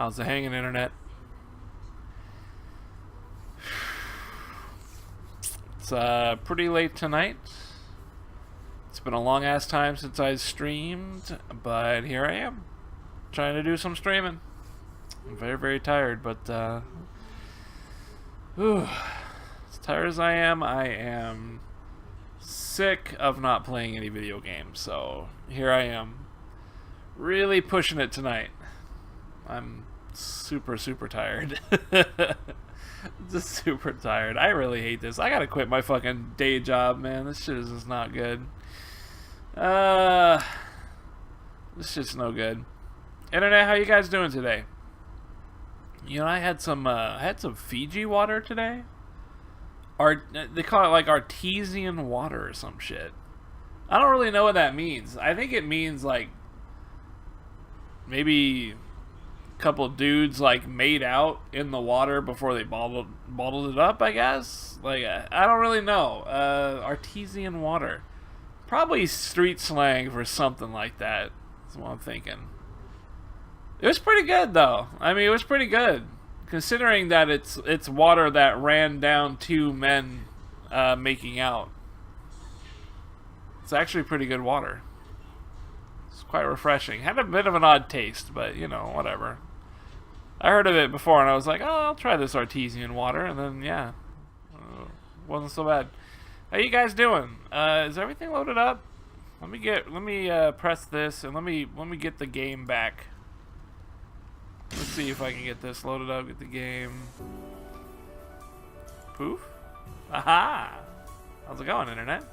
How's the hanging, internet? It's pretty late tonight. It's been a long ass time since I streamed, but here I am, trying to do some streaming. I'm very, very tired, but as tired as I am sick of not playing any video games. So here I am, really pushing it tonight. I'm super, super tired. Just super tired. I really hate this. I gotta quit my fucking day job, man. This shit is just not good. This shit's no good. Internet, how you guys doing today? You know, I had some Fiji water today. They call it like artesian water or some shit. I don't really know what that means. I think it means like maybe couple dudes like made out in the water before they bottled it up, I guess. Like I don't really know. Artesian water, probably street slang for something like that. That's what I'm thinking. It was pretty good though. I mean, it was pretty good considering that it's water that ran down two men making out. It's actually pretty good water. It's quite refreshing. Had a bit of an odd taste, but you know, whatever. I heard of it before and I was like, oh, I'll try this artesian water, and then yeah, wasn't so bad. How you guys doing? Is everything loaded up? Let me press this and let me get the game back. Let's see if I can get this loaded up. Get the game. Poof. Aha! How's it going, internet?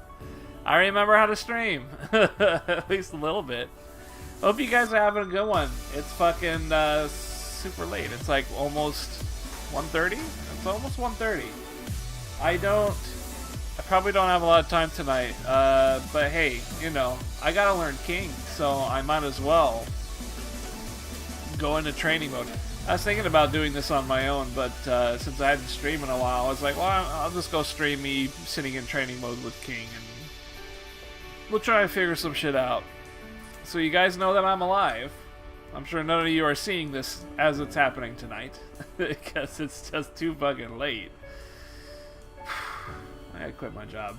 I remember how to stream, at least a little bit. Hope you guys are having a good one. It's fucking super late. It's like almost 1:30. It's almost 1:30. I probably don't have a lot of time tonight, but hey, you know, I gotta learn King, so I might as well go into training mode. I was thinking about doing this on my own, but since I hadn't streamed in a while, I was like, well, I'll just go stream me sitting in training mode with King, and we'll try and figure some shit out. So you guys know that I'm alive. I'm sure none of you are seeing this as it's happening tonight, because it's just too fucking late. I gotta quit my job.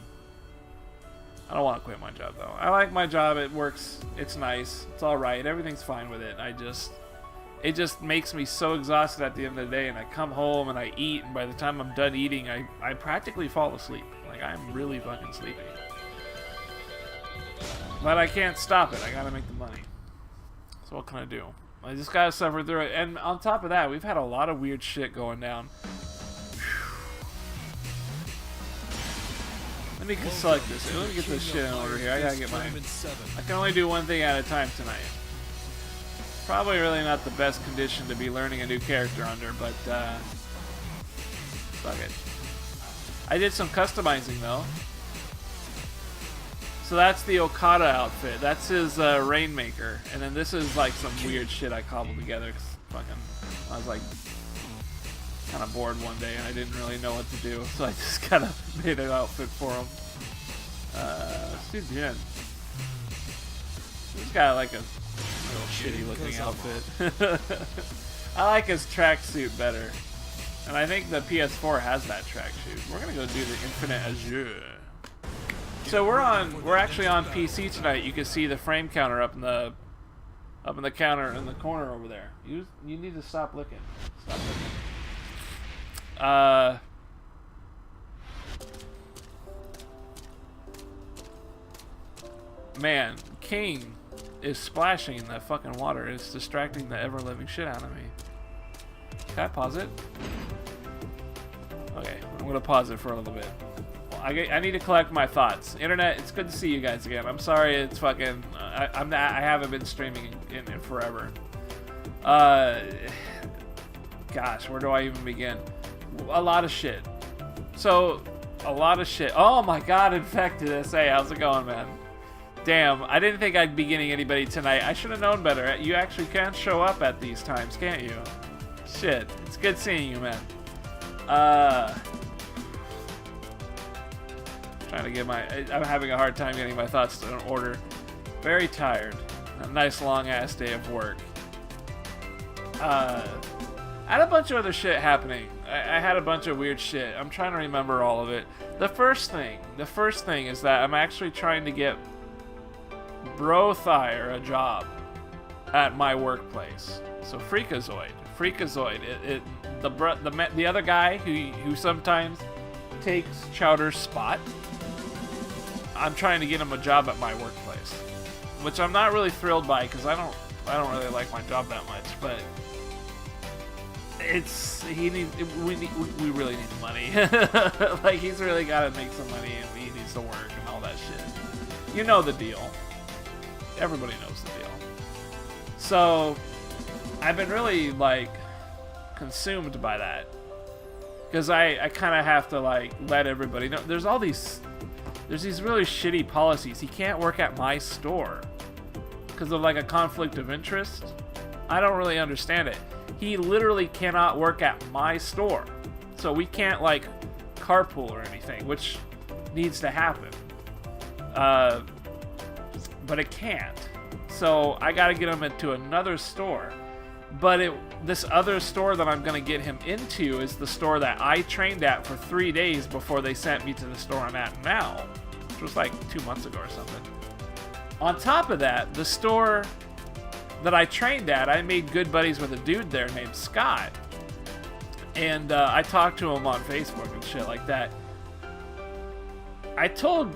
I don't want to quit my job though. I like my job. It works. It's nice. It's all right. Everything's fine with it. It just makes me so exhausted at the end of the day, and I come home and I eat, and by the time I'm done eating, I practically fall asleep. Like, I'm really fucking sleepy. But I can't stop it. I gotta make the money. So what can I do? I just gotta suffer through it. And on top of that, we've had a lot of weird shit going down. Let me select this. Let me get this shit in order here. I gotta get mine. I can only do one thing at a time tonight. Probably really not the best condition to be learning a new character under, but fuck it. I did some customizing though. So that's the Okada outfit. That's his Rainmaker. And then this is like some weird shit I cobbled together. Cause fucking, I was like kind of bored one day and I didn't really know what to do. So I just kind of made an outfit for him. Let's do Jin. He's got like a little shitty looking outfit. I like his tracksuit better. And I think the PS4 has that tracksuit. We're gonna go do the Infinite Azure. So we're actually on PC tonight. You can see the frame counter up in the counter in the corner over there. You need to stop looking. Stop looking. Man, King is splashing in that fucking water. It's distracting the ever-living shit out of me. Can I pause it? Okay, I'm gonna pause it for a little bit. I need to collect my thoughts. Internet, it's good to see you guys again. I'm sorry it's fucking... I haven't been streaming in forever. Gosh, where do I even begin? A lot of shit. So, a lot of shit. Oh my god, Infected SA. How's it going, man? Damn, I didn't think I'd be getting anybody tonight. I should have known better. You actually can show up at these times, can't you? Shit. It's good seeing you, man. Trying to get I'm having a hard time getting my thoughts in order. Very tired. A nice long ass day of work. I had a bunch of other shit happening. I had a bunch of weird shit. I'm trying to remember all of it. The first thing is that I'm actually trying to get Brothire a job at my workplace. So Freakazoid, the other guy who sometimes takes Chowder's spot. I'm trying to get him a job at my workplace, which I'm not really thrilled by because I don't really like my job that much, but we really need the money. Like, he's really got to make some money, and he needs to work and all that shit. You know the deal. Everybody knows the deal. So I've been really like consumed by that because I kind of have to like let everybody know. There's these really shitty policies. He can't work at my store because of like a conflict of interest. I don't really understand it. He literally cannot work at my store, so we can't like carpool or anything, which needs to happen. But it can't. So I gotta get him into another store. But this other store that I'm gonna get him into is the store that I trained at for 3 days before they sent me to the store I'm at now, which was like 2 months ago or something. On top of that, the store that I trained at, I made good buddies with a dude there named Scott. And I talked to him on Facebook and shit like that. I told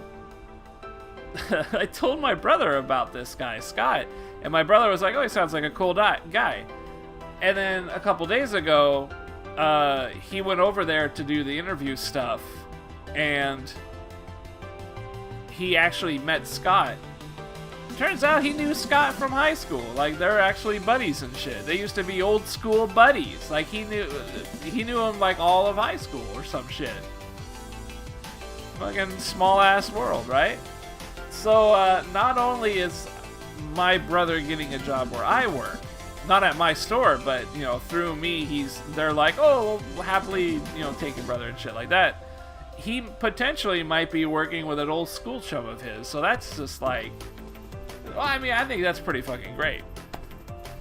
my brother about this guy, Scott, and my brother was like, oh, he sounds like a cool guy. And then a couple days ago, he went over there to do the interview stuff, and he actually met Scott. Turns out he knew Scott from high school. Like, they're actually buddies and shit. They used to be old school buddies. Like, he knew him like all of high school or some shit. Fucking small ass world, right? So not only is my brother getting a job where I work, not at my store, but you know, through me, they're like, oh, we'll happily, you know, take your brother and shit like that. He potentially might be working with an old school chum of his, so that's just like, well, I mean, I think that's pretty fucking great.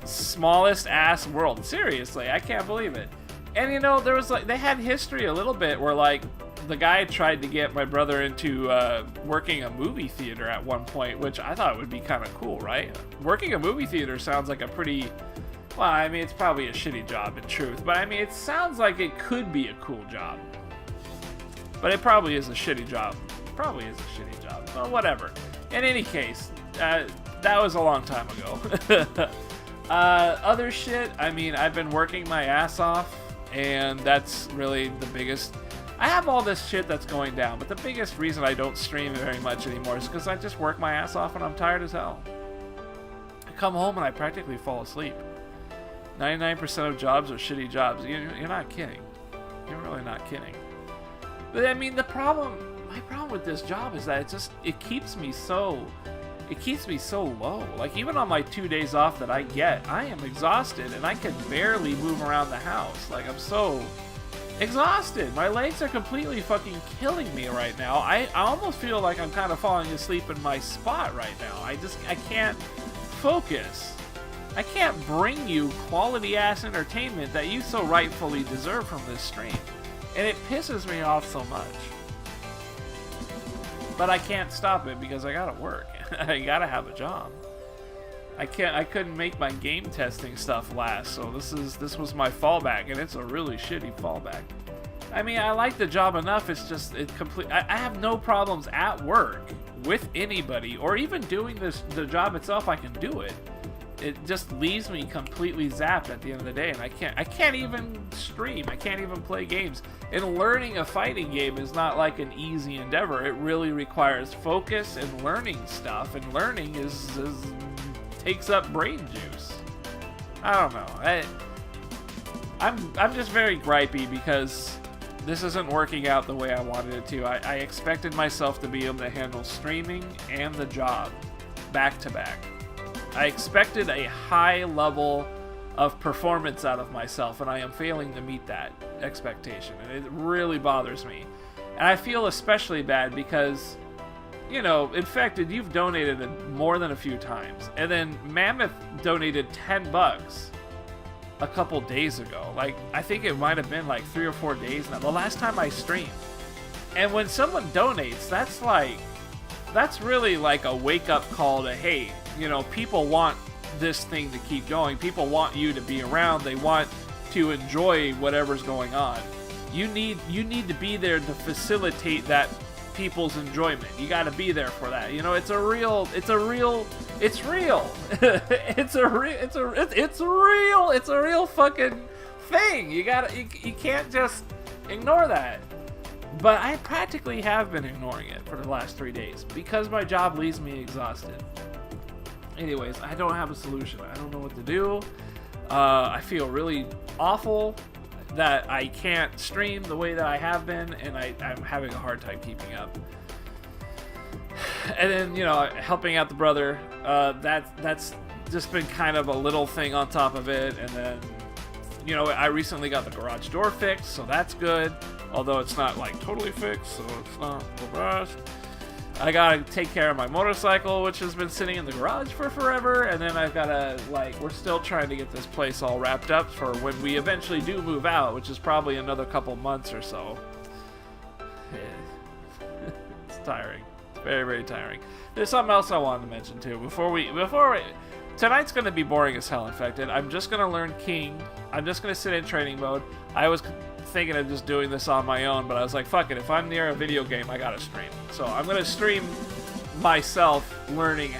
Smallest ass world, seriously, I can't believe it. And you know, there was like, they had history a little bit where like the guy tried to get my brother into working a movie theater at one point, which I thought would be kind of cool, right? Working a movie theater sounds like a pretty, well, I mean, it's probably a shitty job in truth, but I mean, it sounds like it could be a cool job. But it probably is a shitty job. Well, whatever. In any case, that was a long time ago. Other shit, I mean, I've been working my ass off, and that's really the biggest. I have all this shit that's going down, but the biggest reason I don't stream very much anymore is because I just work my ass off and I'm tired as hell. I come home and I practically fall asleep. 99% of jobs are shitty jobs. You're not kidding. You're really not kidding. But I mean, my problem with this job is that it keeps me so low. Like, even on my 2 days off that I get, I am exhausted and I can barely move around the house. Like, I'm so exhausted. My legs are completely fucking killing me right now. I almost feel like I'm kind of falling asleep in my spot right now. I can't focus. I can't bring you quality ass entertainment that you so rightfully deserve from this stream. And it pisses me off so much. But I can't stop it because I gotta work. I gotta have a job. I couldn't make my game testing stuff last, so this was my fallback, and it's a really shitty fallback. I mean, I like the job enough, it's just I have no problems at work with anybody, or even doing the job itself. I can do it. It just leaves me completely zapped at the end of the day, and I can't even stream. I can't even play games. And learning a fighting game is not like an easy endeavor. It really requires focus and learning stuff, and learning takes up brain juice. I don't know. I'm just very gripey because this isn't working out the way I wanted it to. I expected myself to be able to handle streaming and the job back to back. I expected a high level of performance out of myself, and I am failing to meet that expectation, and it really bothers me. And I feel especially bad because, you know, Infected, you've donated more than a few times, and then Mammoth donated $10. a couple days ago. Like, I think it might have been like 3 or 4 days now. The last time I streamed. And when someone donates, that's really like a wake-up call to, hey, you know, people want this thing to keep going. People want you to be around. They want to enjoy whatever's going on. You need to be there to facilitate that people's enjoyment. You got to be there for that. You know, it's real. It's real fucking thing. You can't just ignore that. But I practically have been ignoring it for the last 3 days because my job leaves me exhausted. Anyways, I don't have a solution. I don't know what to do. I feel really awful that I can't stream the way that I have been, and I'm having a hard time keeping up. And then, you know, helping out the brother, that's just been kind of a little thing on top of it. And then, you know, I recently got the garage door fixed, so that's good. Although it's not like totally fixed, so it's not the best. I gotta take care of my motorcycle, which has been sitting in the garage for forever, and then I've gotta, like, we're still trying to get this place all wrapped up for when we eventually do move out, which is probably another couple months or so. It's tiring. It's very, very tiring. There's something else I wanted to mention too. Tonight's gonna be boring as hell, Infected. I'm just gonna learn King. I'm just gonna sit in training mode. I was thinking of just doing this on my own, but I was like, fuck it, if I'm near a video game, I gotta stream. So I'm gonna stream myself learning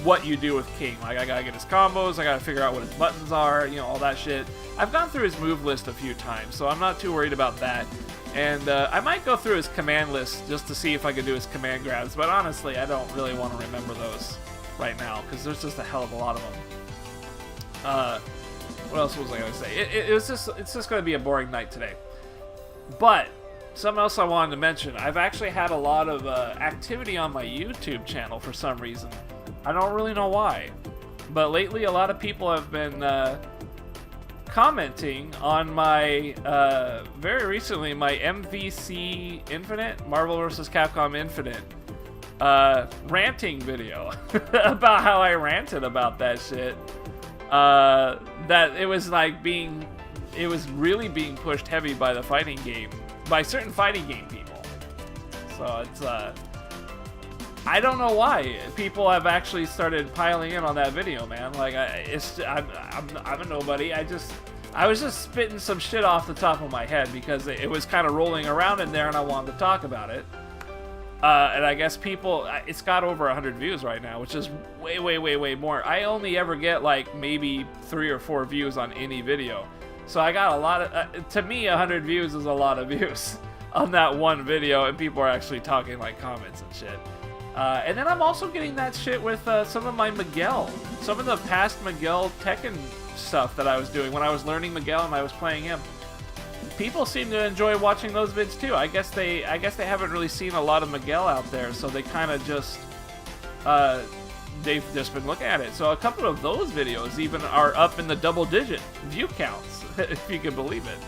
what you do with King. Like, I gotta get his combos, I gotta figure out what his buttons are, you know, all that shit. I've gone through his move list a few times, so I'm not too worried about that. And I might go through his command list just to see if I can do his command grabs, but honestly, I don't really want to remember those right now, because there's just a hell of a lot of them. What else was I going to say? It's just going to be a boring night today. But something else I wanted to mention. I've actually had a lot of activity on my YouTube channel for some reason. I don't really know why. But lately, a lot of people have been commenting on my, very recently, my MVC Infinite, Marvel vs. Capcom Infinite, ranting video about how I ranted about that shit. That it was like it was really being pushed heavy by the fighting game, by certain fighting game people. So it's, I don't know why people have actually started piling in on that video, man. Like, I'm a nobody. I was just spitting some shit off the top of my head because it was kind of rolling around in there and I wanted to talk about it. And I guess people, it's got over 100 views right now, which is way, way, way, way more. I only ever get like maybe 3 or 4 views on any video. So I got a lot of, to me, 100 views is a lot of views on that one video, and people are actually talking like comments and shit. And then I'm also getting that shit with some of my Miguel, some of the past Miguel Tekken stuff that I was doing when I was learning Miguel and I was playing him. People seem to enjoy watching those vids too. I guess they haven't really seen a lot of Miguel out there, so they kind of just they've just been looking at it. So a couple of those videos even are up in the double-digit view counts, if you can believe it.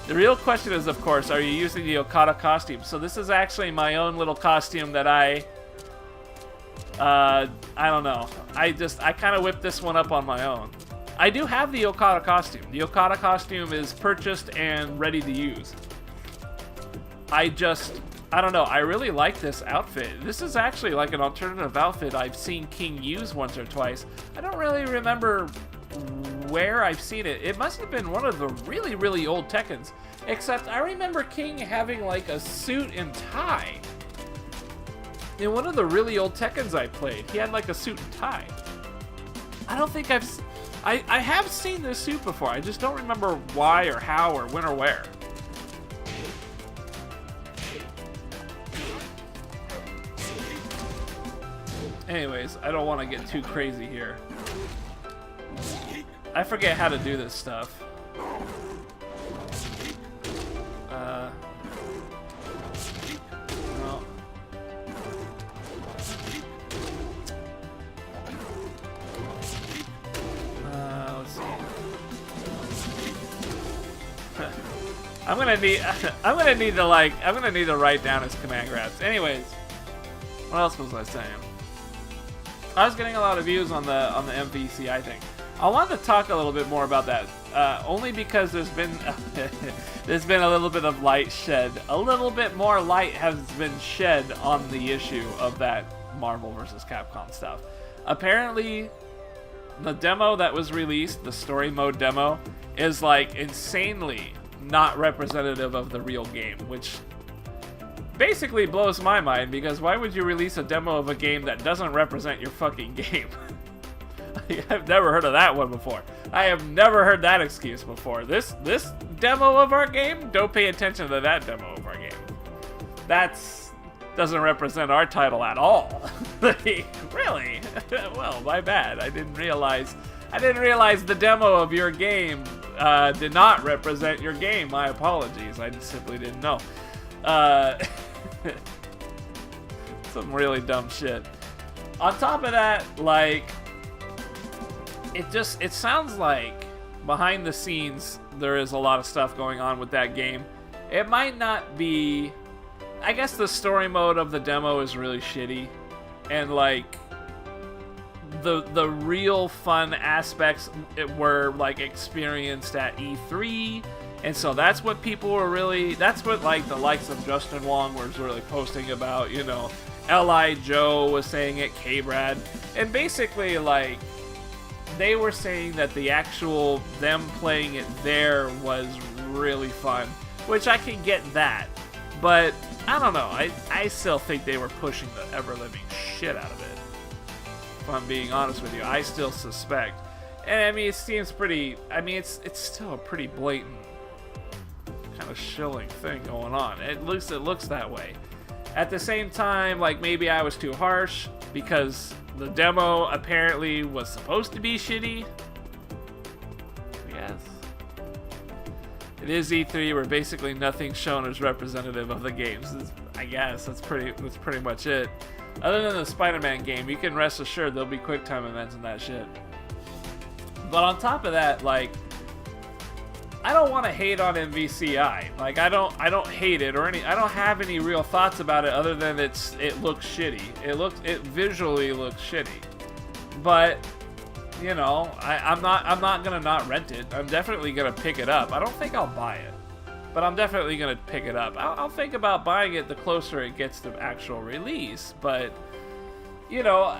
The real question is, of course, are you using the Okada costume? So this is actually my own little costume that I don't know. I kind of whipped this one up on my own. I do have the Okada costume. The Okada costume is purchased and ready to use. I don't know. I really like this outfit. This is actually like an alternative outfit I've seen King use once or twice. I don't really remember where I've seen it. It must have been one of the really, really old Tekkens. Except I remember King having like a suit and tie. In one of the really old Tekkens I played, he had like a suit and tie. I don't think I have seen this suit before. I just don't remember why or how or when or where. Anyways, I don't want to get too crazy here. I forget how to do this stuff. No. Let's see. I'm gonna need to write down his command grabs. Anyways, what else was I saying? I was getting a lot of views on the MVC, I think. I wanted to talk a little bit more about that only because there's been there's been a little bit of light shed. A little bit more light has been shed on the issue of that Marvel vs. Capcom stuff. Apparently, the demo that was released, the story mode demo, is like insanely not representative of the real game, which basically blows my mind, because why would you release a demo of a game that doesn't represent your fucking game? I've never heard of that one before. I have never heard that excuse before. This demo of our game? Don't pay attention to that demo of our game. That's doesn't represent our title at all. Really? Well, my bad. I didn't realize the demo of your game did not represent your game. My apologies. I just simply didn't know. Some really dumb shit. On top of that, like, it sounds like behind the scenes there is a lot of stuff going on with that game. It might not be, I guess the story mode of the demo is really shitty, and like the real fun aspects were like experienced at E3, and so that's what people were really, that's what like the likes of Justin Wong was really posting about, you know. L.I. Joe was saying it, K-Brad, and basically like they were saying that the actual them playing it there was really fun, which I can get that, but I don't know, I still think they were pushing the ever-living shit out of it, if I'm being honest with you. I still suspect, and I mean it seems pretty, I mean it's still a pretty blatant kind of shilling thing going on. At least it looks that way. At the same time, like, maybe I was too harsh, because the demo apparently was supposed to be shitty. Yes. It is E3, where basically nothing shown is representative of the games. I guess that's pretty much it. Other than the Spider-Man game, you can rest assured there'll be QuickTime events and that shit. But on top of that, like, I don't want to hate on MVCI. Like, I don't hate it or I don't have any real thoughts about it other than it looks shitty. It visually looks shitty. But, you know, I'm not gonna not rent it. I'm definitely gonna pick it up. I don't think I'll buy it, but I'm definitely gonna pick it up. I'll think about buying it the closer it gets to actual release. But, you know,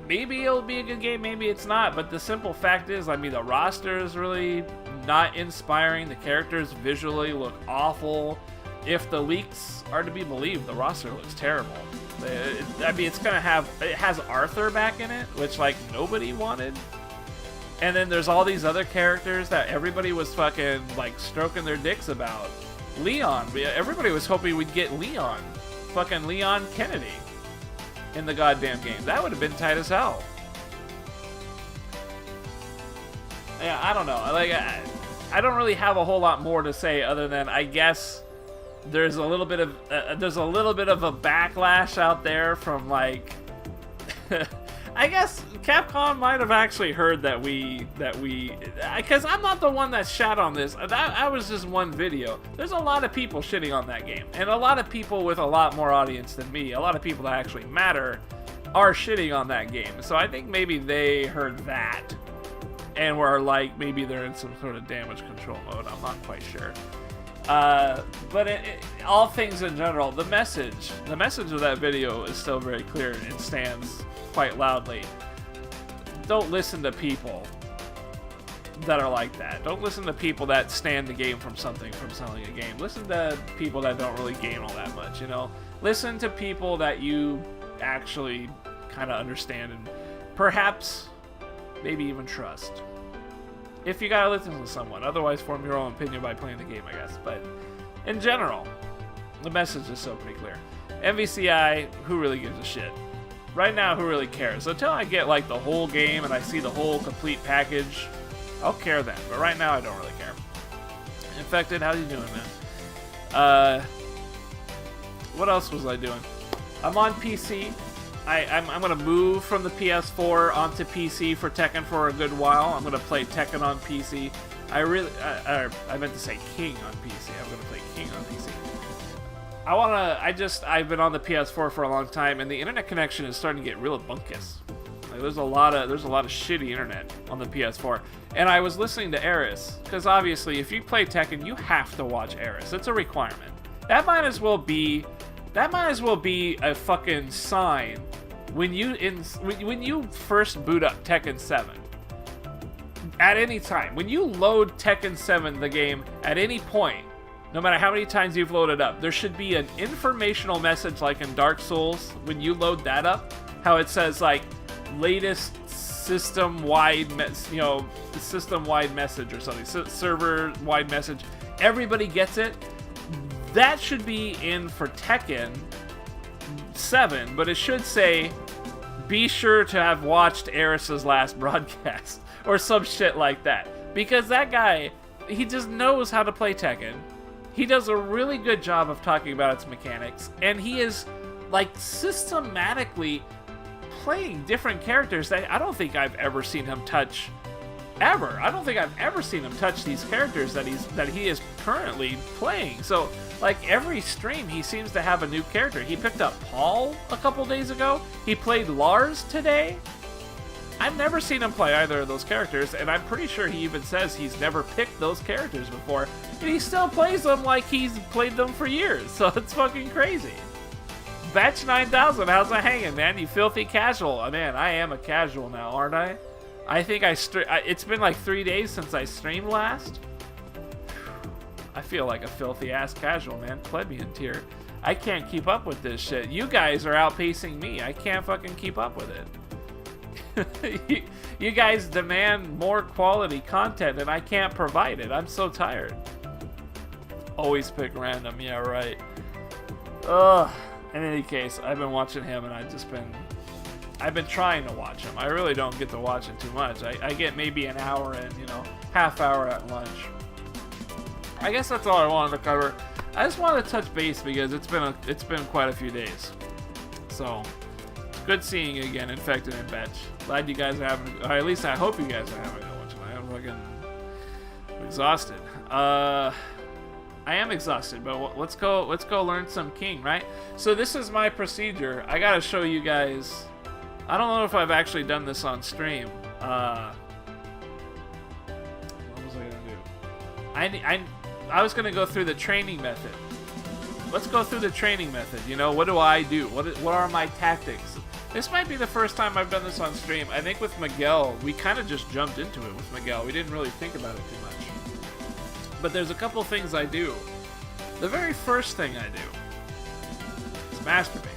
maybe it'll be a good game, maybe it's not. But the simple fact is, I mean, the roster is really not inspiring. The characters visually look awful. If the leaks are to be believed, the roster looks terrible. I mean, it has Arthur back in it, which like nobody wanted. And then there's all these other characters that everybody was fucking like stroking their dicks about. Leon, everybody was hoping we'd get Leon. Fucking Leon Kennedy in the goddamn game. That would have been tight as hell. Yeah, I don't know. Like, I don't really have a whole lot more to say other than I guess there's a little bit of a backlash out there from like I guess Capcom might have actually heard that we because I'm not the one that shat on this. I was just one video. There's a lot of people shitting on that game, and a lot of people with a lot more audience than me, a lot of people that actually matter, are shitting on that game. So I think maybe they heard that and were like, maybe they're in some sort of damage control mode. I'm not quite sure. But all things in general, the message of that video is still very clear and stands quite loudly. Don't listen to people that are like that. Don't listen to people that stand the game from something, from selling a game. Listen to people that don't really gain all that much, you know? Listen to people that you actually kind of understand and perhaps maybe even trust. If you gotta listen to someone. Otherwise, form your own opinion by playing the game, I guess. But in general, the message is so pretty clear. MVCI, who really gives a shit? Right now, who really cares? Until I get like the whole game and I see the whole complete package, I'll care then. But right now, I don't really care. Infected, how you doing, man? What else was I doing? I'm on PC. I'm going to move from the PS4 onto PC for Tekken for a good while. I'm going to play Tekken on PC. I meant to say King on PC. I'm going to play King on PC. I've been on the PS4 for a long time, and the internet connection is starting to get real bunkus. Like, there's a lot of shitty internet on the PS4. And I was listening to Eris, because obviously if you play Tekken, you have to watch Eris. It's a requirement. That might as well be a fucking sign when you first boot up Tekken 7. At any time, when you load Tekken 7, the game, at any point, no matter how many times you've loaded up, there should be an informational message like in Dark Souls when you load that up, how it says like latest system-wide message or something, server-wide message. Everybody gets it. That should be in for Tekken 7, but it should say, be sure to have watched Eris's last broadcast, or some shit like that. Because that guy, he just knows how to play Tekken. He does a really good job of talking about its mechanics, and he is, like, systematically playing different characters that I don't think I've ever seen him touch ever. I don't think I've ever seen him touch these characters that he is currently playing. So, like, every stream he seems to have a new character. He picked up Paul a couple days ago. He played Lars today. I've never seen him play either of those characters, and I'm pretty sure he even says he's never picked those characters before, and he still plays them like he's played them for years. So it's fucking crazy. Batch 9000, how's it hanging, man? You filthy casual. Oh, man, I am a casual now, aren't I? I think it's been like 3 days since I streamed last. I feel like a filthy ass casual, man. Plebeian tier. I can't keep up with this shit. You guys are outpacing me. I can't fucking keep up with it. You guys demand more quality content and I can't provide it. I'm so tired. Always pick random. Yeah, right. Ugh. In any case, I've been watching him and I've been trying to watch him. I really don't get to watch it too much. I get maybe an hour and, half hour at lunch. I guess that's all I wanted to cover. I just wanted to touch base because it's been quite a few days. So, good seeing you again, Infected and Betch. Glad you guys are having, or at least I hope you guys are having a good one tonight. I'm fucking exhausted. I am exhausted, but let's go learn some King, right? So this is my procedure. I gotta show you guys. I don't know if I've actually done this on stream. What was I gonna do? I was gonna go through the training method. Let's go through the training method. What do I do? What are my tactics? This might be the first time I've done this on stream. I think with Miguel, we kind of just jumped into it with Miguel. We didn't really think about it too much. But there's a couple things I do. The very first thing I do is masturbate.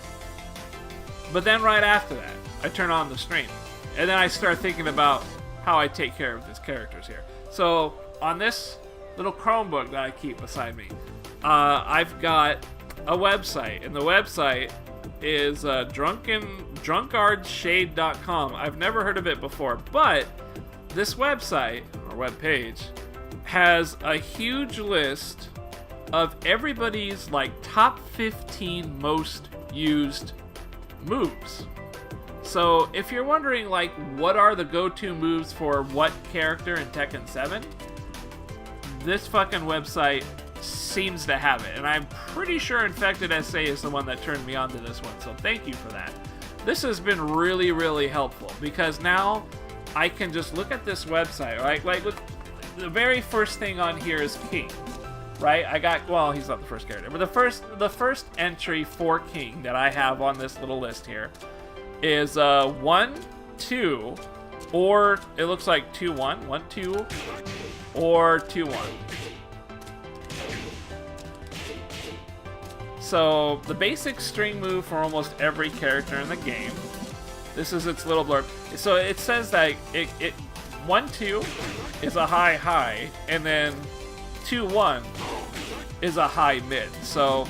But then right after that, I turn on the stream. And then I start thinking about how I take care of these characters here. So on this little Chromebook that I keep beside me, I've got a website. And the website is drunkardshade.com. I've never heard of it before, but this website, or webpage, has a huge list of everybody's top 15 most used moves. So if you're wondering what are the go-to moves for what character in Tekken 7, this fucking website seems to have it, and I'm pretty sure Infected SA is the one that turned me on to this one, so thank you for that. This has been really, really helpful, because now I can just look at this website, right? Look, the very first thing on here is King, right? He's not the first character, but the first entry for King that I have on this little list here is 1, 2, or it looks like 2, 1, 1, 2, or 2, 1. So, the basic string move for almost every character in the game. This is its little blurb. So, it says that 1, 2 is a high, high, and then 2, 1 is a high, mid. So,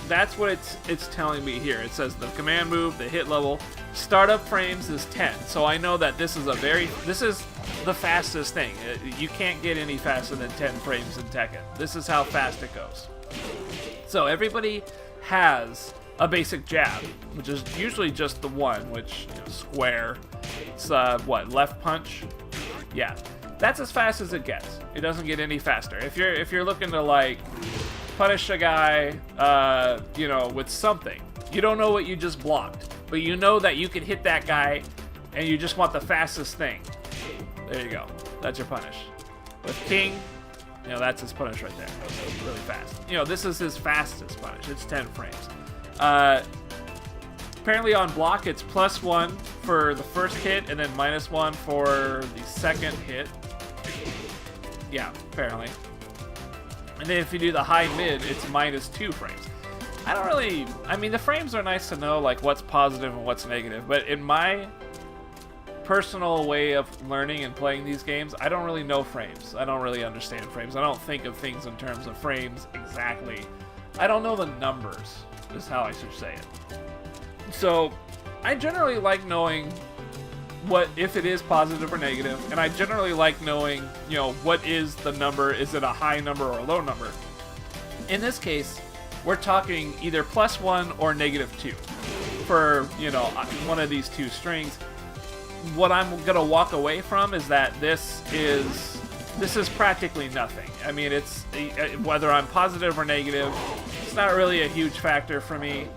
that's what it's telling me here. It says the command move, the hit level, startup frames is 10. So, I know that this is the fastest thing. You can't get any faster than 10 frames in Tekken. This is how fast it goes. So everybody has a basic jab, which is usually just the one, which, square. It's, left punch? Yeah. That's as fast as it gets. It doesn't get any faster. If you're looking to, punish a guy, with something, you don't know what you just blocked, but you know that you can hit that guy and you just want the fastest thing, there you go. That's your punish. With King, you know, that's his punish right there. It's really fast. You know, this is his fastest punish. It's 10 frames. Apparently on block, it's +1 for the first hit, and then -1 for the second hit. Yeah, apparently. And then if you do the high mid, it's -2 frames. I mean, the frames are nice to know, like, what's positive and what's negative, but in my personal way of learning and playing these games, I don't really know frames. I don't really understand frames. I don't think of things in terms of frames exactly. I don't know the numbers, is how I should say it. So, I generally like knowing what, if it is positive or negative, and I generally like knowing, you know, what is the number, is it a high number or a low number? In this case, we're talking either +1 or -2 for, you know, one of these two strings. What I'm gonna walk away from is that this is practically nothing. I mean, it's whether I'm positive or negative, it's not really a huge factor for me.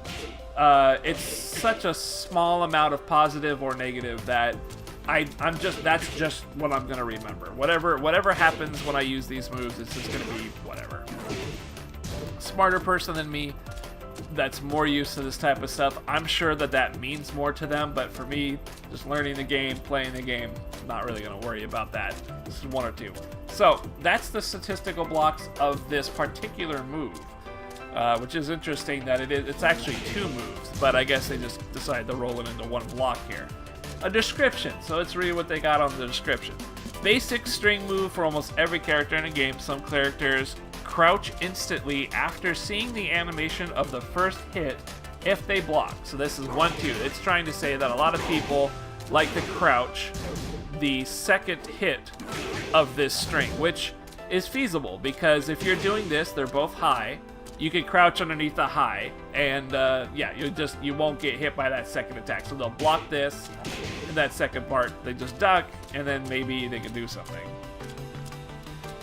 It's such a small amount of positive or negative that that's just what I'm gonna remember. Whatever happens when I use these moves, it's just gonna be whatever. Smarter person than me that's more used to this type of stuff, I'm sure that means more to them, but for me, just learning the game, playing the game, not really going to worry about that. This is one or two. So, that's the statistical blocks of this particular move, which is interesting that it's actually two moves, but I guess they just decided to roll it into one block here. A description, so let's read what they got on the description. Basic string move for almost every character in a game. Some characters crouch instantly after seeing the animation of the first hit if they block. So this is 1-2. It's trying to say that a lot of people like to crouch the second hit of this string, which is feasible because if you're doing this, they're both high. You can crouch underneath the high, and yeah, you won't get hit by that second attack. So they'll block this, and that second part, they just duck, and then maybe they can do something.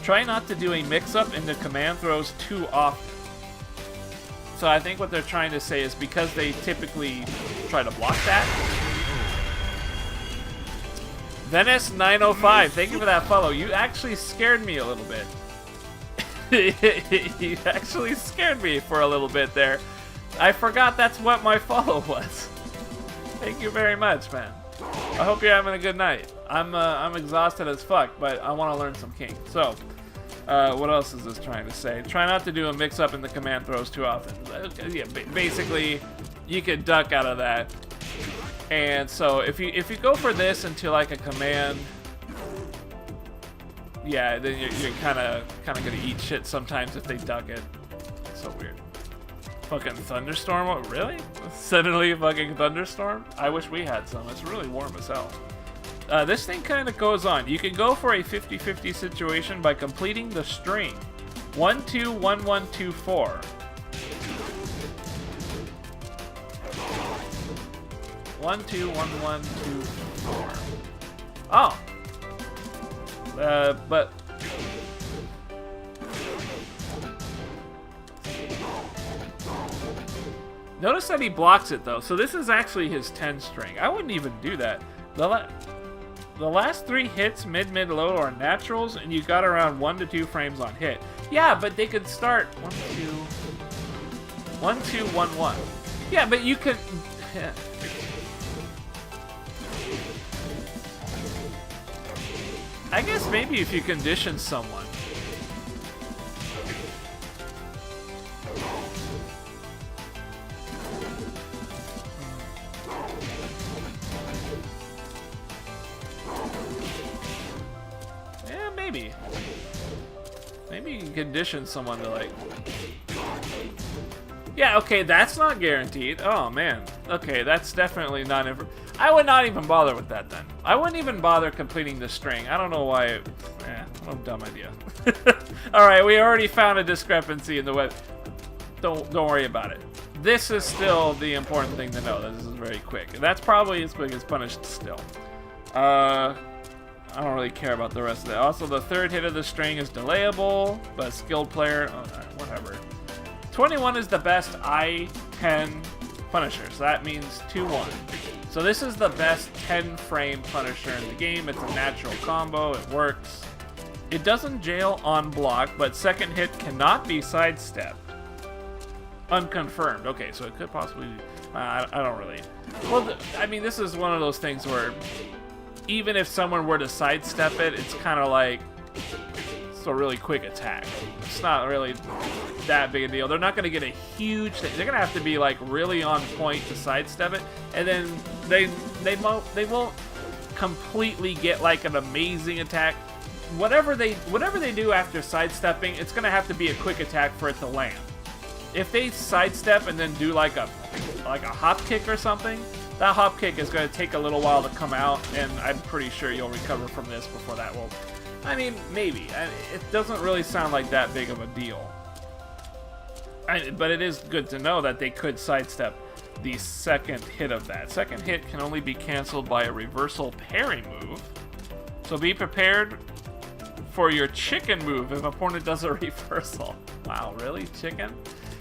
Try not to do a mix-up into command throws too often. So I think what they're trying to say is because they typically try to block that. Venice905, thank you for that follow. You actually scared me a little bit. You actually scared me for a little bit there. I forgot that's what my follow was. Thank you very much, man. I hope you're having a good night. I'm exhausted as fuck, but I want to learn some King. So, what else is this trying to say? Try not to do a mix-up in the command throws too often. Yeah, basically, you could duck out of that. And so, if you go for this into like a command, yeah, then you're kind of gonna eat shit sometimes if they duck it. So weird. Fucking thunderstorm? What, really? Suddenly fucking thunderstorm? I wish we had some. It's really warm as hell. This thing kind of goes on. You can go for a 50-50 situation by completing the string. 1-2-1-1-2-4. 1-2-1-1-2-4. Oh. But notice that he blocks it though. So this is actually his 10 string. I wouldn't even do that. The last 3 hits, mid, low, are naturals, and you got around 1 to 2 frames on hit. Yeah, but they could start 1, 2, 1, 1. Yeah, but you could. Yeah. I guess maybe if you condition someone. Yeah, maybe. Maybe you can condition someone to like... Yeah, okay, that's not guaranteed. Oh, man. Okay, that's definitely not... I would not even bother with that, then. I wouldn't even bother completing the string. I don't know why... what a dumb idea. Alright, we already found a discrepancy in the web. Don't worry about it. This is still the important thing to know. This is very quick. That's probably as quick as punished still. I don't really care about the rest of that. Also, the third hit of the string is delayable, but a skilled player... whatever. 21 is the best I-10 Punisher, so that means 2-1. So this is the best 10-frame Punisher in the game. It's a natural combo. It works. It doesn't jail on block, but second hit cannot be sidestepped. Unconfirmed. Okay, so it could possibly... I don't really... Well, I mean, this is one of those things where even if someone were to sidestep it, it's kind of like... It's a really quick attack. It's not really that big a deal. They're not going to get a huge thing. They're going to have to be like really on point to sidestep it, and then they won't completely get like an amazing attack. Whatever they do after sidestepping, it's going to have to be a quick attack for it to land. If they sidestep and then do like a hop kick or something, that hop kick is going to take a little while to come out, and I'm pretty sure you'll recover from this before that will. I mean, maybe. It doesn't really sound like that big of a deal. But it is good to know that they could sidestep the second hit of that. Second hit can only be canceled by a reversal parry move. So be prepared for your chicken move if opponent does a reversal. Wow, really? Chicken?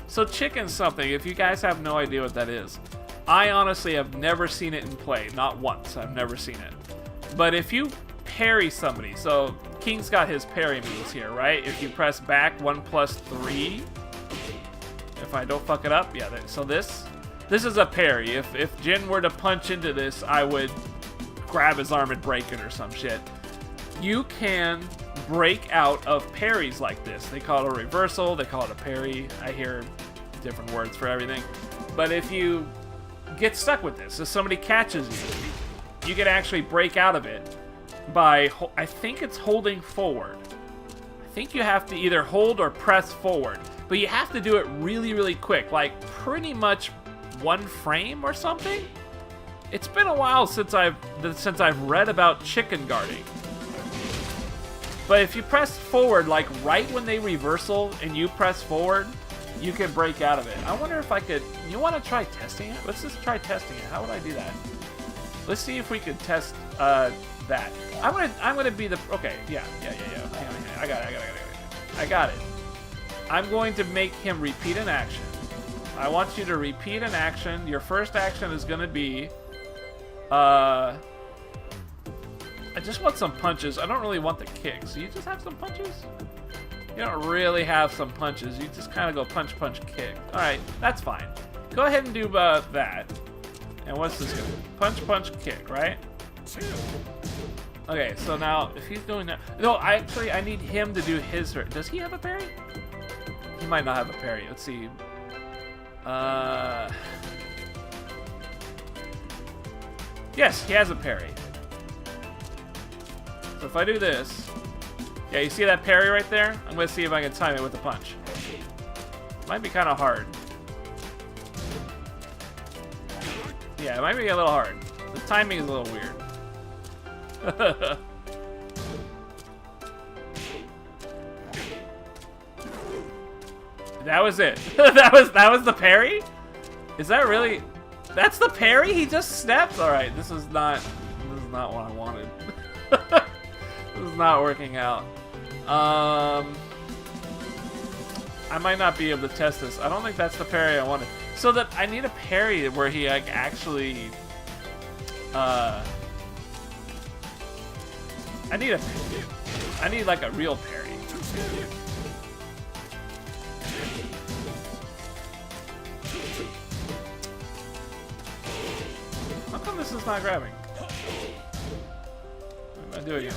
So chicken's something, if you guys have no idea what that is, I honestly have never seen it in play. Not once. I've never seen it. But if you parry somebody, so King's got his parry moves here, right? If you press back 1+3, if I don't fuck it up, yeah. So this is a parry. If Jin were to punch into this, I would grab his arm and break it or some shit. You can break out of parries like this. They call it a reversal. They call it a parry. I hear different words for everything. But if you get stuck with this, if somebody catches you, you can actually break out of it by, I think it's holding forward. I think you have to either hold or press forward, but you have to do it really, really quick, like pretty much 1 frame or something. It's been a while since I've read about chicken guarding. But if you press forward, like right when they reversal and you press forward, you can break out of it. I wonder if I could. You want to try testing it? Let's just try testing it. How would I do that? Let's see if we could test that. I'm gonna be the. Okay, yeah. I got it. I'm going to make him repeat an action. I want you to repeat an action. Your first action is gonna be. I just want some punches. I don't really want the kicks. You just have some punches? You don't really have some punches. You just kind of go punch, punch, kick. Alright, that's fine. Go ahead and do that. And what's this gonna do? Punch, punch, kick, right? Okay, so now, if he's doing that... No, I need him to do his... Does he have a parry? He might not have a parry. Let's see. Yes, he has a parry. So if I do this... Yeah, you see that parry right there? I'm going to see if I can time it with a punch. Might be kind of hard. Yeah, it might be a little hard. The timing is a little weird. That was it. that was the parry? Is that really... That's the parry? He just snapped? Alright, this is not what I wanted. This is not working out. I might not be able to test this. I don't think that's the parry I wanted. So that I need a parry where he like actually I need like a real parry. How come this is not grabbing? I'm gonna do it again.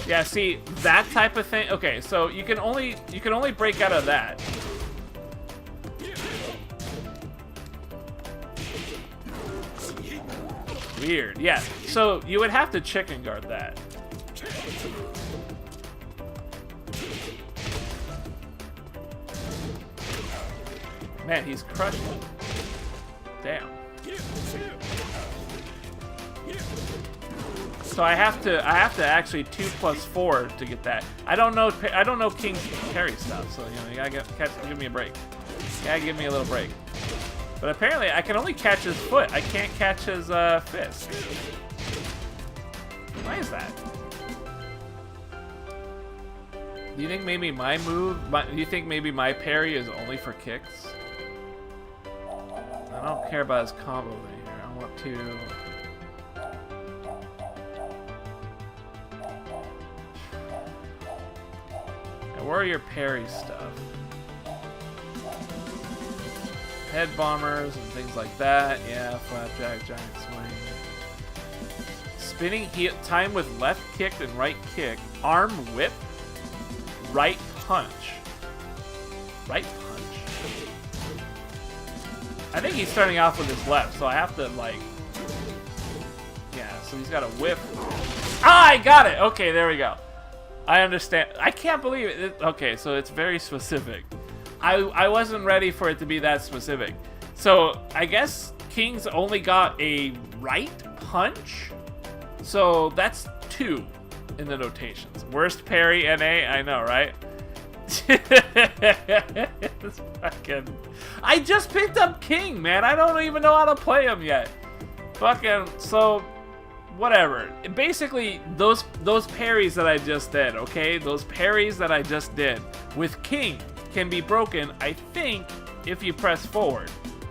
Yeah, see, that type of thing. Okay, so you can only break out of that. Weird. Yeah. So you would have to chicken guard that. Man, he's crushing it. Damn. So I have to actually 2+4 to get that. I don't know King's parry stuff, so you know you gotta give me a break. You gotta give me a little break. But apparently I can only catch his foot. I can't catch his fist. Why is that? Do you think maybe my move? Do you think maybe my parry is only for kicks? I don't care about his combo thing here. I want to... Now, where are your parry stuff? Head bombers and things like that. Yeah, flapjack, giant swing. Spinning heel, time with left kick and right kick. Arm whip. Right punch. Right punch. I think he's starting off with his left, so I have to, like... Yeah, so he's got a whip. Ah, I got it! Okay, there we go. I understand. I can't believe it. Okay, so it's very specific. I wasn't ready for it to be that specific. So, I guess King's only got a right punch? So, that's 2 in the notations. Worst parry, NA? I know, right? It's fucking... I just picked up King, man. I don't even know how to play him yet. Fucking... So, whatever. Basically, those parries that I just did, okay? Those parries that I just did with King can be broken, I think, if you press forward.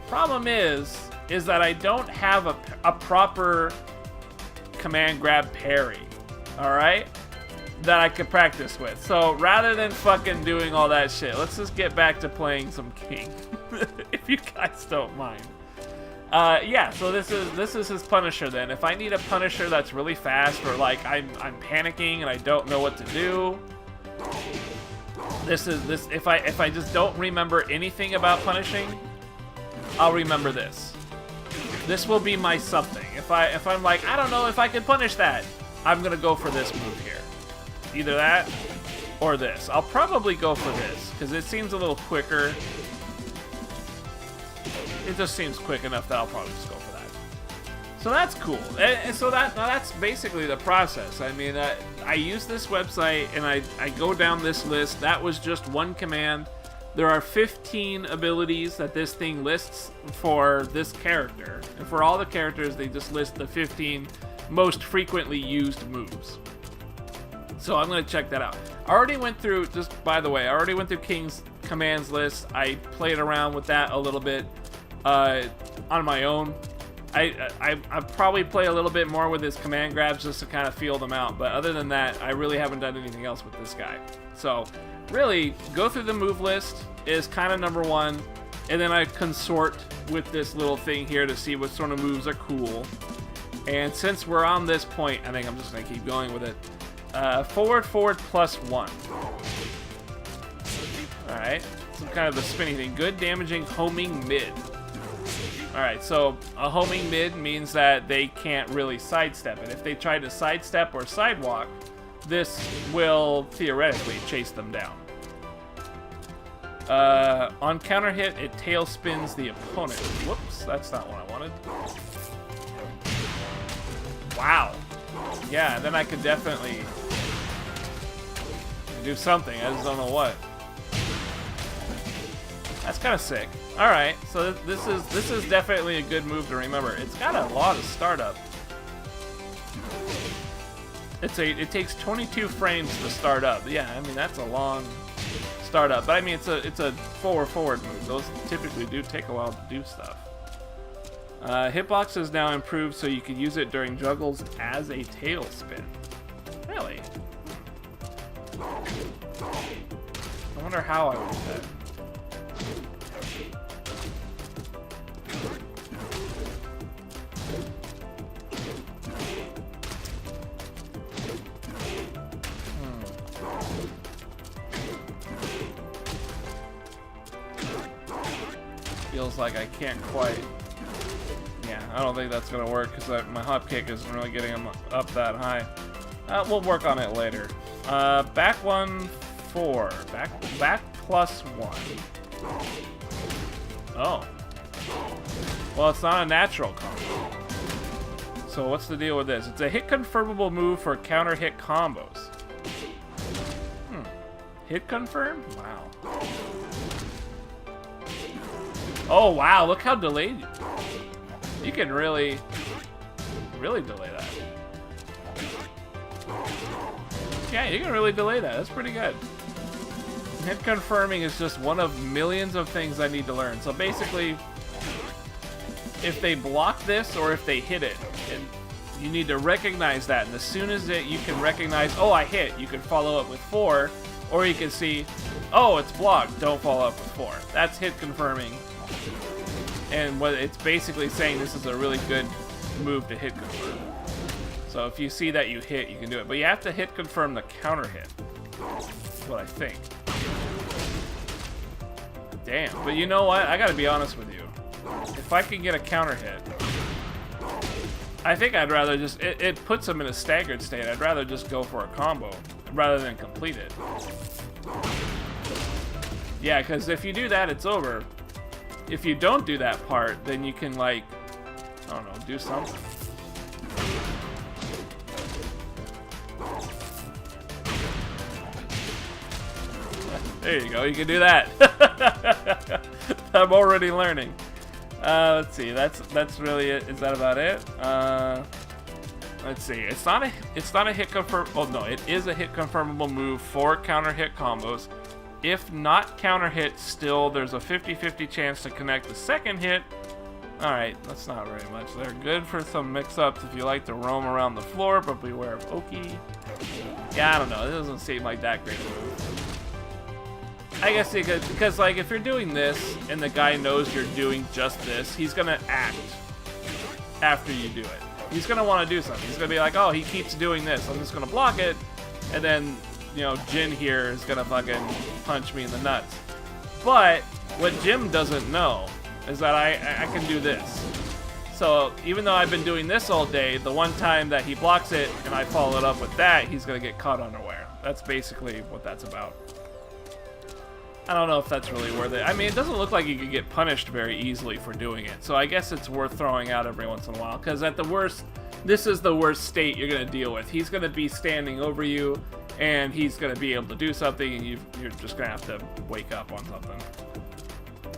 Problem is that I don't have a proper command grab parry, alright, that I could practice with. So rather than fucking doing all that shit, let's just get back to playing some King, if you guys don't mind. Yeah, so this is his Punisher then. If I need a Punisher that's really fast, or like I'm panicking and I don't know what to do, this. If I just don't remember anything about punishing, I'll remember this. This will be my something. If I'm like, I don't know if I can punish that, I'm gonna go for this move here. Either that or this. I'll probably go for this because it seems a little quicker. It just seems quick enough that I'll probably just go for that. So that's cool. And so that's basically the process. I mean, I use this website and I go down this list. That was just one command. There are 15 abilities that this thing lists for this character. And for all the characters, they just list the 15 most frequently used moves. So I'm going to check that out. I already went through, just by the way, I already went through King's commands list. I played around with that a little bit on my own. I probably play a little bit more with his command grabs just to kind of feel them out. But other than that, I really haven't done anything else with this guy. So really, go through the move list is kind of number one. And then I consort with this little thing here to see what sort of moves are cool. And since we're on this point, I think I'm just going to keep going with it. Forward, +1. Alright, some kind of a spinning thing. Good damaging homing mid. Alright, so a homing mid means that they can't really sidestep it. If they try to sidestep or sidewalk, this will theoretically chase them down. On counter hit, it tail spins the opponent. Whoops, that's not what I wanted. Wow. Yeah, then I could definitely do something. I just don't know what. That's kind of sick. All right, so this is definitely a good move to remember. It's got a lot of startup. It takes 22 frames to start up. Yeah, I mean that's a long startup. But I mean it's a forward move. Those typically do take a while to do stuff. Hitbox is now improved, so you can use it during juggles as a tailspin. Really? I wonder how I would do that. Feels like I can't quite. Yeah, I don't think that's gonna work because my hop kick isn't really getting him up that high. We'll work on it later. Back 1, 4. Back +1. Oh. Well, it's not a natural combo. So what's the deal with this? It's a hit confirmable move for counter hit combos. Hit confirm? Wow. Oh wow, look how delayed you can really delay that. Yeah, you can really delay that. That's pretty good. Hit confirming is just one of millions of things I need to learn. So basically, if they block this or if they hit it. And you need to recognize that. And as soon as you can recognize, oh, I hit, you can follow up with 4. Or you can see, oh, it's blocked, don't follow up with 4. That's hit confirming. And what it's basically saying, this is a really good move to hit confirm. So if you see that you hit, you can do it. But you have to hit confirm the counter hit. That's what I think. Damn. But you know what? I gotta be honest with you. If I can get a counter hit, I think I'd rather just... It puts him in a staggered state. I'd rather just go for a combo rather than complete it. Yeah, because if you do that, it's over. If you don't do that part, then you can, like... I don't know, do something. There you go, you can do that. I'm already learning. Let's see, that's really it. Is that about it? Let's see. It's not a hit confirm. Oh no, it is a hit confirmable move for counter hit combos. If not counter hit, still there's a 50-50 chance to connect the second hit. All right, that's not very much. They're good for some mix-ups if you like to roam around the floor, but beware of Oki. Yeah, I don't know. It doesn't seem like that great a move. I guess you could, because like if you're doing this and the guy knows you're doing just this, he's gonna act after you do it. He's gonna want to do something. He's gonna be like, oh, he keeps doing this, I'm just gonna block it, and then, you know, Jin here is gonna fucking punch me in the nuts. But what Jim doesn't know is that I can do this. So even though I've been doing this all day, the one time that he blocks it and I follow it up with that, he's gonna get caught unaware. That's basically what that's about. I don't know if that's really worth it. I mean, it doesn't look like you could get punished very easily for doing it. So I guess it's worth throwing out every once in a while. Because at the worst, this is the worst state you're going to deal with. He's going to be standing over you, and he's going to be able to do something, and you're just going to have to wake up on something.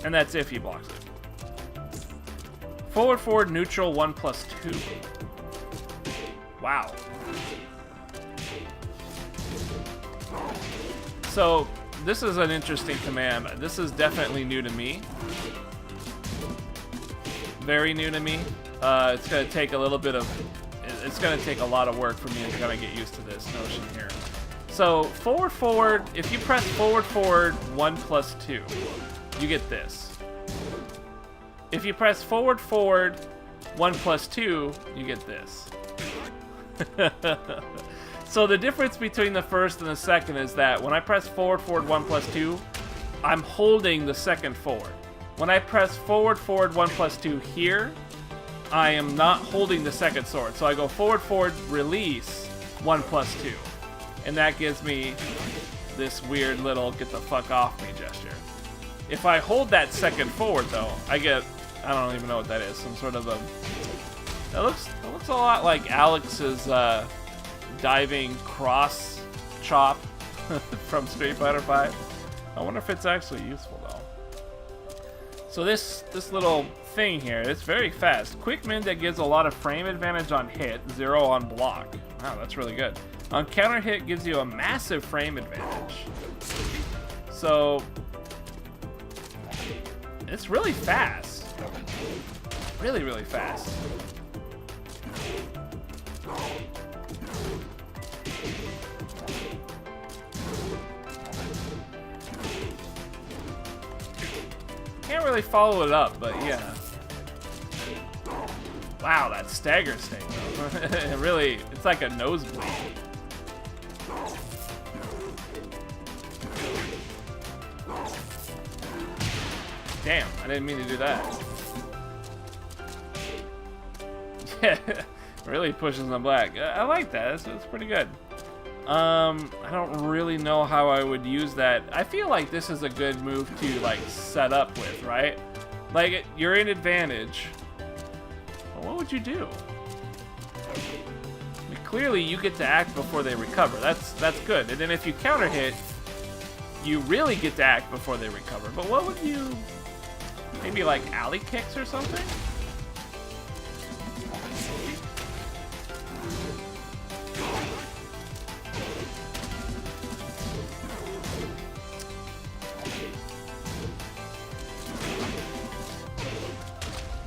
And that's if he blocks it. Forward, forward, neutral, 1+2. Wow. So... this is an interesting command. This is definitely new to me. Very new to me. It's going to take a little bit of... it's going to take a lot of work for me to kind of get used to this notion here. So, forward, forward. If you press forward, forward, 1+2, you get this. If you press forward, forward, 1+2, you get this. So the difference between the first and the second is that when I press forward, forward, 1+2, I'm holding the second forward. When I press forward, forward, 1+2 here, I am not holding the second sword. So I go forward, forward, release, 1+2. And that gives me this weird little get the fuck off me gesture. If I hold that second forward though, I get, I don't even know what that is, some sort of a, that looks a lot like Alex's, diving cross chop from Street Fighter V. I wonder if it's actually useful though. So this little thing here, it's very fast. Quick min that gives a lot of frame advantage on hit, 0 on block. Wow, that's really good. On counter hit gives you a massive frame advantage. So it's really fast. Really, really fast. Can't really follow it up, but yeah. Wow, that stagger sting though. It really, it's like a nosebleed. Damn, I didn't mean to do that. Yeah, really pushes them back. I like that, it's pretty good. I don't really know how I would use that. I feel like this is a good move to like set up with, right? Like you're in advantage. Well, what would you do? I mean, clearly you get to act before they recover. That's good. And then if you counter hit, you really get to act before they recover. But what would you? Maybe like alley kicks or something?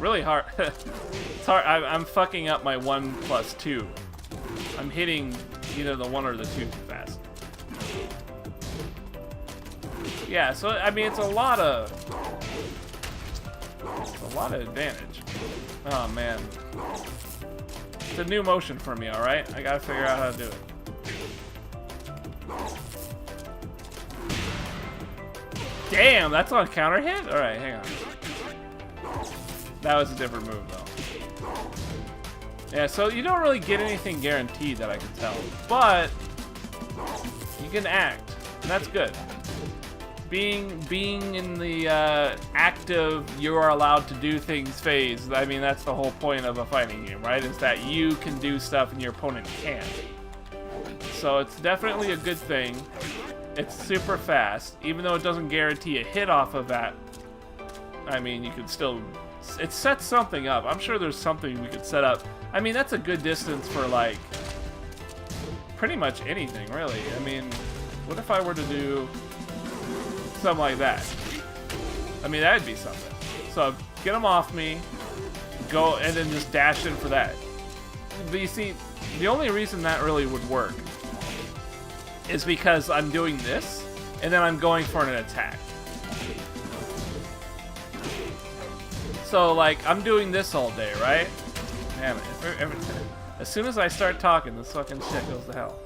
really hard. It's hard. I'm fucking up my 1+2. I'm hitting either the 1 or the 2 too fast. Yeah, so I mean it's a lot of advantage. Oh man. It's a new motion for me, alright? I gotta figure out how to do it. Damn, that's on counter hit? Alright, hang on. That was a different move though. Yeah, so you don't really get anything guaranteed that I can tell. But you can act. And that's good. Being in the active, you are allowed to do things phase. I mean, that's the whole point of a fighting game, right? Is that you can do stuff and your opponent can't. So it's definitely a good thing. It's super fast, even though it doesn't guarantee a hit off of that. I mean, you could still... It sets something up. I'm sure there's something we could set up. I mean, that's a good distance for, like, pretty much anything, really. I mean, what if I were to do... something like that? I mean, that'd be something. So get them off me, go, and then just dash in for that. But you see, the only reason that really would work is because I'm doing this, and then I'm going for an attack. So, like, I'm doing this all day, right? Damn it. As soon as I start talking, this fucking shit goes to hell.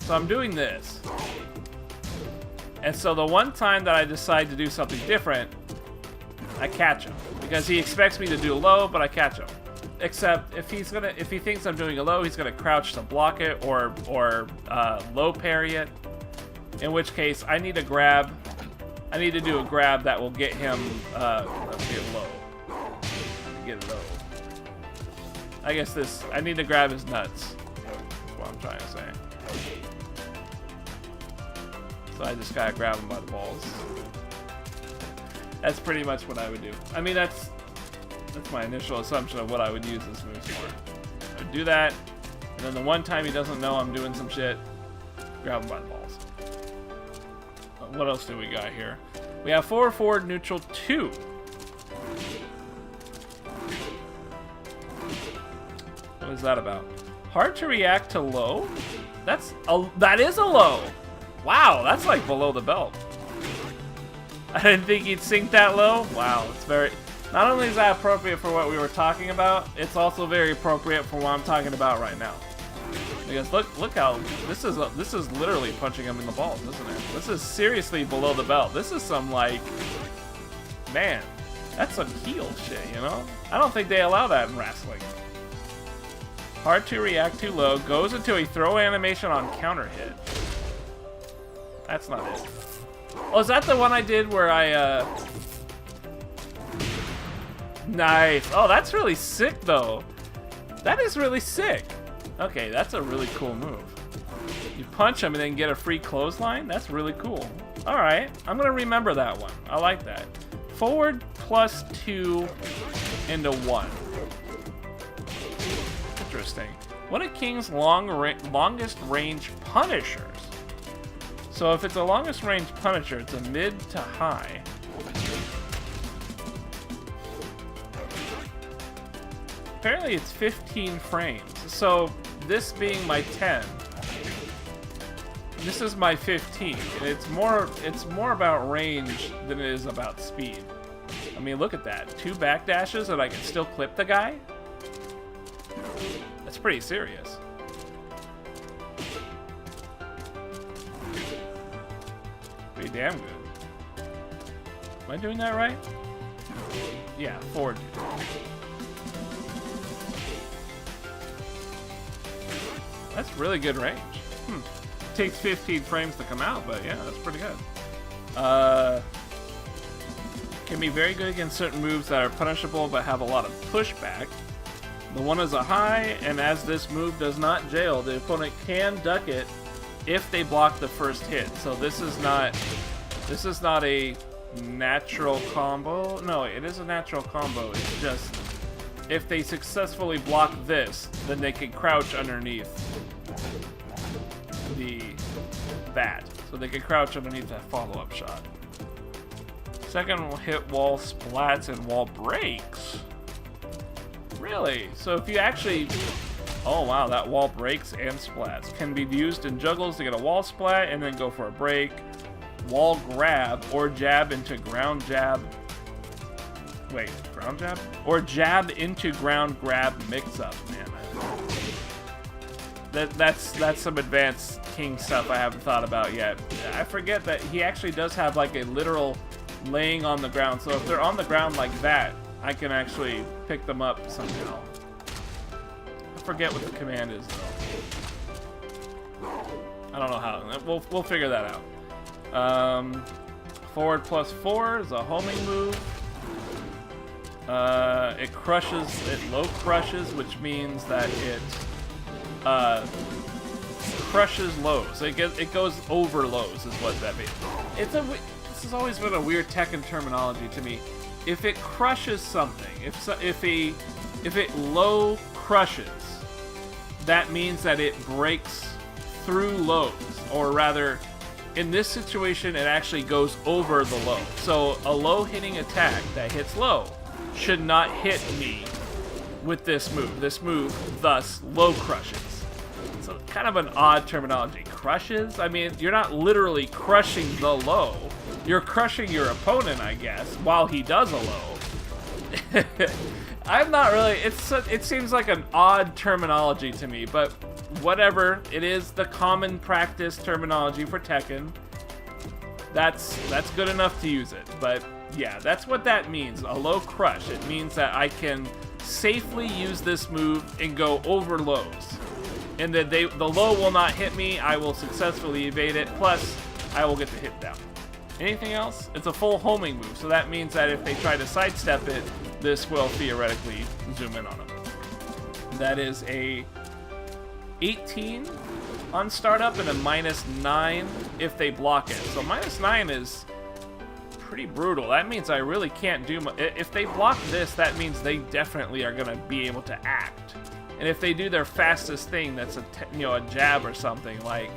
So I'm doing this. And so the one time that I decide to do something different, I catch him. Because he expects me to do low, but I catch him. Except if he thinks I'm doing a low, he's gonna crouch to block it or low parry it. In which case, I need to grab. I need to do a grab that will get him let's get low. Get low. I guess this. I need to grab his nuts. That's what I'm trying to say. So I just gotta grab him by the balls. That's pretty much what I would do. I mean, that's my initial assumption of what I would use this move for. I would do that, and then the one time he doesn't know I'm doing some shit, grab him by the balls. What else do we got here? We have forward, neutral 2. What is that about? Hard to react to low? That is a low! Wow, that's like below the belt. I didn't think he'd sink that low. Wow, it's very... Not only is that appropriate for what we were talking about, it's also very appropriate for what I'm talking about right now. Because look how... This is literally punching him in the balls, isn't it? This is seriously below the belt. This is some, like... Man, that's some heel shit, you know? I don't think they allow that in wrestling. Hard to react too low. Goes into a throw animation on counter hit. That's not it. Oh, is that the one I did where I, Nice. Oh, that's really sick, though. That is really sick. Okay, that's a really cool move. You punch him and then get a free clothesline? That's really cool. Alright, I'm gonna remember that one. I like that. Forward +2 into 1. Interesting. One of King's longest range punishers. So if it's a longest range Punisher, it's a mid to high. Apparently it's 15 frames. So this being my 10, this is my 15. And it's more about range than it is about speed. I mean, look at that. 2 backdashes and I can still clip the guy? That's pretty serious. Pretty damn good. Am I doing that right? Yeah, forward. That's really good range. Takes 15 frames to come out, but yeah, that's pretty good. Can be very good against certain moves that are punishable but have a lot of pushback. The one is a high, and as this move does not jail, the opponent can duck it if they block the first hit. So this is not a natural combo. No, it is a natural combo. It's just if they successfully block this, then they can crouch underneath that. So they can crouch underneath that follow-up shot. Second hit wall splats and wall breaks. Really? So if you actually... Oh wow, that wall breaks and splats. Can be used in juggles to get a wall splat and then go for a break. Wall grab or jab into ground jab. Wait, ground jab? Or jab into ground grab mix up. Man, that's some advanced king stuff I haven't thought about yet. I forget that he actually does have like a literal laying on the ground. So if they're on the ground like that, I can actually pick them up somehow. I forget what the command is though. I don't know how. We'll figure that out. Forward +4 is a homing move. It crushes, it low crushes, which means that it crushes lows. It goes over lows is what that means. This has always been a weird Tekken terminology to me. If it crushes something, if it low crushes, that means that it breaks through lows, or rather, in this situation, it actually goes over the low. So a low hitting attack that hits low should not hit me with this move. This move, thus, low crushes. So kind of an odd terminology. Crushes? I mean, you're not literally crushing the low. You're crushing your opponent, I guess, while he does a low. I'm not really... It seems like an odd terminology to me, but whatever. It is the common practice terminology for Tekken. That's good enough to use it, but... Yeah, that's what that means, a low crush. It means that I can safely use this move and go over lows. And that the low will not hit me, I will successfully evade it, plus I will get the hit down. Anything else? It's a full homing move, so that means that if they try to sidestep it, this will theoretically zoom in on them. That is a 18 on startup and a -9 if they block it. So -9 is... pretty brutal. That means I really can't do much. If they block this, that means they definitely are gonna be able to act. And if they do their fastest thing, that's a jab or something, like,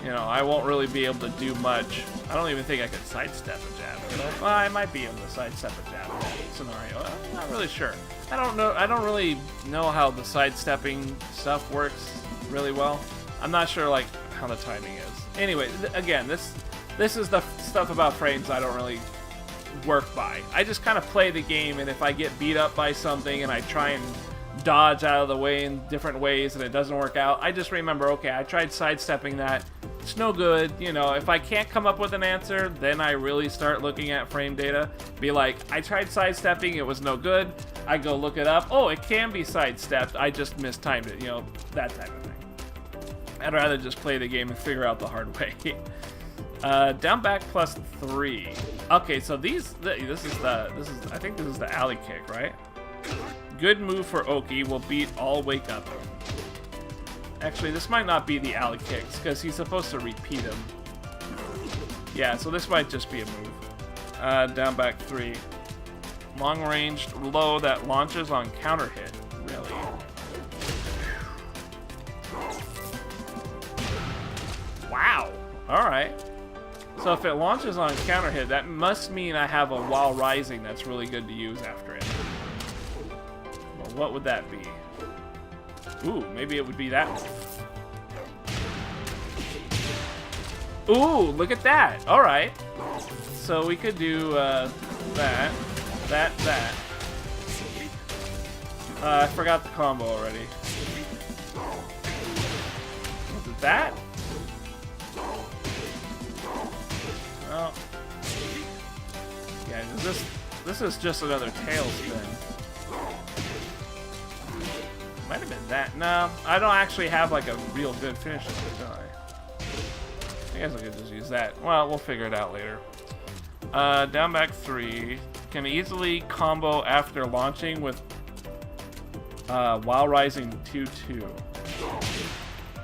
I won't really be able to do much. I don't even think I could sidestep a jab. Well, I might be able to sidestep a jab in that scenario. I'm not really sure. I don't know. I don't really know how the sidestepping stuff works really well. I'm not sure like how the timing is. Anyway, again, this is the stuff about frames I don't really work by. I just kind of play the game, and if I get beat up by something and I try and dodge out of the way in different ways and it doesn't work out, I just remember, okay, I tried sidestepping that. It's no good. If I can't come up with an answer, then I really start looking at frame data. Be like, I tried sidestepping, it was no good. I go look it up. Oh, it can be sidestepped. I just mistimed it. That type of thing. I'd rather just play the game and figure out the hard way. Down back +3. Okay, so this is I think this is the alley kick, right? Good move for Oki will beat all wake up. Actually, this might not be the alley kicks because he's supposed to repeat them. Yeah, so this might just be a move. Down back 3. Long ranged low that launches on counter hit. Really? Wow. All right. So if it launches on counter hit, that must mean I have a while rising that's really good to use after it. Well, what would that be? Ooh, maybe it would be that one. Ooh, look at that. All right. So we could do that. I forgot the combo already. Was it that? Well, yeah, this is just another tail spin. Might have been that. No, I don't actually have like a real good finish of it, do I? I guess I could just use that. Well, we'll figure it out later. Down back 3. Can easily combo after launching with while rising 2-2.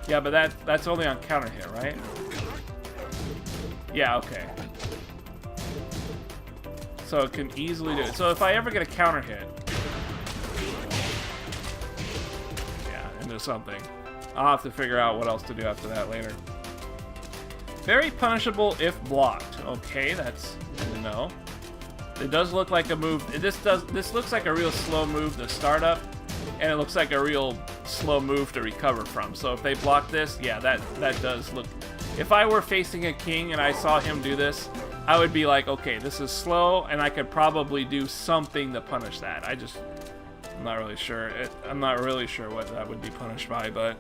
Yeah, but that's only on counter hit, right? Yeah, okay. So it can easily do it. So if I ever get a counter hit, yeah, into something, I'll have to figure out what else to do after that later. Very punishable if blocked. Okay, that's good to know. It does look like a move. This looks like a real slow move to start up, and it looks like a real slow move to recover from. So if they block this, yeah, that does look. If I were facing a king and I saw him do this, I would be like, okay, this is slow, and I could probably do something to punish that. I'm not really sure. I'm not really sure what that would be punished by, but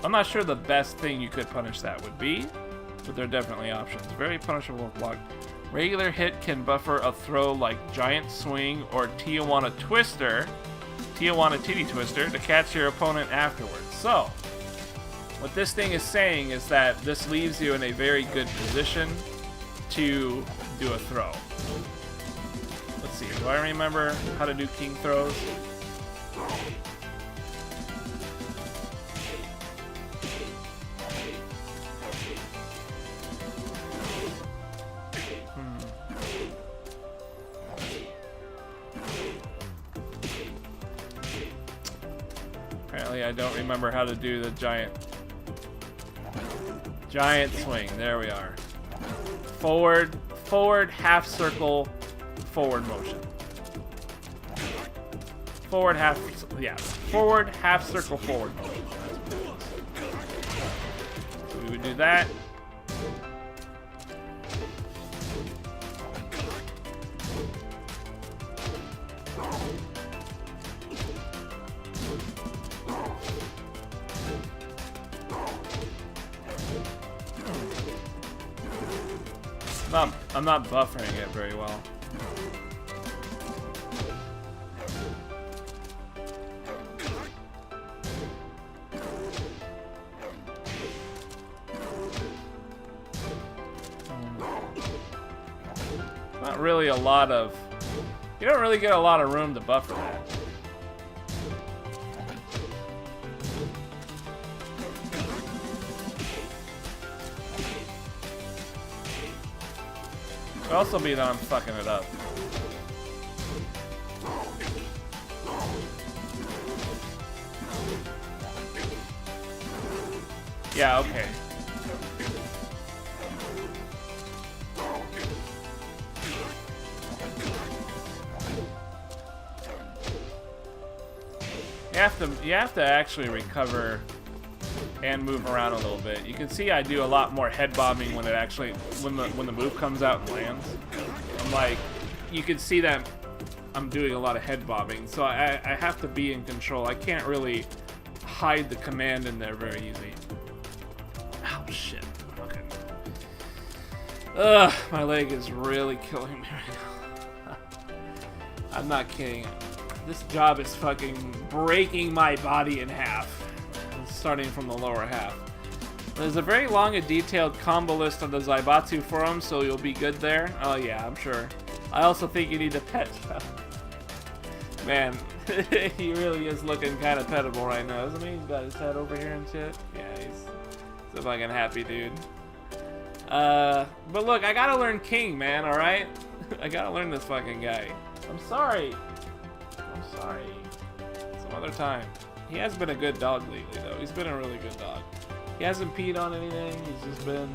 I'm not sure the best thing you could punish that would be. But there are definitely options. Very punishable block. Regular hit can buffer a throw like Giant Swing or Tijuana Twister, Tijuana Titty Twister, to catch your opponent afterwards. So, what this thing is saying is that this leaves you in a very good position to do a throw. Let's see, do I remember how to do king throws? Apparently I don't remember how to do the giant swing. There we are. Forward, half circle, forward motion. Forward, half circle, forward motion. So we would do that. I'm not buffering it very well. Not really a lot of... You don't really get a lot of room to buffer that. Could also be that I'm fucking it up. Yeah, okay. You have to actually recover and move around a little bit. You can see I do a lot more head bobbing when it actually when the move comes out and lands. I'm like, you can see that I'm doing a lot of head bobbing, so I have to be in control. I can't really hide the command in there very easy. Oh shit. Okay. Ugh, my leg is really killing me right now. I'm not kidding. This job is fucking breaking my body in half. Starting from the lower half. There's a very long and detailed combo list on the Zaibatsu forum, so you'll be good there. Oh yeah, I'm sure. I also think you need to pet. Man, he really is looking kind of pettable right now, isn't he? He's got his head over here and shit. Yeah, he's a fucking happy dude. But look, I gotta learn King, man, alright? I gotta learn this fucking guy. I'm sorry. Some other time. He has been a good dog lately, though. He's been a really good dog. He hasn't peed on anything. He's just been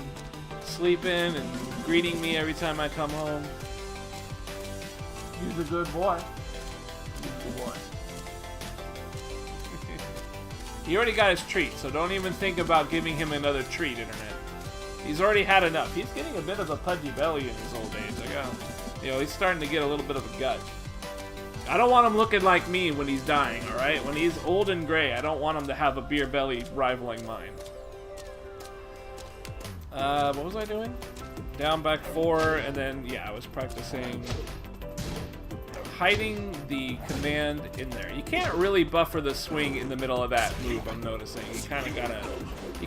sleeping and greeting me every time I come home. He's a good boy. He's a good boy. He already got his treat, so don't even think about giving him another treat, Internet. He's already had enough. He's getting a bit of a pudgy belly in his old age. You know, he's starting to get a little bit of a gut. I don't want him looking like me when he's dying, alright? When he's old and gray, I don't want him to have a beer belly rivaling mine. What was I doing? Down, back, 4, and then, yeah, I was practicing hiding the command in there. You can't really buffer the swing in the middle of that move, I'm noticing. You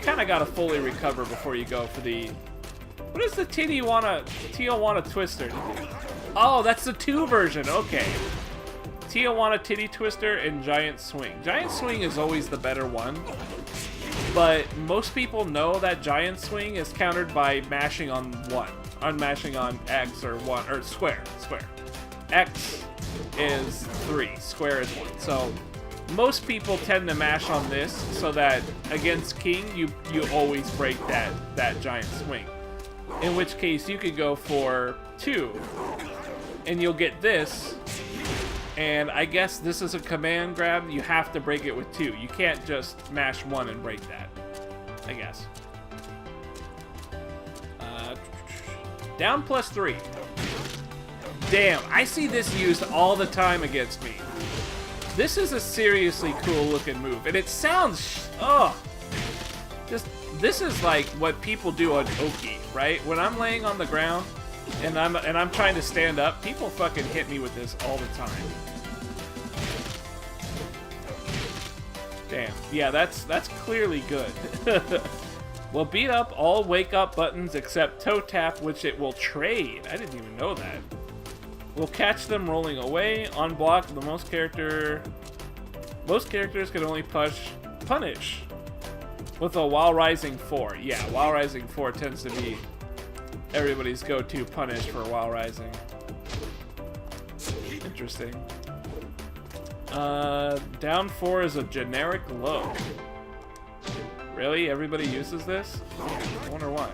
kinda gotta fully recover before you go for the... What is the Tijuana Twister? Oh, that's the 2 version, okay. Tijuana Titty Twister and Giant Swing. Giant Swing is always the better one, but most people know that Giant Swing is countered by mashing on 1, mashing on X or 1, or square. X is 3, square is 1. So most people tend to mash on this so that against King you always break that Giant Swing. In which case you could go for 2. And you'll get this. And I guess this is a command grab. You have to break it with 2. You can't just mash 1 and break that. I guess. Down +3. Damn, I see this used all the time against me. This is a seriously cool looking move. And it sounds... This is like what people do on Oki, right? When I'm laying on the ground and I'm trying to stand up, people fucking hit me with this all the time. Damn. Yeah, that's clearly good. Will beat up all wake up buttons except toe tap, which it will trade. I didn't even know that. Will catch them rolling away. On block, most characters can only punish with a while rising 4. Yeah, while rising 4 tends to be everybody's go-to punish for while rising. Interesting. Down 4 is a generic low. Really? Everybody uses this? I wonder why.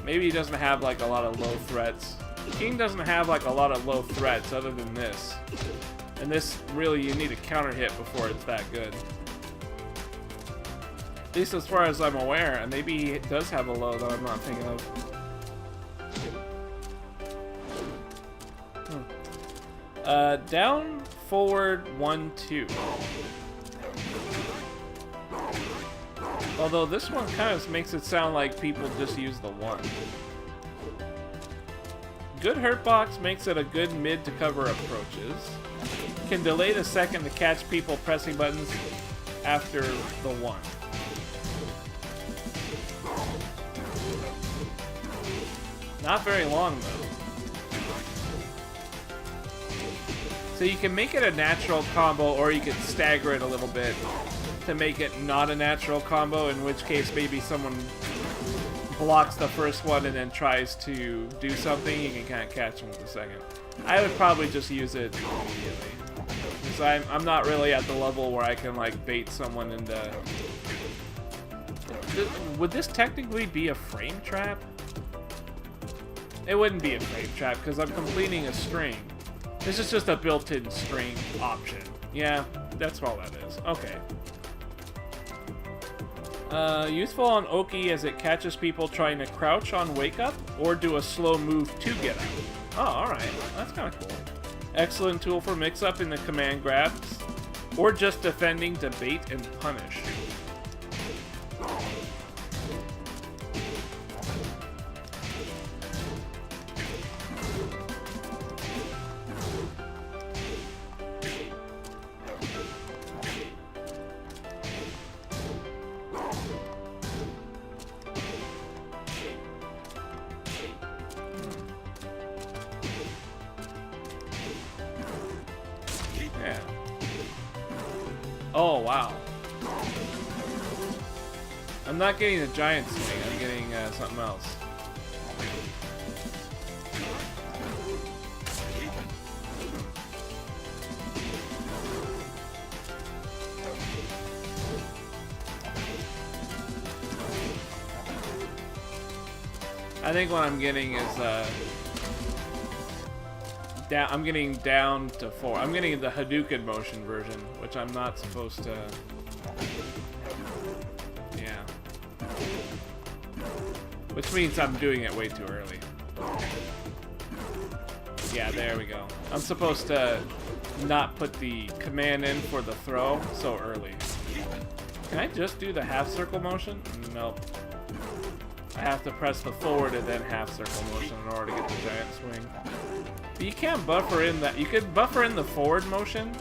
Maybe he doesn't have like a lot of low threats. King doesn't have like a lot of low threats other than this. And this, really, you need a counter hit before it's that good. At least as far as I'm aware, and maybe he does have a low that I'm not thinking of. Down, forward, 1, 2. Although this one kind of makes it sound like people just use the 1. Good hurt box makes it a good mid to cover approaches. Can delay the second to catch people pressing buttons after the 1. Not very long though. So you can make it a natural combo, or you can stagger it a little bit to make it not a natural combo, in which case maybe someone blocks the first one and then tries to do something, you can kind of catch them with the second. I would probably just use it immediately. Because I'm not really at the level where I can like bait someone into... Would this technically be a frame trap? It wouldn't be a frame trap because I'm completing a string. This is just a built-in string option. Yeah, that's all that is. Okay. Useful on Oki as it catches people trying to crouch on wake up or do a slow move to get up. Oh, alright. That's kind of cool. Excellent tool for mix-up in the command grabs or just defending to bait and punish. Oh, wow. I'm not getting the giant swing, I'm getting something else. I think what I'm getting is I'm getting down to 4. I'm getting the Hadouken motion version, which I'm not supposed to... Yeah. Which means I'm doing it way too early. Yeah, there we go. I'm supposed to not put the command in for the throw so early. Can I just do the half circle motion? Nope. I have to press the forward and then half circle motion in order to get the giant swing. But you can't buffer in that. You could buffer in the forward motion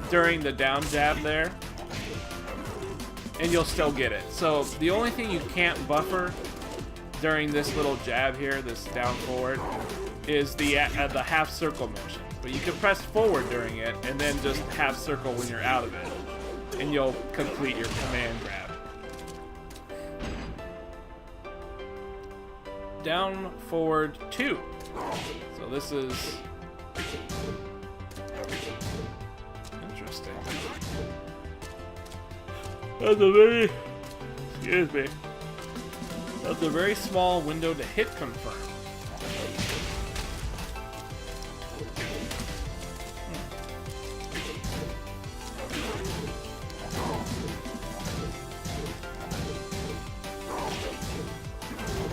during the down jab there, and you'll still get it. So the only thing you can't buffer during this little jab here, this down forward, is the half circle motion. But you can press forward during it and then just half circle when you're out of it, and you'll complete your command grab. Down, forward, 2. So this is interesting. That's a very, excuse me. That's a very small window to hit confirm.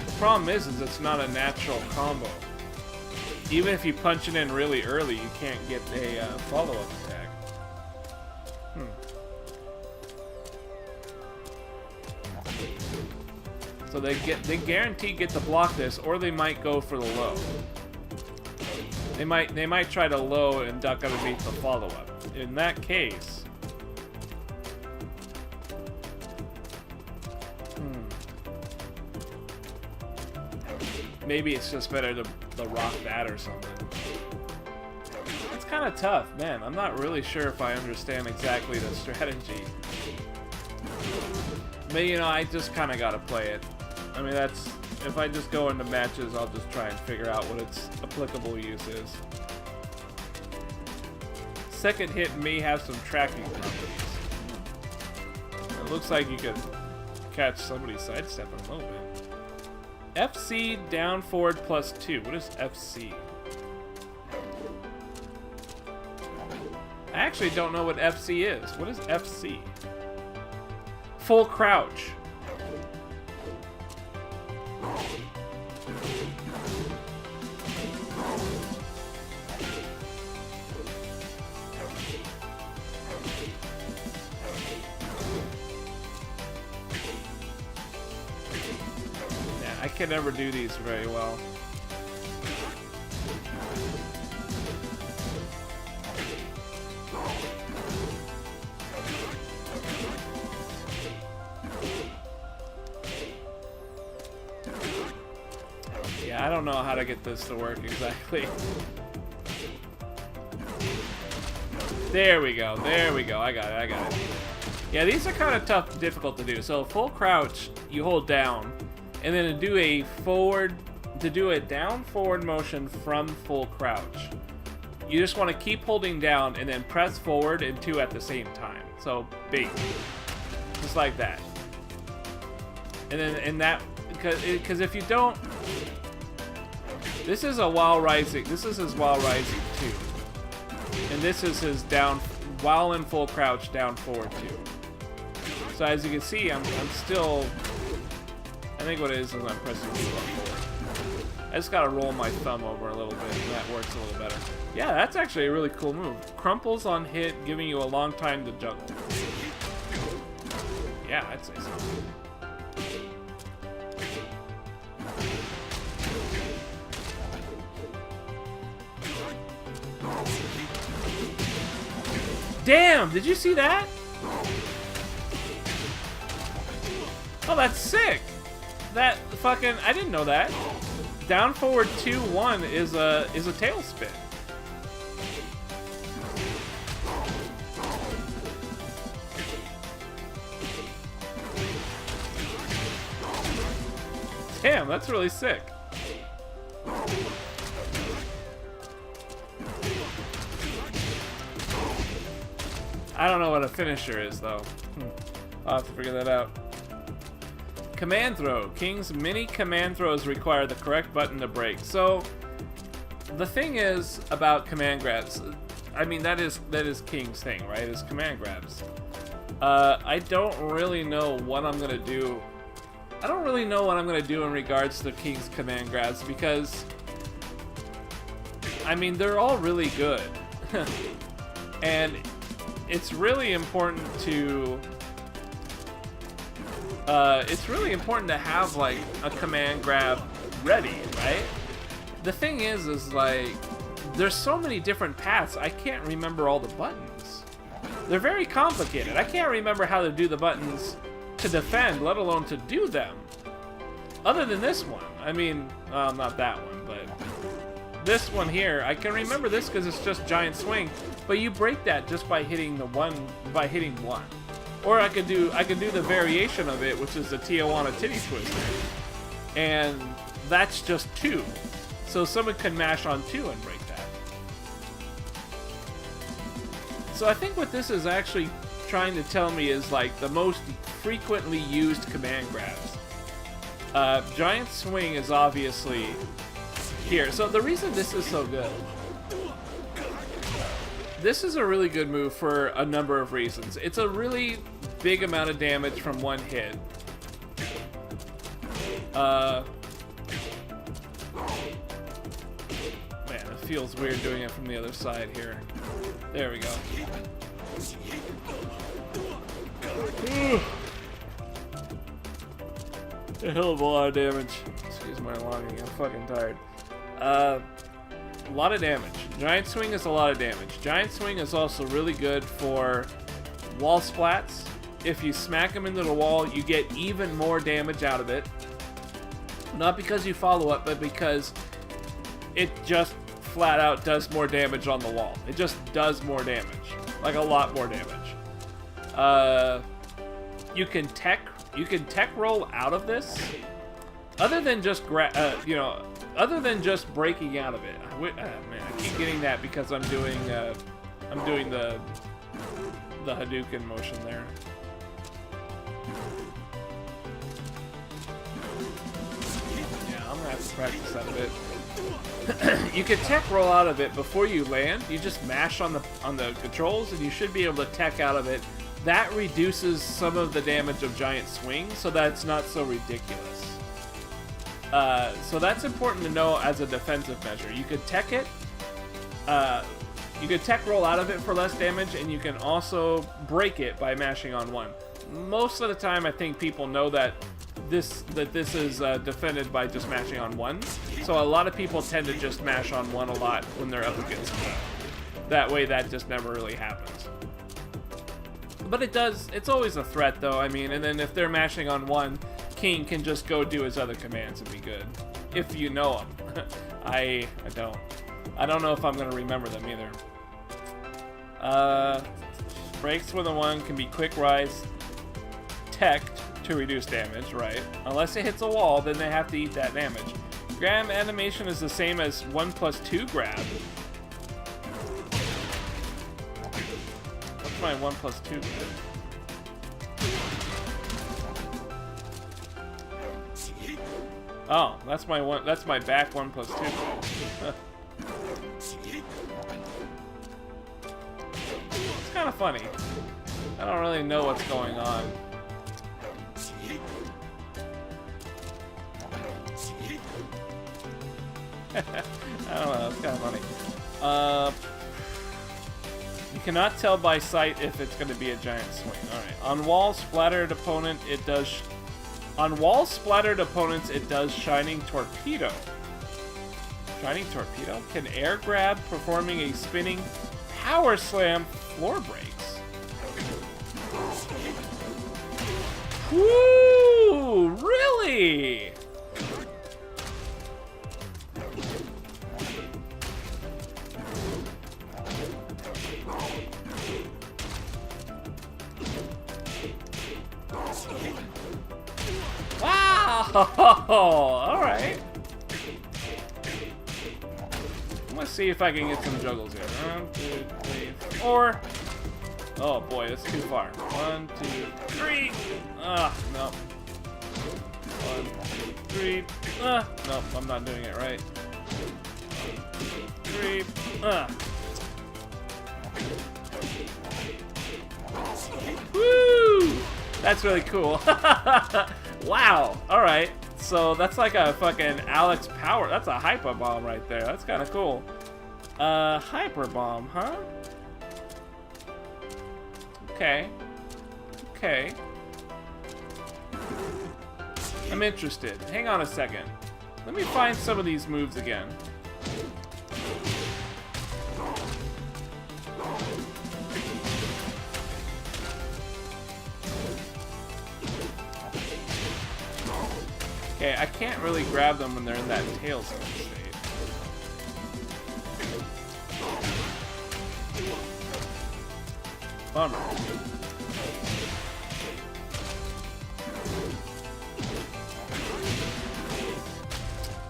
The problem is it's not a natural combo. Even if you punch it in really early, you can't get a follow-up attack. So they guarantee get to block this, or they might go for the low. They might try to low and duck underneath the follow-up. In that case, maybe it's just better to rock that or something. It's kind of tough, man. I'm not really sure if I understand exactly the strategy. But you know, I just kind of gotta play it. I mean, that's, if I just go into matches, I'll just try and figure out what its applicable use is. Second hit may have some tracking properties. It looks like you could catch somebody sidestepping a little bit. FC down forward +2. What is FC? I actually don't know what FC is. What is FC? Full crouch. I can never do these very well. Yeah, I don't know how to get this to work exactly. There we go. There we go. I got it. I got it. Yeah, these are kind of tough, difficult to do. So full crouch, you hold down. And then to do a down forward motion from full crouch, you just want to keep holding down and then press forward and 2 at the same time. So big, just like that. And then that, because if you don't, this is a while rising. This is his while rising 2, and this is his down while in full crouch down forward 2. So as you can see, I'm still. I think what it is I'm pressing B forward. I just gotta roll my thumb over a little bit, and that works a little better. Yeah, that's actually a really cool move. Crumples on hit, giving you a long time to juggle. Yeah, I'd say so. Damn, did you see that? Oh, that's sick. That fucking, I didn't know that. Down forward 2-1 is a tailspin. Damn, that's really sick. I don't know what a finisher is though. I'll have to figure that out. Command throw. King's many command throws require the correct button to break. So, the thing is about command grabs, I mean, that is King's thing, right? Is command grabs. I don't really know what I'm gonna do. I don't really know what I'm gonna do in regards to King's command grabs because, I mean, they're all really good, and it's really important to. It's really important to have like a command grab ready, right? The thing is like, there's so many different paths, I can't remember all the buttons. They're very complicated. I can't remember how to do the buttons to defend, let alone to do them. Other than this one. I mean, not that one, but this one here, I can remember this because it's just giant swing, but you break that just by hitting the one, by hitting one. Or I could do the variation of it, which is the Tijuana Titty Twister. And that's just 2. So someone can mash on 2 and break that. So I think what this is actually trying to tell me is like the most frequently used command grabs. Giant Swing is obviously here. So the reason this is so good, this is a really good move for a number of reasons. It's a really big amount of damage from one hit. Man, it feels weird doing it from the other side here. There we go. A hell of a lot of damage. Excuse my longing, I'm fucking tired. A lot of damage. Giant Swing is a lot of damage. Giant Swing is also really good for wall splats. If you smack them into the wall, you get even more damage out of it. Not because you follow up, but because it just flat out does more damage on the wall. It just does more damage. Like a lot more damage. You can tech roll out of this. Other than just other than just breaking out of it. Man, I keep getting that because I'm doing the Hadouken motion there. Yeah, I'm gonna have to practice that a bit. You can tech roll out of it before you land. You just mash on the controls, and you should be able to tech out of it. That reduces some of the damage of Giant Swing, so that it's not so ridiculous. So that's important to know as a defensive measure. You could tech it. You could tech roll out of it for less damage, and you can also break it by mashing on one. Most of the time, I think people know that this is defended by just mashing on one. So a lot of people tend to just mash on one a lot when they're up against me. That way, that just never really happens. But it does. It's always a threat, though. I mean, and then if they're mashing on one, King can just go do his other commands and be good. If you know them. I don't. I don't know if I'm going to remember them either. Breaks with a 1 can be quick rise, teched to reduce damage, right? Unless it hits a wall, then they have to eat that damage. Grab animation is the same as 1+2 grab. What's my 1+2 grab? Oh, that's my one. That's my back 1+2 grab. It's kind of funny. I don't really know what's going on. I don't know, it's kind of funny. You cannot tell by sight if it's going to be a giant swing. Alright. On walls splattered opponents, it does Shining Torpedo. Shining Torpedo? Can air grab performing a spinning power slam floor breaks. Woo! Really? Wow! Alright. Let's see if I can get some juggles here. 1, 2, 3, 4. Oh boy, that's too far. 1, 2, 3. Ah, no. 1, 2, 3. Ah, nope, I'm not doing it right. 1, 2, 3. Ah. Woo! That's really cool. Wow. All right. So that's like a fucking Alex Power. That's a hyper bomb right there. That's kind of cool. Hyper bomb, huh? Okay. Okay. I'm interested. Hang on a second. Let me find some of these moves again. Okay, I can't really grab them when they're in that tailspin state. Bummer.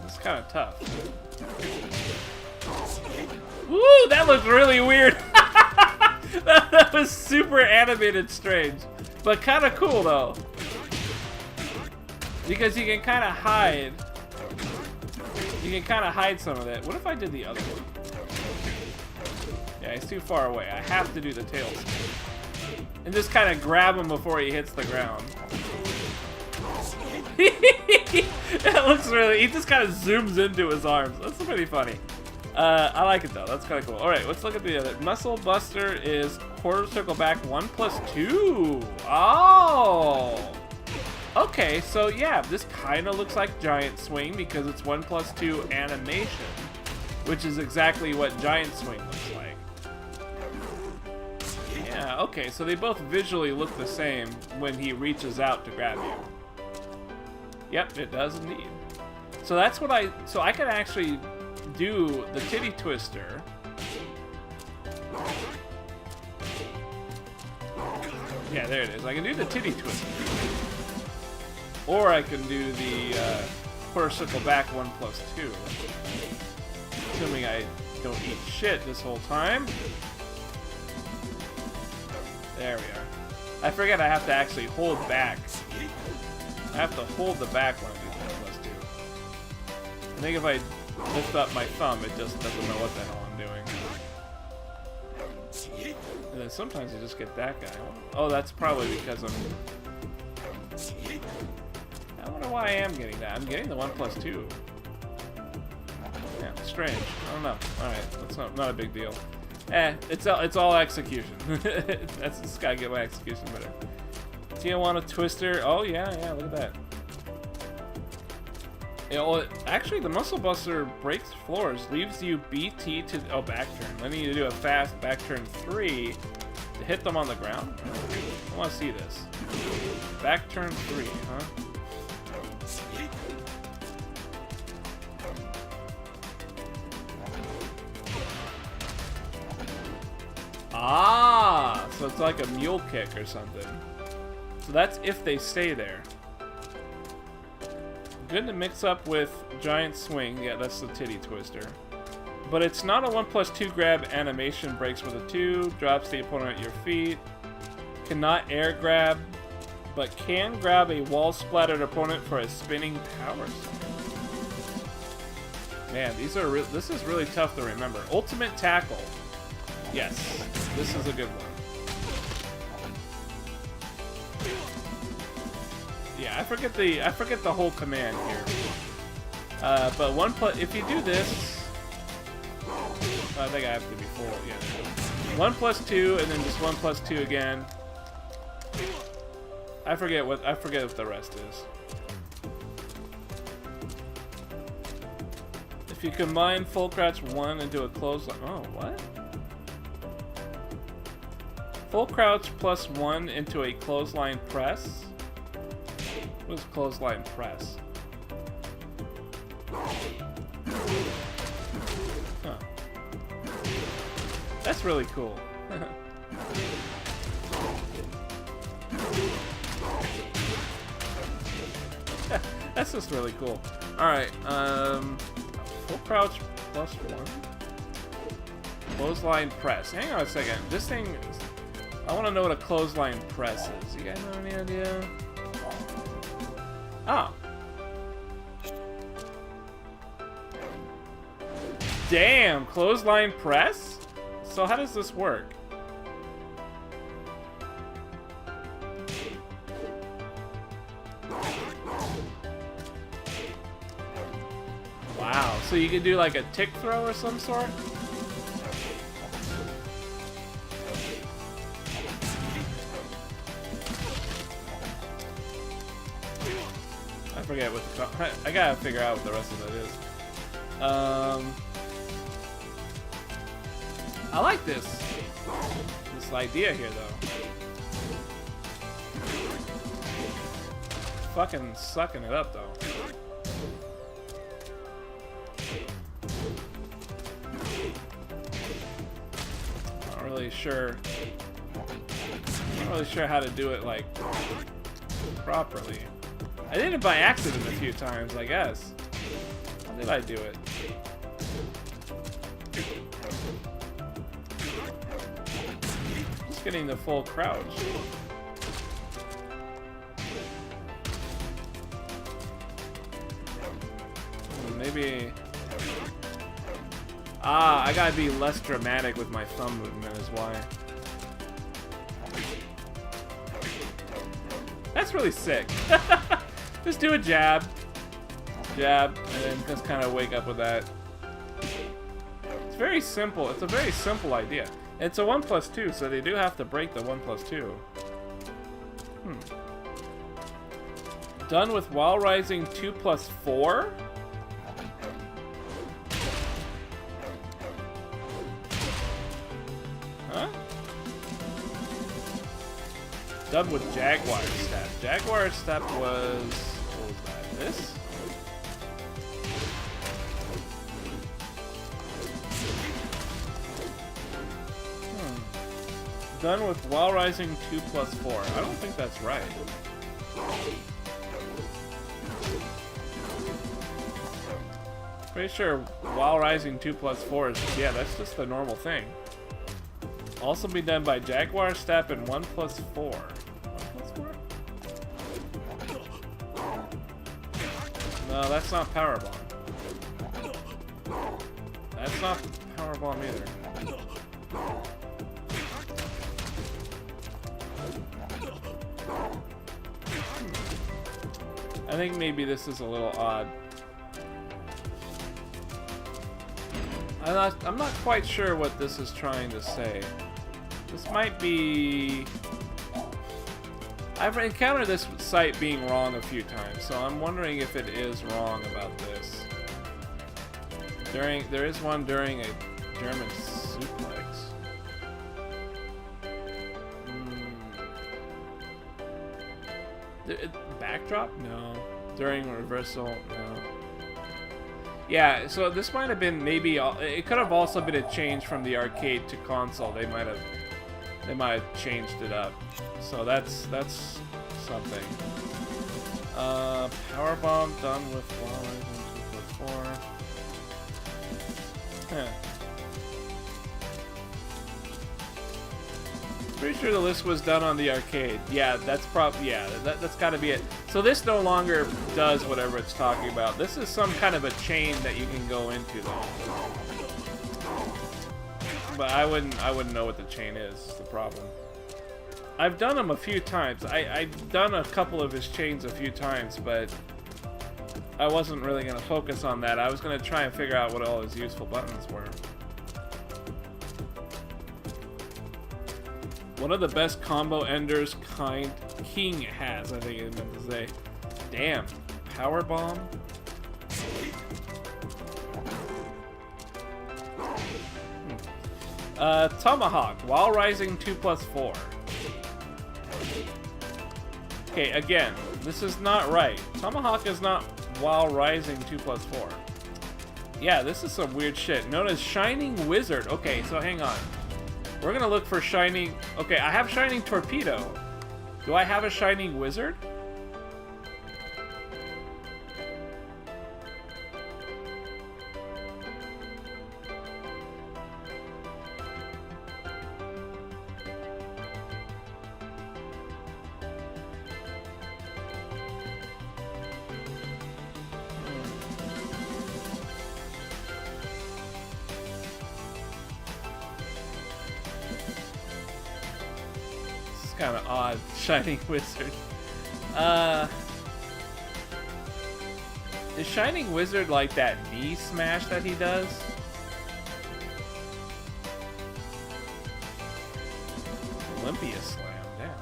It's kind of tough. Woo! That looked really weird. that was super animated strange. But kind of cool, though. Because you can kind of hide. You can kind of hide some of it. What if I did the other one? Yeah, he's too far away. I have to do the tail spin. And just kind of grab him before he hits the ground. That looks really... He just kind of zooms into his arms. That's pretty funny. I like it though. That's kind of cool. Alright, let's look at the other. Muscle Buster is quarter circle back 1+2. Oh! Okay, so yeah, this kind of looks like Giant Swing because it's 1+2 animation, which is exactly what Giant Swing looks like. Yeah, okay, so they both visually look the same when he reaches out to grab you. Yep, it does indeed. So that's what I could actually do the titty twister. Yeah, there it is. I can do the titty twister. Or I can do the quarter circle back 1+2. Assuming I don't eat shit this whole time. There we are. I forget I have to actually hold back. I have to hold the back when I do 1+2. I think if I lift up my thumb, it just doesn't know what the hell I'm doing. And then sometimes you just get that guy. Oh, that's probably because I'm... I wonder why I am getting that. I'm getting the 1+2. Yeah, strange. I don't know. Alright, that's not a big deal. It's all execution. That's just gotta get my execution better. Tijuana Twister. Oh yeah, look at that. You know, actually, the Muscle Buster breaks floors, leaves you BT to back turn. Then you need to do a fast back turn 3 to hit them on the ground. I want to see this. Back turn 3, huh? Ah, so it's like a mule kick or something. So that's if they stay there. Good to mix up with Giant Swing. Yeah, that's the titty twister. But it's not a 1+2 grab animation. Breaks with a 2. Drops the opponent at your feet. Cannot air grab, but can grab a wall splattered opponent for a spinning power. Man, this is really tough to remember. Ultimate tackle. Yes, this is a good one. Yeah, I forget the whole command here. But if you do this, I think I have to be full. Yeah, 1+2 and then just 1+2 again. I forget what the rest is. If you combine full crouch 1 into a clothesline. Oh, what? Full crouch plus 1 into a clothesline press. What is clothesline press? Huh. That's really cool. That's just really cool. Alright, full crouch plus 1. Clothesline press. Hang on a second. This thing is... I want to know what a clothesline press is. You guys have any idea? Oh. Damn, clothesline press? So how does this work? Wow, so you can do like a tick throw or some sort? I forget what the... I gotta figure out what the rest of it is. I like this idea here, though. Fucking sucking it up, though. Not really sure how to do it, like, properly. I did it by accident a few times, I guess. How did I do it? Just getting the full crouch. maybe... Ah, I gotta be less dramatic with my thumb movement is why. That's really sick. Just do a jab. Jab, and then just kind of wake up with that. It's very simple. It's a very simple idea. It's a 1+2, so they do have to break the 1+2. Done with while rising 2+4? Huh? Done with Jaguar Step. Jaguar Step was... what was that? This? Done with while rising 2+4. I don't think that's right. Pretty sure while rising 2+4 is, yeah, that's just the normal thing. Also be done by Jaguar Step and 1+4. 1+4? No, that's not Power Bomb. That's not Power Bomb either. I think maybe this is a little odd. I'm not quite sure what this is trying to say. This might be... I've encountered this site being wrong a few times, so I'm wondering if it is wrong about this. There is one during a German suplex. Backdrop? No. During reversal? No. Yeah, so this might have been maybe... It could have also been a change from the arcade to console. They might have changed it up. So that's something. Power Bomb done with 1, 2+4. Huh. Pretty sure the list was done on the arcade. Yeah, that's probably, yeah, that's gotta be it. So this no longer does whatever it's talking about. This is some kind of a chain that you can go into though. But I wouldn't know what the chain is the problem. I've done them a few times. I've done a couple of his chains a few times, but I wasn't really gonna focus on that. I was gonna try and figure out what all his useful buttons were. One of the best combo enders King has, I think it meant to say. Damn. Power Bomb? Tomahawk, while rising 2+4. Okay, again, this is not right. Tomahawk is not while rising 2+4. Yeah, this is some weird shit. Known as Shining Wizard. Okay, so hang on. We're gonna look for Shining... Okay, I have Shining Torpedo. Do I have a Shining Wizard? Kind of odd. Shining Wizard. Is Shining Wizard like that knee smash that he does? Olympia Slam, damn.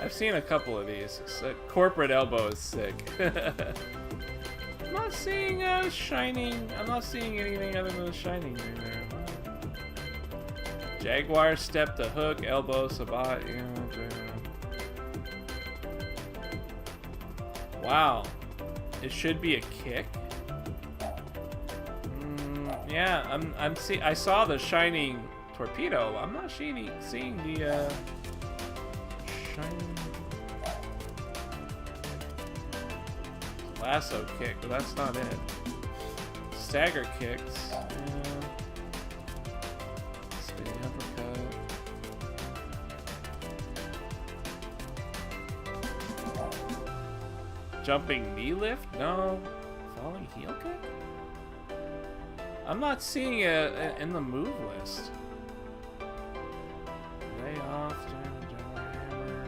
I've seen a couple of these. Corporate Elbow is sick. I'm not seeing Shining. I'm not seeing anything other than Shining in there. Jaguar Step to hook, elbow, sabat. Wow. It should be a kick. Yeah, I saw the Shining Torpedo. I'm not seeing the Shining Lasso kick, but that's not it. Stagger kicks. Jumping knee lift? No. Stalling heel kick? I'm not seeing it in the move list. Lay off, hammer.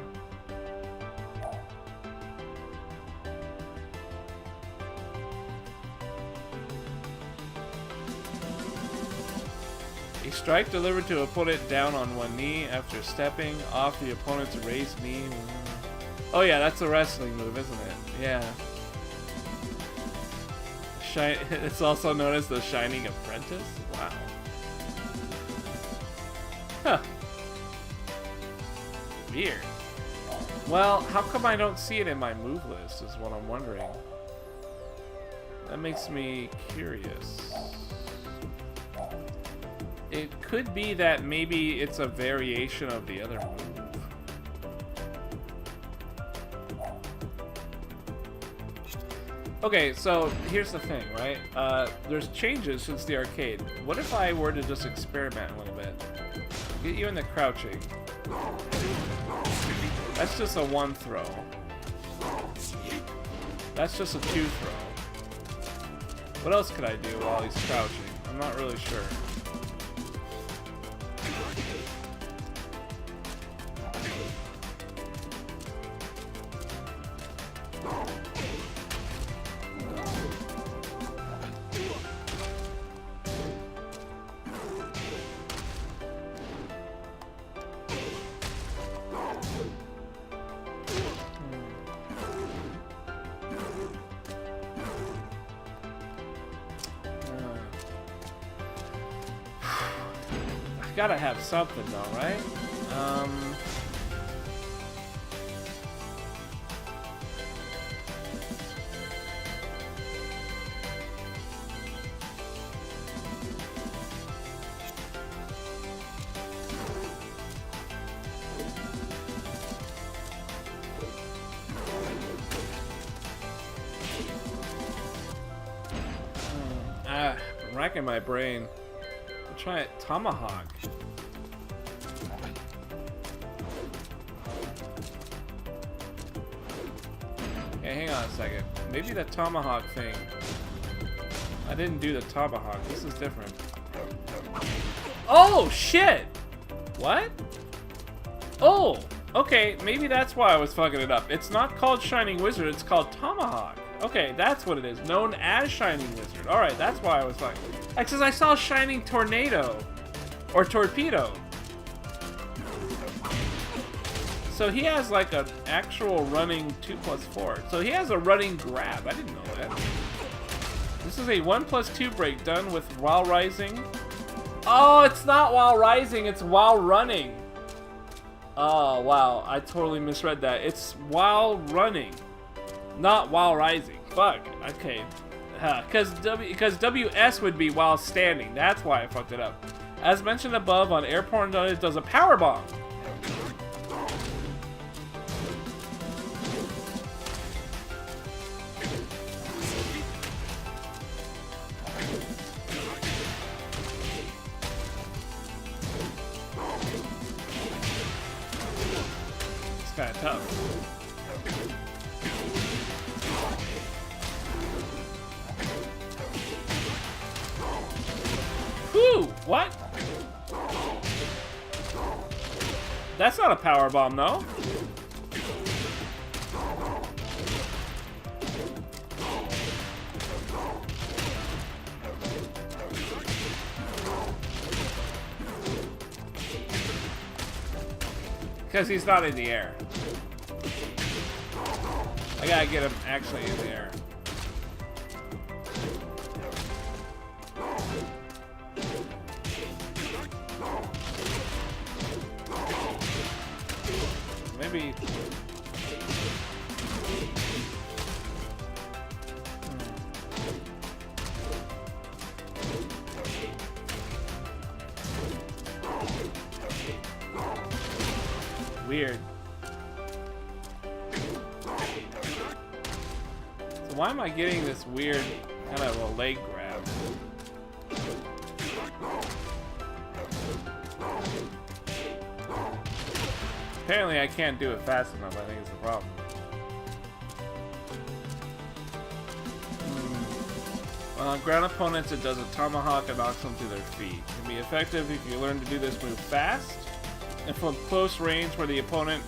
A strike delivered to opponent down on one knee after stepping off the opponent's raised knee. Oh yeah, that's a wrestling move, isn't it? Yeah. It's also known as the Shining Apprentice? Wow. Huh. Weird. Well, how come I don't see it in my move list is what I'm wondering. That makes me curious. It could be that maybe it's a variation of the other move. Okay, so here's the thing, right? There's changes since the arcade. What if I were to just experiment a little bit? Get you in the crouching. That's just a one throw. That's just a two throw. What else could I do while he's crouching? I'm not really sure. Gotta have something though, right? I'm racking my brain. I'll try it. Tomahawk. Okay, hang on a second. Maybe the tomahawk thing. I didn't do the tomahawk. This is different. Oh, shit! What? Oh, okay. Maybe that's why I was fucking it up. It's not called Shining Wizard. It's called Tomahawk. Okay, that's what it is. Known as Shining Wizard. Alright, that's why I was fucking... Because I saw Shining Tornado. Or Torpedo. So he has like an actual running 2+4. So he has a running grab. I didn't know that. This is a 1+2 break done with while rising. Oh, it's not while rising. It's while running. Oh, wow. I totally misread that. It's while running. Not while rising. Fuck. Okay. Because WS would be while standing. That's why I fucked it up. As mentioned above, on Airborne it does a power bomb. It's kind of tough. Whew! What? That's not a power bomb, though. Because he's not in the air. I gotta get him actually in the air. Maybe... Weird. So why am I getting this weird kind of a leg grab? Apparently I can't do it fast enough, I think is the problem. On ground opponents, it does a tomahawk and knocks them to their feet. It can be effective if you learn to do this move fast, and from close range where the opponent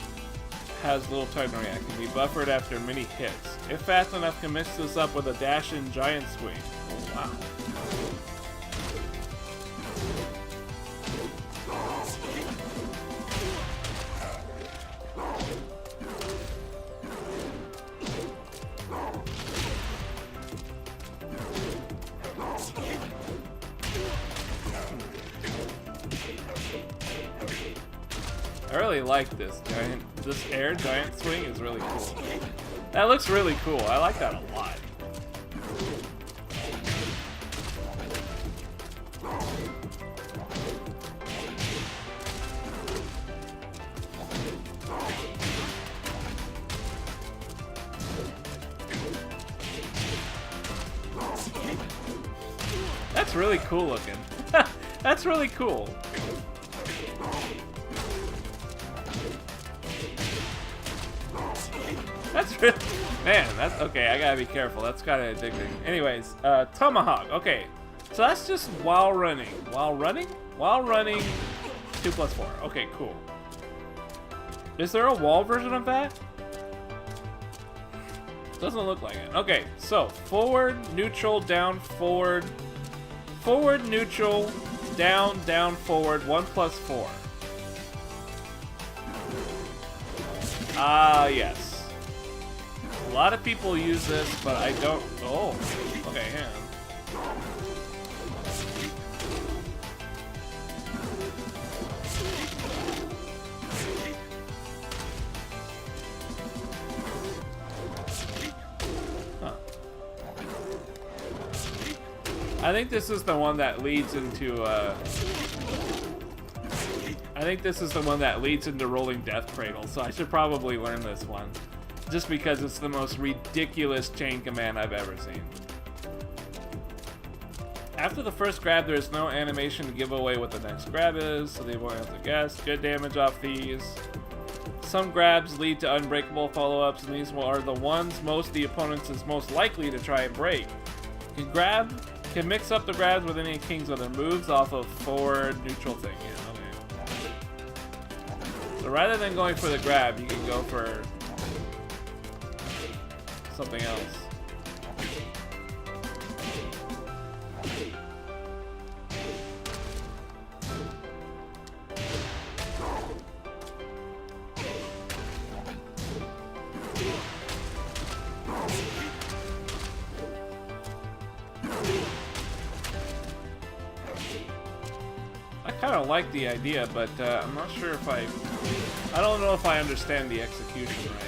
has little time to react. It can be buffered after many hits. If fast enough, can mix this up with a dash and giant swing. Oh, wow. I really like this air giant swing is really cool. That looks really cool. I like that a lot. That's really cool looking. That's really cool. That's really, man, that's okay. I gotta be careful. That's kind of addicting. Anyways, tomahawk. Okay, so that's just while running. While running? 2+4. Okay, cool. Is there a wall version of that? Doesn't look like it. Okay, so forward, neutral, down, forward, forward, neutral, down, down, forward. 1+4. Ah, yes. A lot of people use this, but I don't. Oh, okay, hang on. Huh. I think this is the one that leads into. I think this is the one that leads into Rolling Death Cradle, so I should probably learn this one. Just because it's the most ridiculous chain command I've ever seen. After the first grab, there is no animation to give away what the next grab is, so they won't have to guess. Good damage off these. Some grabs lead to unbreakable follow-ups, and these are the ones the opponents is most likely to try and break. Can mix up the grabs with any king's other moves off of forward neutral thing. Yeah, okay. So rather than going for the grab, you can go for something else. I kind of like the idea, but I'm not sure if I don't know if I understand the execution right.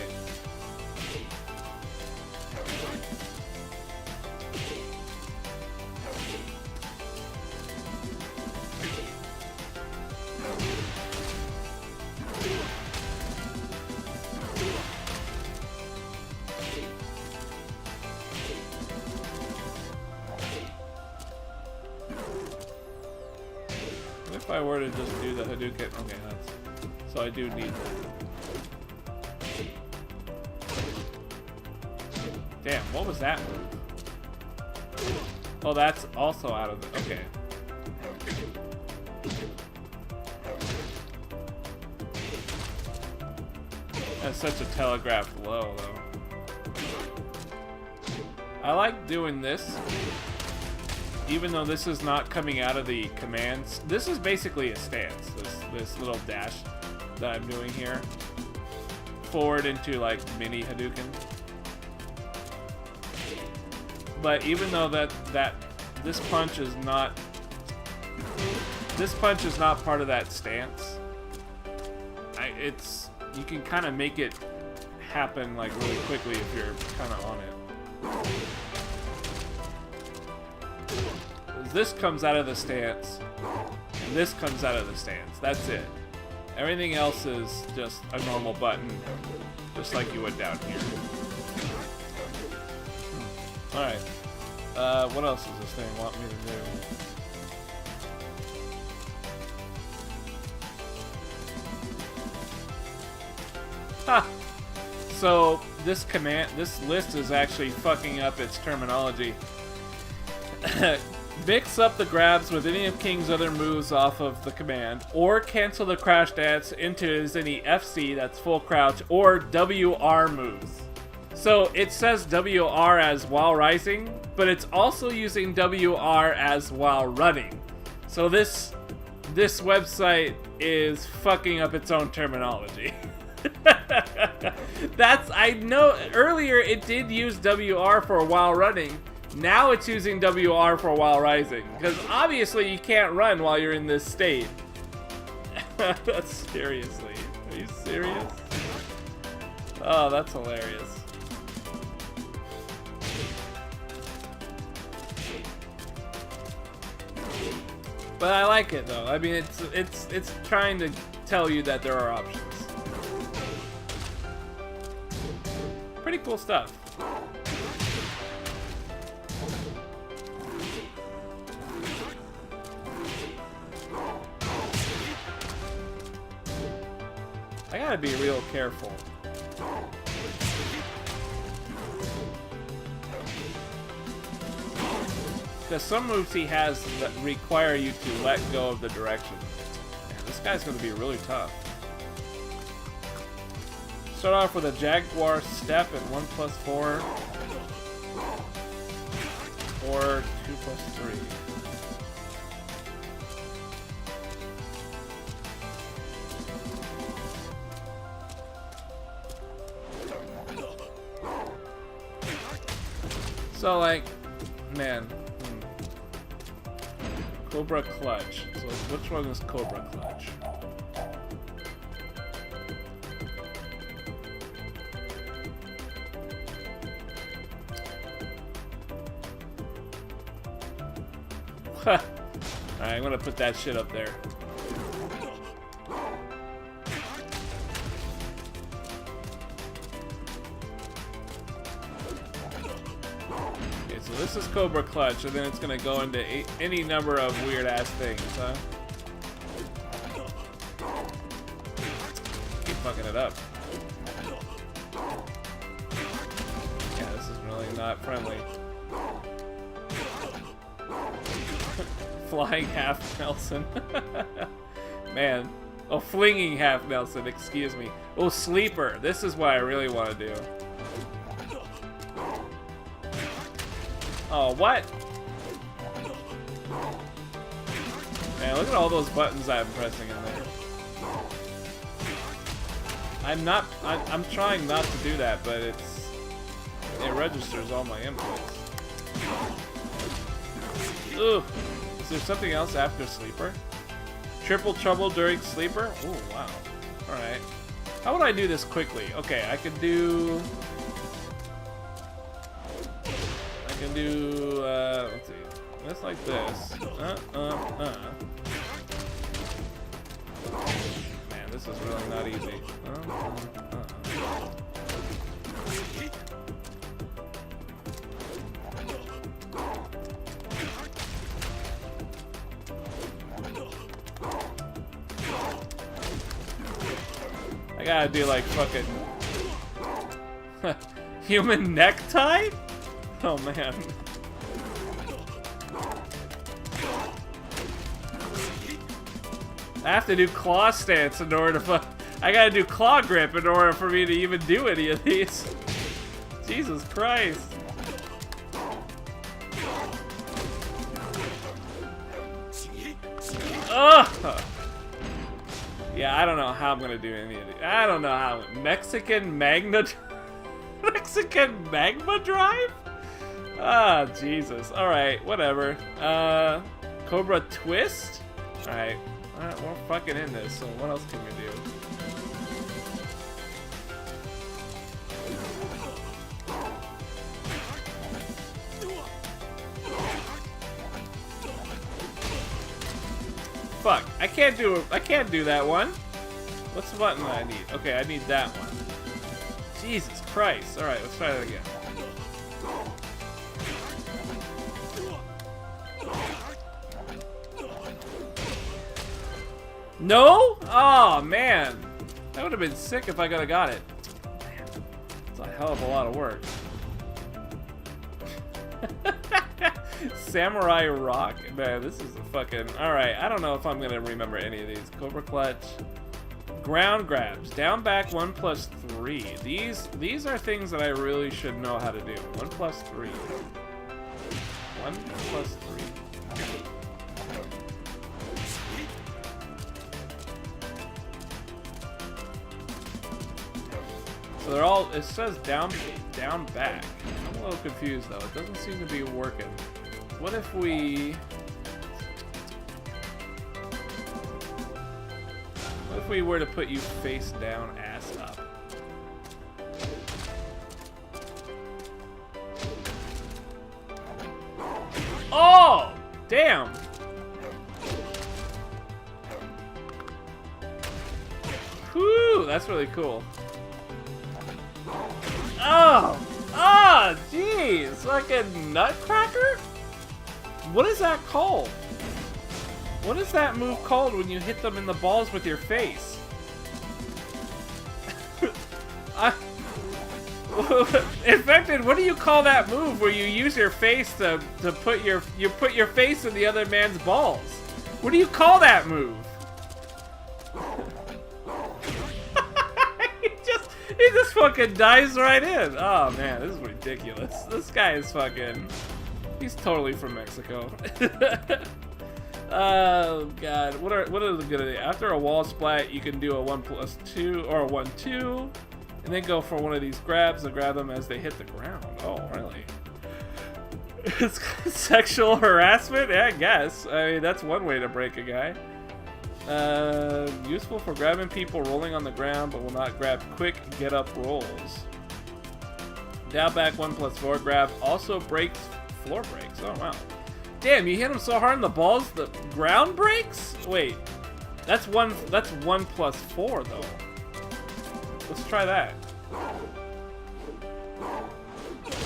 If I were to just do the Hadouken, okay, so I do need that. Damn, what was that move? Oh, that's also out of the, okay. That's such a telegraphed low, though. I like doing this. Even though this is not coming out of the commands, this is basically a stance, this little dash that I'm doing here. Forward into like mini Hadouken. But even though this punch is not part of that stance, you can kind of make it happen like really quickly if you're kind of on it. This comes out of the stance, and this comes out of the stance. That's it. Everything else is just a normal button, just like you would down here. Alright. What else does this thing want me to do? Ha! So, this list is actually fucking up its terminology. Mix up the grabs with any of King's other moves off of the command, or cancel the crash dance into his any FC, that's full crouch, or WR moves. So it says WR as while rising, but it's also using WR as while running. So this website is fucking up its own terminology. I know earlier it did use WR for while running. Now it's using WR for while rising. Because obviously you can't run while you're in this state. Seriously. Are you serious? Oh, that's hilarious. But I like it though. I mean, it's trying to tell you that there are options. Pretty cool stuff. I gotta be real careful. Because some moves he has that require you to let go of the direction. Man, this guy's gonna be really tough. Start off with a Jaguar step at 1+4. Or 2+3. So, like, man. Cobra Clutch. So, which one is Cobra Clutch? Alright, I'm gonna put that shit up there. So this is Cobra Clutch, and then it's gonna go into any number of weird ass things, huh? Keep fucking it up. Yeah, this is really not friendly. Flying half Nelson. Man. Oh, flinging half Nelson, excuse me. Oh, sleeper. This is what I really want to do. Oh, what? Man, look at all those buttons I'm pressing in there. I'm trying not to do that, but it registers all my inputs. Ugh. Is there something else after sleeper? Triple trouble during sleeper? Oh, wow. Alright. How would I do this quickly? Okay, I could do... let's see, just like this. Man, this is really not easy. I gotta do like fucking human necktie? Oh man. I have to do claw stance in order to I gotta do claw grip in order for me to even do any of these. Jesus Christ. Ugh! Yeah, I don't know how I'm gonna do any of these. I don't know how. Mexican magma drive? Ah, Jesus. Alright, whatever. Cobra Twist? Alright. Alright, we're fucking in this, so what else can we do? Fuck, I can't do that one. What's the button that I need? Okay, I need that one. Jesus Christ. Alright, let's try that again. No? Oh, man. That would have been sick if I could have got it. Man, it's a hell of a lot of work. Samurai Rock. Man, this is a fucking... Alright, I don't know if I'm going to remember any of these. Cobra Clutch. Ground grabs. Down back 1 plus 3. These are things that I really should know how to do. 1 plus 3. 1 plus 3. So they're all, it says down back. I'm a little confused though. It doesn't seem to be working. What if we were to put you face down, ass up? Oh, damn. Whew, that's really cool. Oh! Ah! Oh, jeez! Like a nutcracker? What is that called? What is that move called when you hit them in the balls with your face? Infected, what do you call that move where you use your face to put your face in the other man's balls? What do you call that move? He just fucking dives right in. Oh man, this is ridiculous. This guy is fucking... He's totally from Mexico. Oh god, what are the good idea? After a wall splat, you can do a 1 plus 2 or a 1-2, and then go for one of these grabs and grab them as they hit the ground. Oh, really? It's sexual harassment? Yeah, I guess. I mean, that's one way to break a guy. Useful for grabbing people rolling on the ground, but will not grab quick get-up rolls. Down back 1 plus 4 grab also breaks floor breaks. Oh wow. Damn, you hit him so hard in the balls the ground breaks? Wait. That's 1 plus 4 though. Let's try that.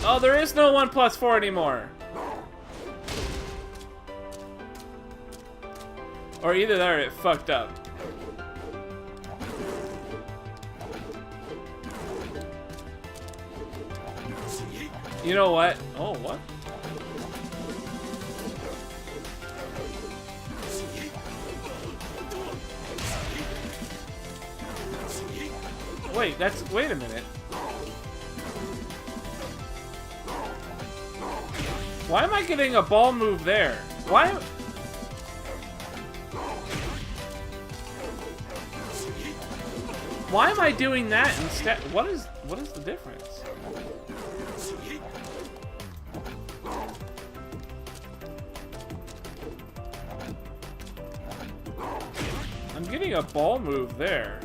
Oh, there is no 1 plus 4 anymore. Or either that or it fucked up. You know what? Oh, what? Wait, wait a minute. Why am I getting a ball move there? Why am I doing that instead? What is the difference? I'm getting a ball move there.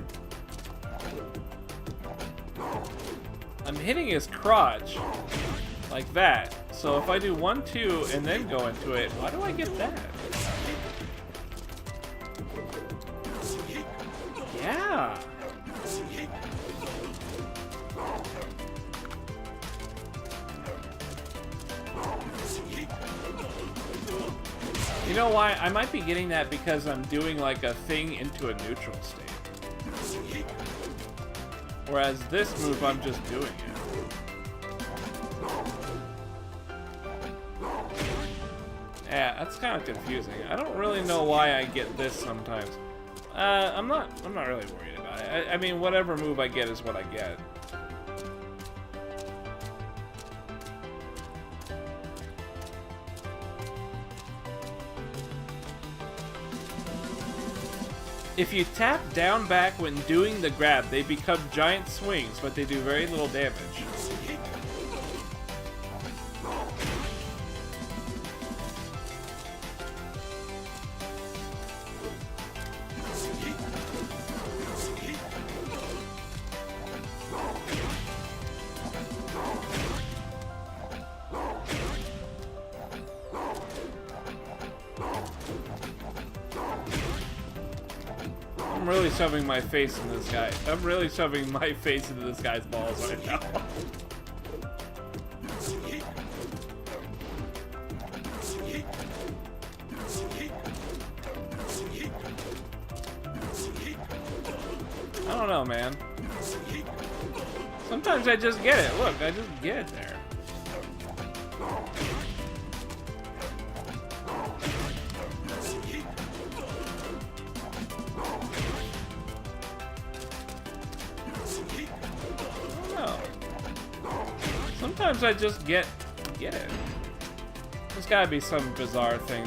I'm hitting his crotch like that. So if I do 1, 2, and then go into it, why do I get that? Yeah. You know why? I might be getting that because I'm doing like a thing into a neutral state. Whereas this move, I'm just doing it. Yeah, that's kind of confusing. I don't really know why I get this sometimes. I'm not really worried about it. I mean, whatever move I get is what I get. If you tap down back when doing the grab, they become giant swings, but they do very little damage. I'm really shoving my face in this guy. I'm really shoving my face into this guy's balls right now. I don't know, man. Sometimes I just get it. Look, I just get it there. sometimes I just get it. There's gotta be some bizarre thing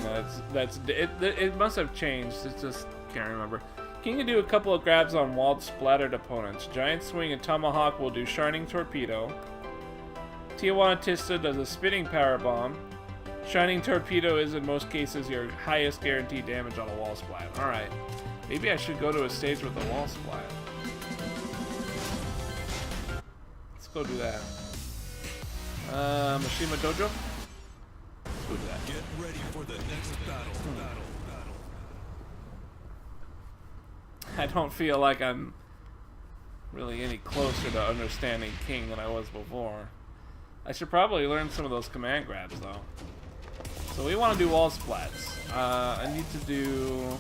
it must have changed. It just can't remember. King can do a couple of grabs on walled splattered opponents. Giant Swing and Tomahawk will do Shining Torpedo. Tijuana Tista does a spinning power bomb. Shining Torpedo is in most cases your highest guaranteed damage on a wall splat. Alright. Maybe I should go to a stage with a wall splat. Let's go do that. Mishima Dojo? Let's go do that. Get ready for the next battle. I don't feel like I'm really any closer to understanding King than I was before. I should probably learn some of those command grabs, though. So we want to do wall splats. I need to do...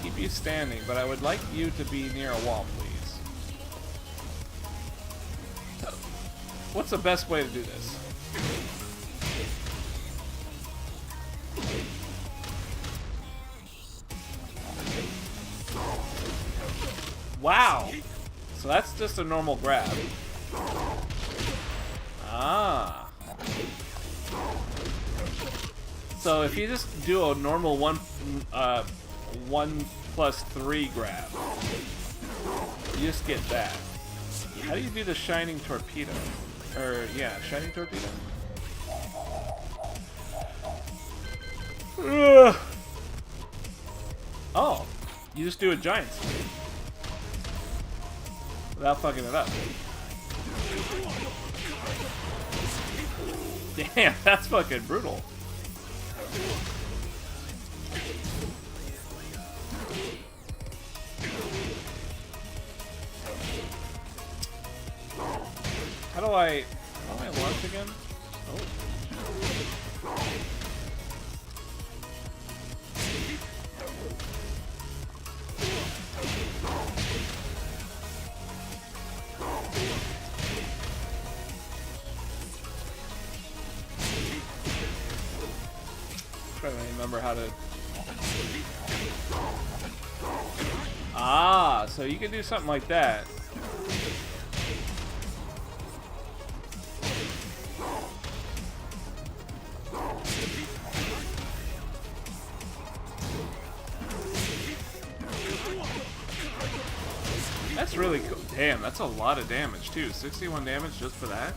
Keep you standing, but I would like you to be near a wall, please. What's the best way to do this? Wow! So that's just a normal grab. Ah. So if you just do a normal 1+3 grab, you just get that. How do you do the Shining Torpedo? Or, yeah, Shining Torpedo? Ugh. Oh, you just do a giant swing without fucking it up. Damn, that's fucking brutal. How do I launch again? Oh. Trying to remember how to... Ah, so you can do something like that. That's really cool. Damn, that's a lot of damage too. 61 damage just for that?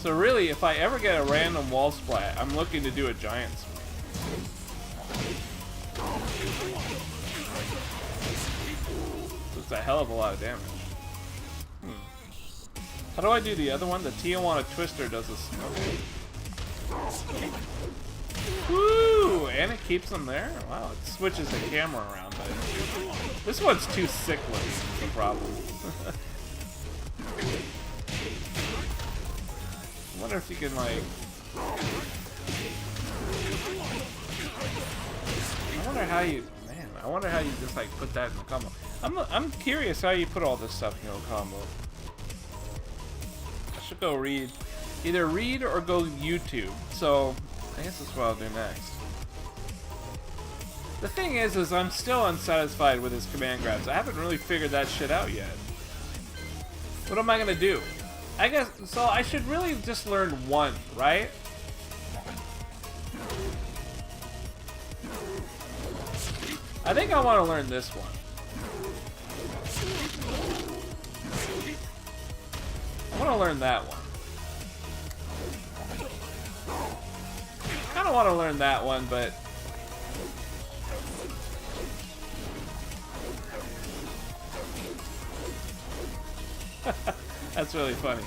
So really, if I ever get a random wall splat, I'm looking to do a giant swing. So it's a hell of a lot of damage. How do I do the other one? The Tijuana Twister does this. Okay. Woo! And it keeps them there? Wow, it switches the camera around, but this one's too sick looking, is the problem. I wonder if you can, like... I wonder how you... Man, I wonder how you just, like, put that in the combo. I'm curious how you put all this stuff in a combo. I should go read... Either read or go YouTube. So, I guess that's what I'll do next. The thing is I'm still unsatisfied with his command grabs. I haven't really figured that shit out yet. What am I gonna do? I guess, so I should really just learn one, right? I think I want to learn this one. I want to learn that one. I kind of want to learn that one, but... That's really funny.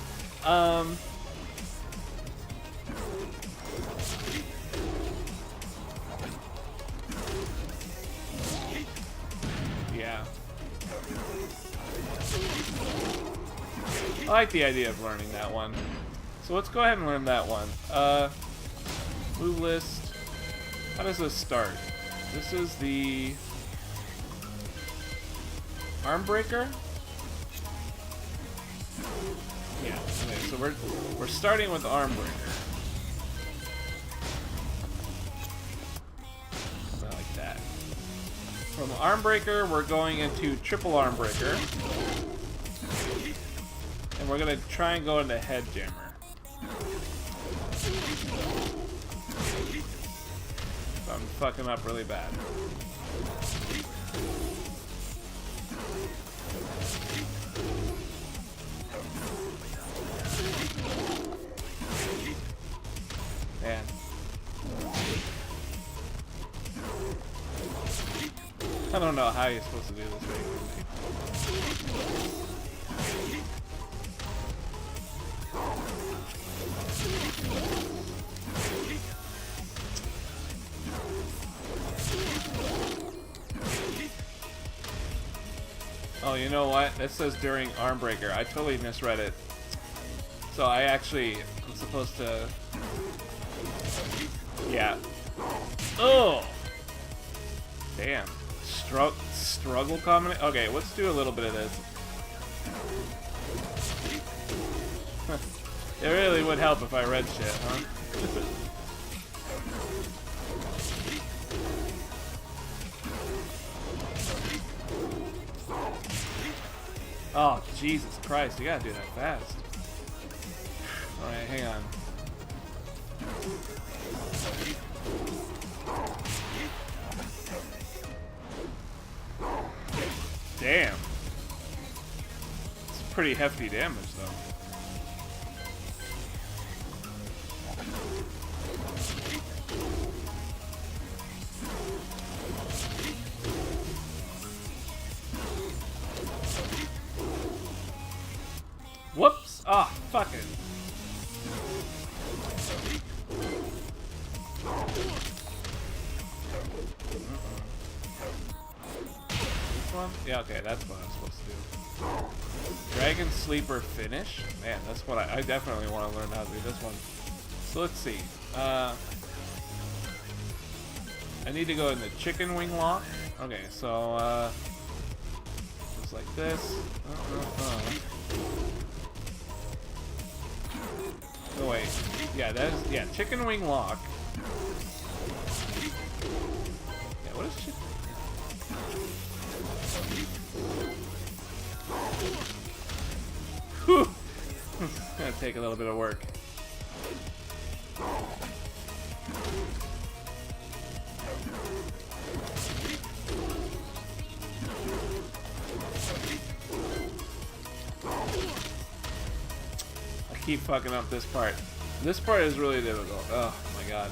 Yeah. I like the idea of learning that one. So let's go ahead and learn that one. Move list. How does this start? This is the arm breaker. Yeah. Okay, so we're starting with arm breaker. Something like that. From arm breaker, we're going into triple arm breaker. we're gonna try and go into Head Jammer. So I'm fucking up really bad. Man. I don't know how you're supposed to do this thing. Oh, you know what? It says during Armbreaker. I totally misread it. So I actually am supposed to... Yeah. Oh! Damn. Struggle comment? Okay, let's do a little bit of this. It really would help if I read shit, huh? Oh, Jesus Christ, you gotta do that fast. Alright, hang on. Damn. It's pretty hefty damage, though. Whoops! Ah, oh, fuck it. This one? Yeah, okay, that's what I'm supposed to do. Dragon Sleeper finish? Man, that's what I definitely want to learn how to do this one. So let's see. I need to go in the chicken wing lock. Okay, so just like this. Oh wait, yeah, that is, yeah, chicken wing lock. Yeah, what is chicken? Whew! It's gonna take a little bit of work. Keep fucking up this part. This part is really difficult. Oh my god.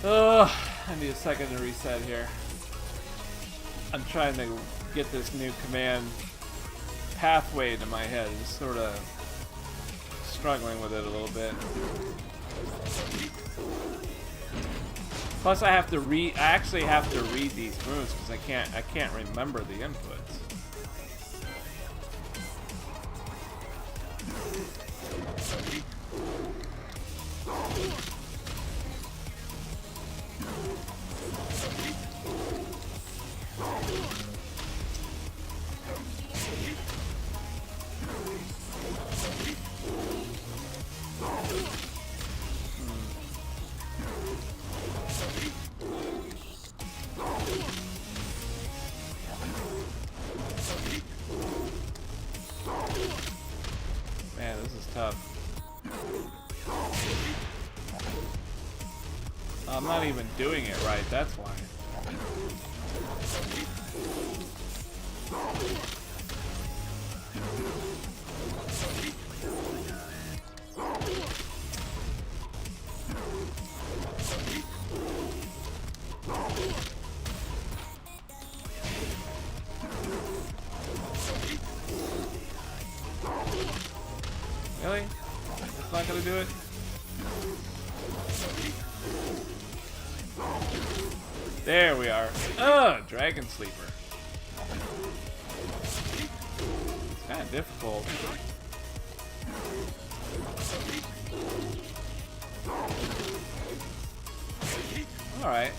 Oh, I need a second to reset here. I'm trying to get this new command pathway into my head. Just sort of struggling with it a little bit. Plus, I have to read. I actually have to read these moves because I can't remember the inputs. Man, this is tough. I'm not even doing it right, that's why. Really? That's not gonna do it? There we are. Ugh, Dragon Sleeper. It's kind of difficult. Alright.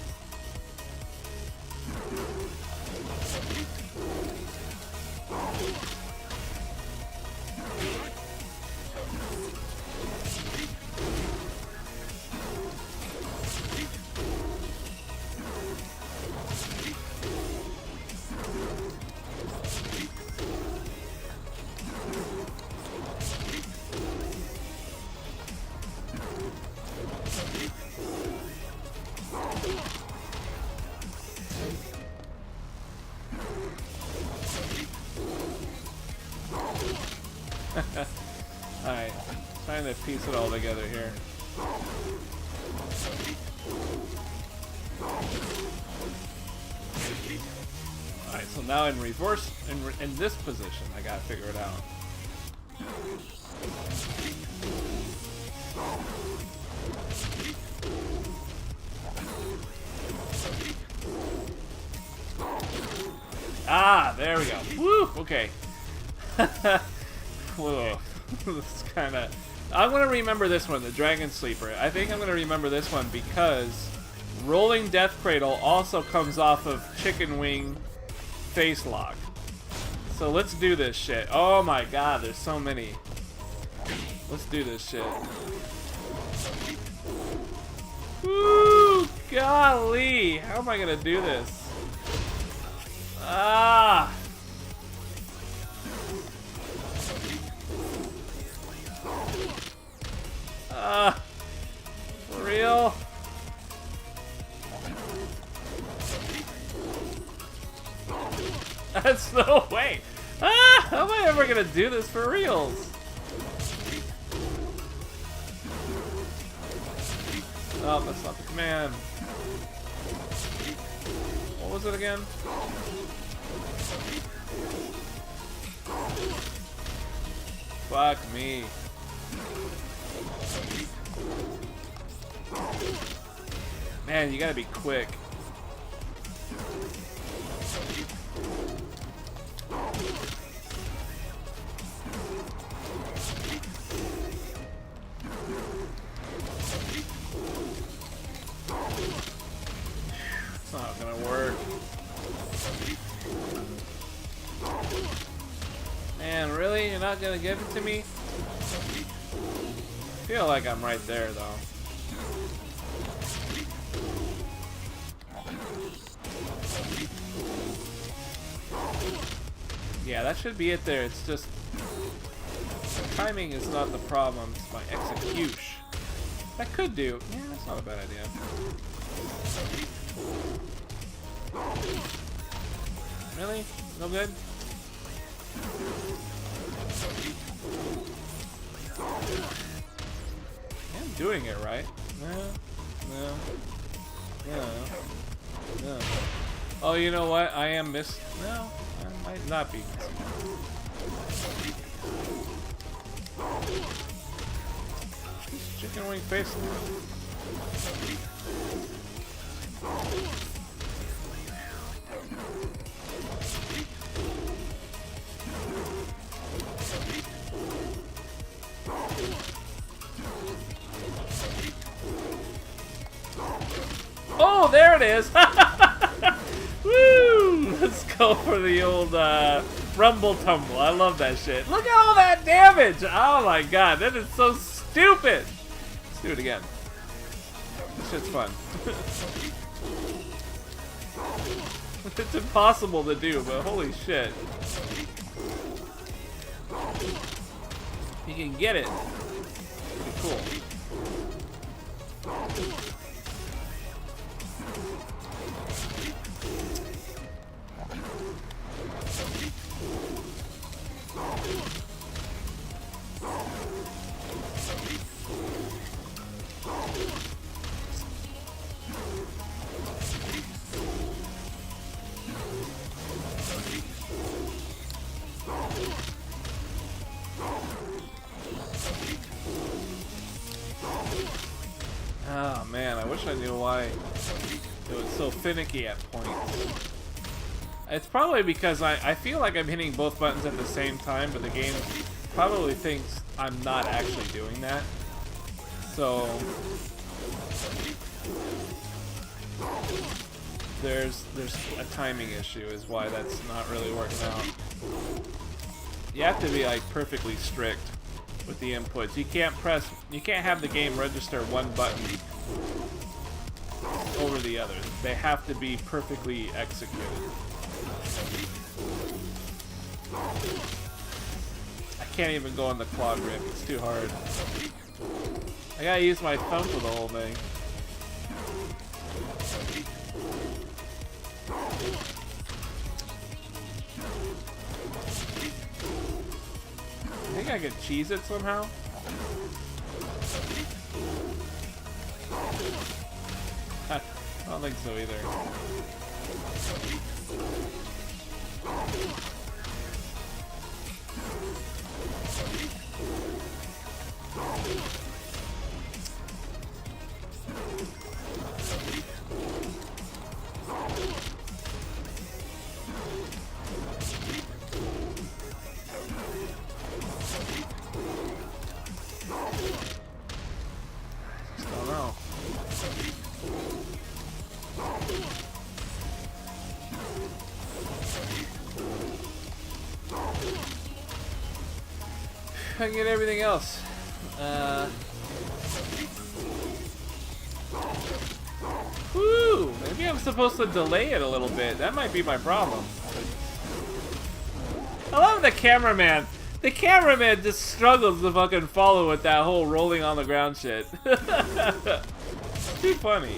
to piece it all together here. Alright, so now in reverse, in this position, I gotta figure it out. Ah, there we go. Woo! Okay. Whoa. This kind of... I'm going to remember this one, the Dragon Sleeper. I think I'm going to remember this one because Rolling Death Cradle also comes off of Chicken Wing Face Lock. So let's do this shit. Oh my god, there's so many. Let's do this shit. Woo! Golly! How am I going to do this? Ah! For real? That's no way. Ah! How am I ever gonna do this for reals? Oh, that's not the command. What was it again? Fuck me. Man, you gotta be quick. It's not gonna work. Man, really? You're not gonna give it to me? I feel like I'm right there, though. Yeah, that should be it there. It's just... timing is not the problem. It's my execution. That could do. Yeah, that's not a bad idea. Really? No good? I'm doing it right. No. Oh, you know what? I am No, I might not be. Chicken wing face. Oh, there it is! Woo! Let's go for the old rumble tumble. I love that shit. Look at all that damage! Oh my god, that is so stupid! Let's do it again. This shit's fun. It's impossible to do, but holy shit. You can get it. Pretty cool. Oh man, I wish I knew why it was so finicky at points. It's probably because I feel like I'm hitting both buttons at the same time, but the game probably thinks I'm not actually doing that. So there's a timing issue is why that's not really working out. You have to be like perfectly strict with the inputs. You can't have the game register one button over the other. They have to be perfectly executed. I can't even go on the claw grip. It's too hard. I gotta use my thumb for the whole thing. I think I could cheese it somehow. don't think so either. Just don't know. I can get everything else. Woo! Maybe I'm supposed to delay it a little bit. That might be my problem. I love the cameraman. The cameraman just struggles to fucking follow with that whole rolling on the ground shit. Too funny.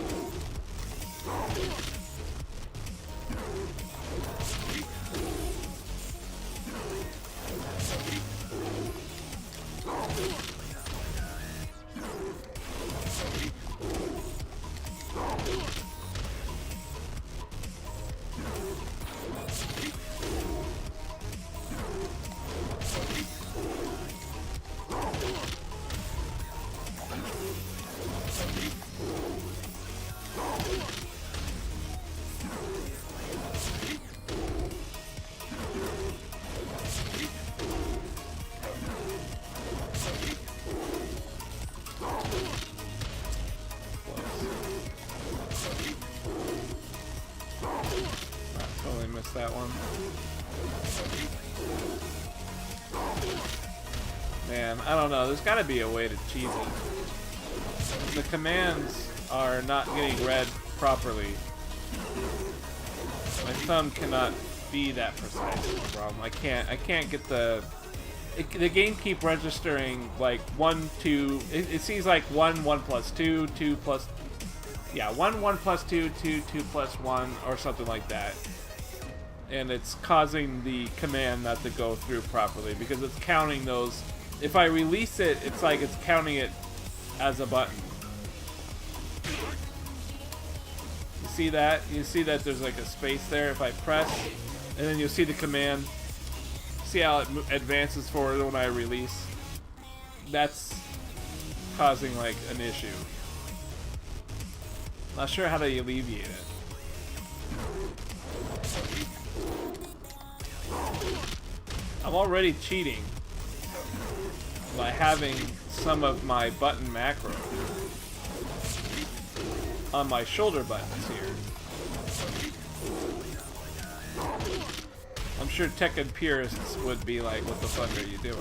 That one. Man, I don't know. There's got to be a way to cheese it. The commands are not getting read properly. My thumb cannot be that precise. Is the problem. I can't get the game keep registering like 1, 2. It seems like 1, 1 plus 2, 2 plus. Yeah, 1, 1 plus 2, 2, 2 plus 1, or something like that. And it's causing the command not to go through properly because it's counting those. If I release it, it's like it's counting it as a button. You see that? You see that there's like a space there if I press, and then you'll see the command. See how it advances forward when I release? That's causing like an issue. Not sure how to alleviate it. I'm already cheating by having some of my button macro on my shoulder buttons here. I'm sure Tekken purists would be like, what the fuck are you doing?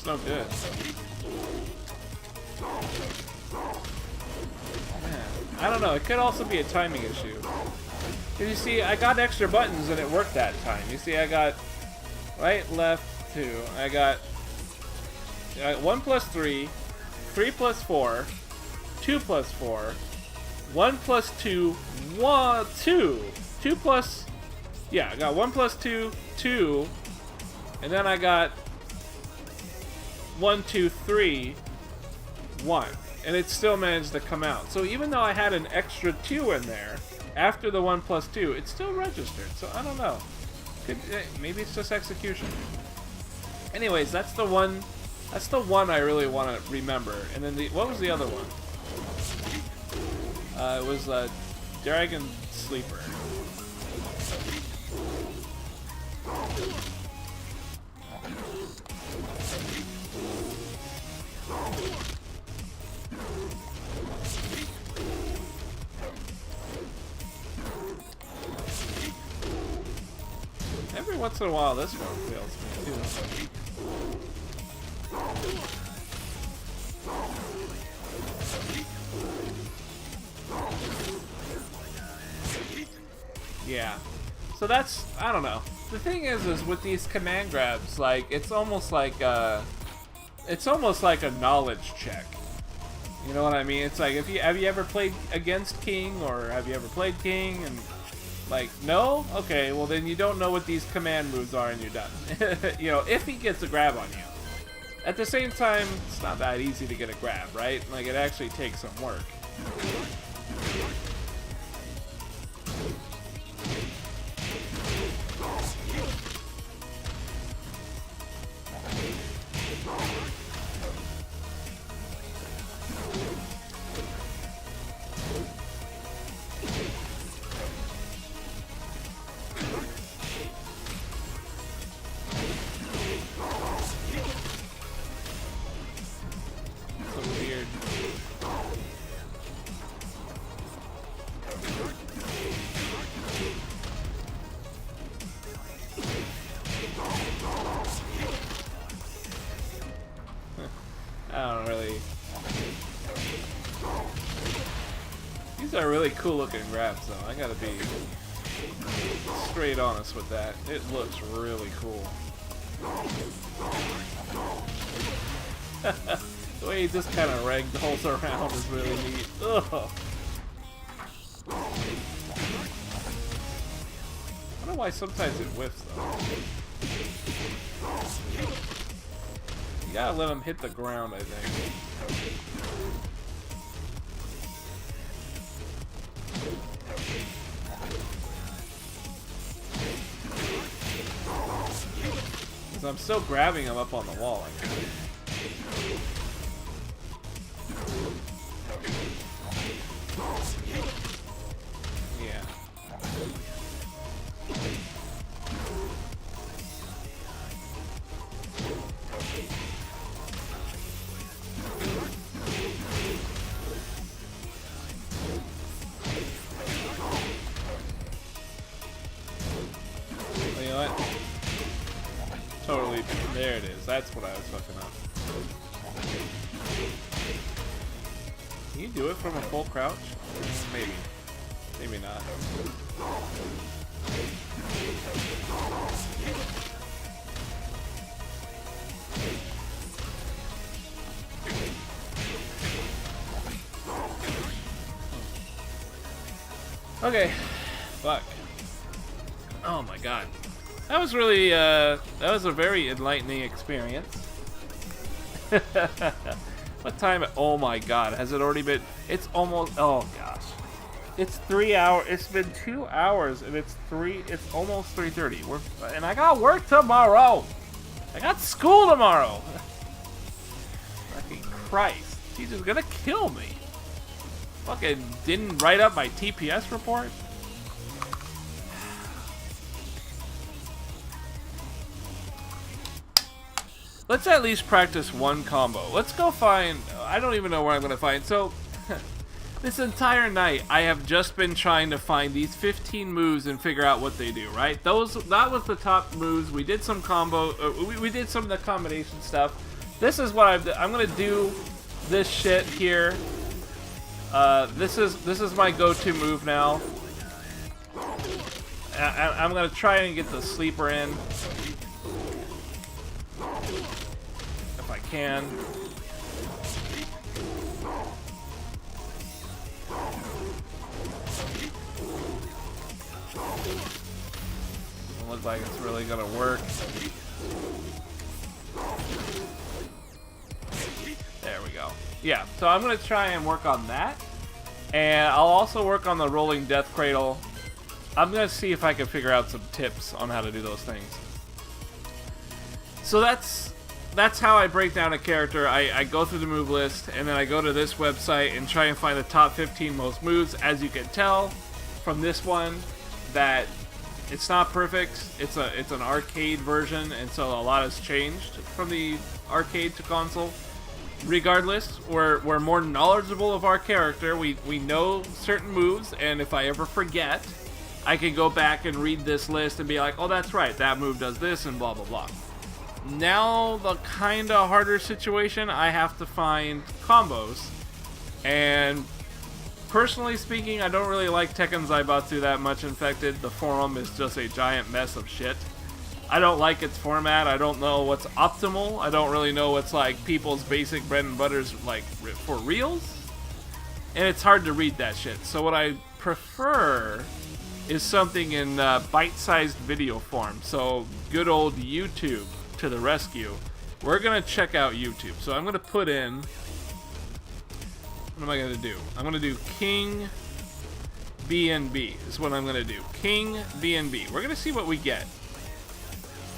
No good. Man, I don't know. It could also be a timing issue. Cause you see, I got extra buttons and it worked that time. You see, I got right, left, 2. I got 1 plus 3, 3 plus 4, 2 plus 4, 1 plus 2, 1, 2, 2 plus. Yeah, I got 1 plus 2, 2, and then I got 1, 2, 3, 1, and it still managed to come out. So even though I had an extra 2 in there after the 1 plus 2, it still registered. So I don't know. Maybe it's just execution. Anyways, that's the one. That's the one I really want to remember. And then what was the other one? It was Dragon Sleeper. Every once in a while, this one fails me too. Yeah. So that's, I don't know. The thing is with these command grabs, like, it's almost like a knowledge check. You know what I mean? It's like, have you ever played against King, or have you ever played King? And like, no? Okay, well then you don't know what these command moves are and you're done. You know, if he gets a grab on you. At the same time, it's not that easy to get a grab, right? Like, it actually takes some work. I don't really... These are really cool looking grabs though, I gotta be straight honest with that. It looks really cool. The way he just kind of ragdolls around is really neat. Ugh. I don't know why sometimes it whiffs though. You gotta let him hit the ground, I think. Because I'm still grabbing him up on the wall, I guess. Yeah. You know what? Totally. There it is. That's what I was fucking up. Can you do it from a full crouch? Maybe. Maybe not. Okay. Fuck. Oh my god. That was really, that was a very enlightening experience. What time? Oh my god. Has it already been? It's almost, oh gosh. It's 3 hours. It's been 2 hours and it's almost 3:30. And I got work tomorrow. I got school tomorrow. Fucking Christ. He's just gonna kill me. Fucking didn't write up my TPS report. Let's at least practice one combo. Let's go find... I don't even know where I'm going to find. So, this entire night, I have just been trying to find these 15 moves and figure out what they do, right? That was the top moves. We did some combo... we did some of the combination stuff. This is what I'm going to do this shit here. This is my go-to move now. I'm going to try and get the sleeper in. If I can. Doesn't look like it's really gonna work. There we go. Yeah, so I'm gonna try and work on that. And I'll also work on the rolling death cradle. I'm gonna see if I can figure out some tips on how to do those things. So that's how I break down a character. I go through the move list, and then I go to this website and try and find the top 15 most moves. As you can tell from this one, that it's not perfect. It's an arcade version, and so a lot has changed from the arcade to console. Regardless, we're more knowledgeable of our character. We know certain moves, and if I ever forget, I can go back and read this list and be like, oh, that's right, that move does this, and blah, blah, blah. Now, the kind of harder situation, I have to find combos. And Personally speaking, I don't really like Tekken Zaibatsu that much. Infected. The forum is just a giant mess of shit. I don't like its format. I don't know what's optimal. I don't really know what's like people's basic bread and butters like for reals. And it's hard to read that shit. So what I prefer is something in bite-sized video form. So good old YouTube to the rescue. We're gonna check out YouTube. So I'm gonna put in. What am I gonna do? I'm gonna do King BNB. Is what I'm gonna do. King BNB. We're gonna see what we get.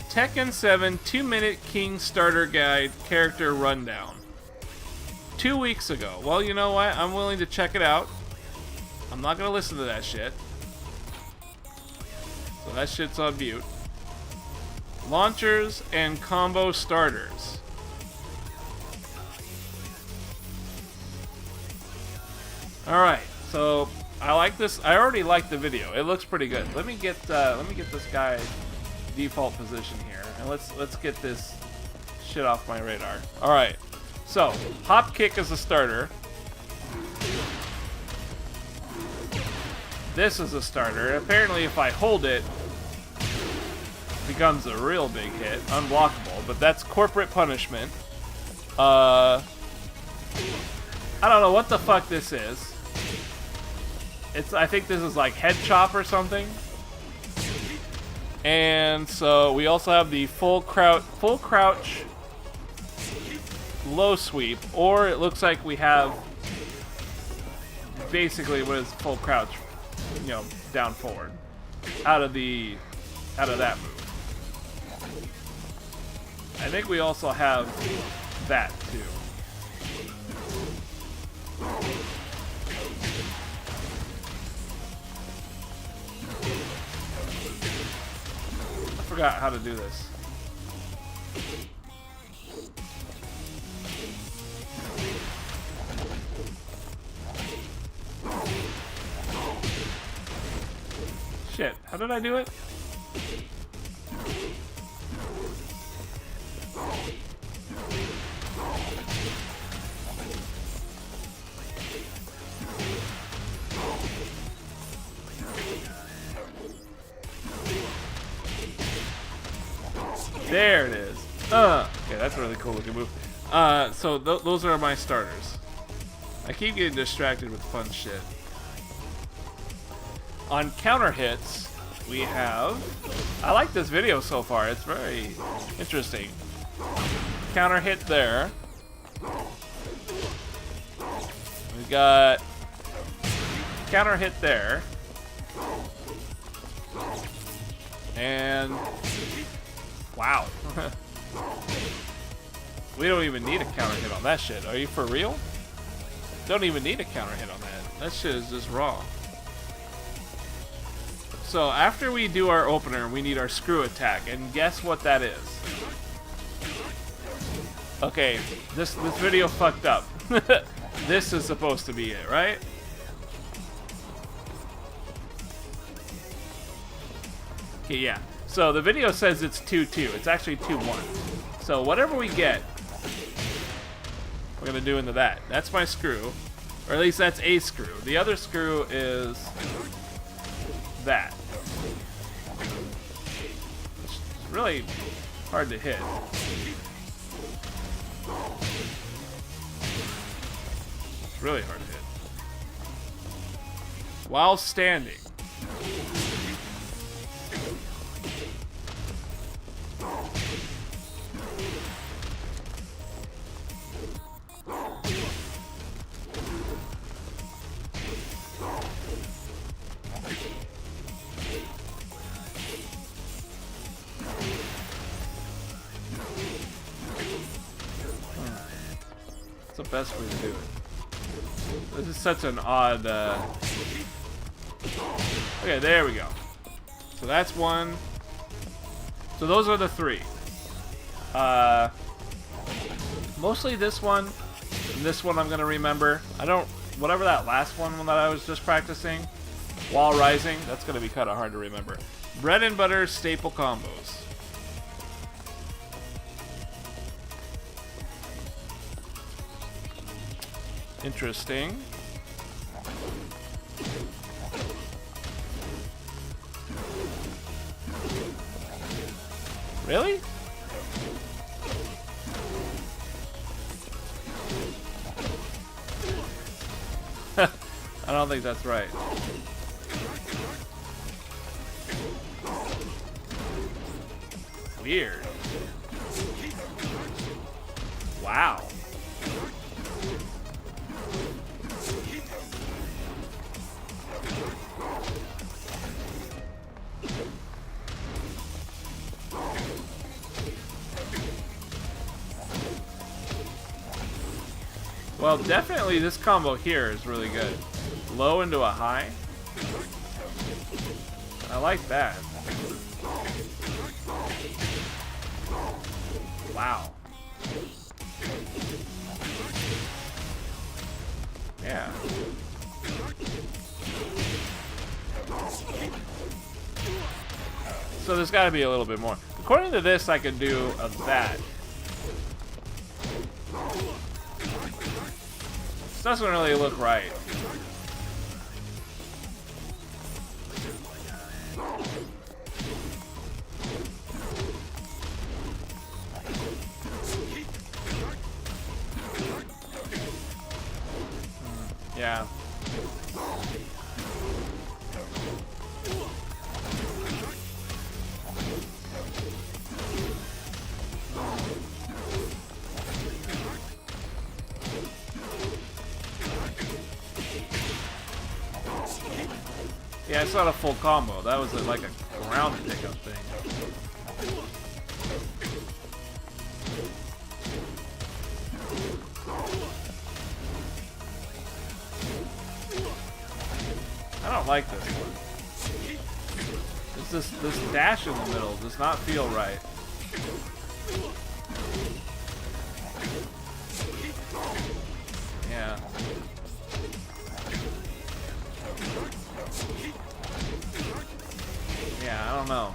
Tekken 7 2-minute King starter guide character rundown. 2 weeks ago. Well, you know what? I'm willing to check it out. I'm not gonna listen to that shit. So that shit's on mute. Launchers and combo starters. Alright, so I like this. I already like the video. It looks pretty good. Let me get this guy default position here, and let's get this shit off my radar. All right, so hop kick is a starter. This is a starter. Apparently, if I hold it, it becomes a real big hit, unblockable. But that's corporate punishment. I don't know what the fuck this is. I think this is like head chop or something. And so we also have the full crouch, low sweep, or it looks like we have basically what is full crouch, you know, down forward, out of that move. I think we also have that too. I forgot how to do this. Shit, how did I do it? There it is. Okay, that's a really cool looking move. So those are my starters. I keep getting distracted with fun shit. On counter hits, we have... I like this video so far. It's very interesting. Counter hit there. We got counter hit there. And... wow. We don't even need a counter hit on that shit. Are you for real? Don't even need a counter hit on that. That shit is just raw. So after we do our opener, we need our screw attack. And guess what that is? Okay, this video fucked up. This is supposed to be it, right? Okay, yeah. So the video says it's 2-2. It's actually 2-1. So whatever we get, we're gonna do into that. That's my screw, or at least that's a screw. The other screw is that. It's really hard to hit. It's really hard to hit. While standing. The best way to do it. This is such an odd okay, there we go. So that's one. So those are the three. Mostly this one and this one I'm gonna remember. Whatever that last one that I was just practicing, Wall Rising, that's gonna be kinda hard to remember. Bread and butter staple combos. Interesting. Really? I don't think that's right. Weird. Wow. Well, definitely this combo here is really good. Low into a high. I like that. Wow. Yeah. So there's got to be a little bit more. According to this, I could do of that. This doesn't really look right. Yeah. Yeah, it's not a full combo. That was like a ground pickup thing. I don't like this one. It's this dash in the middle does not feel right. Yeah. Yeah, I don't know.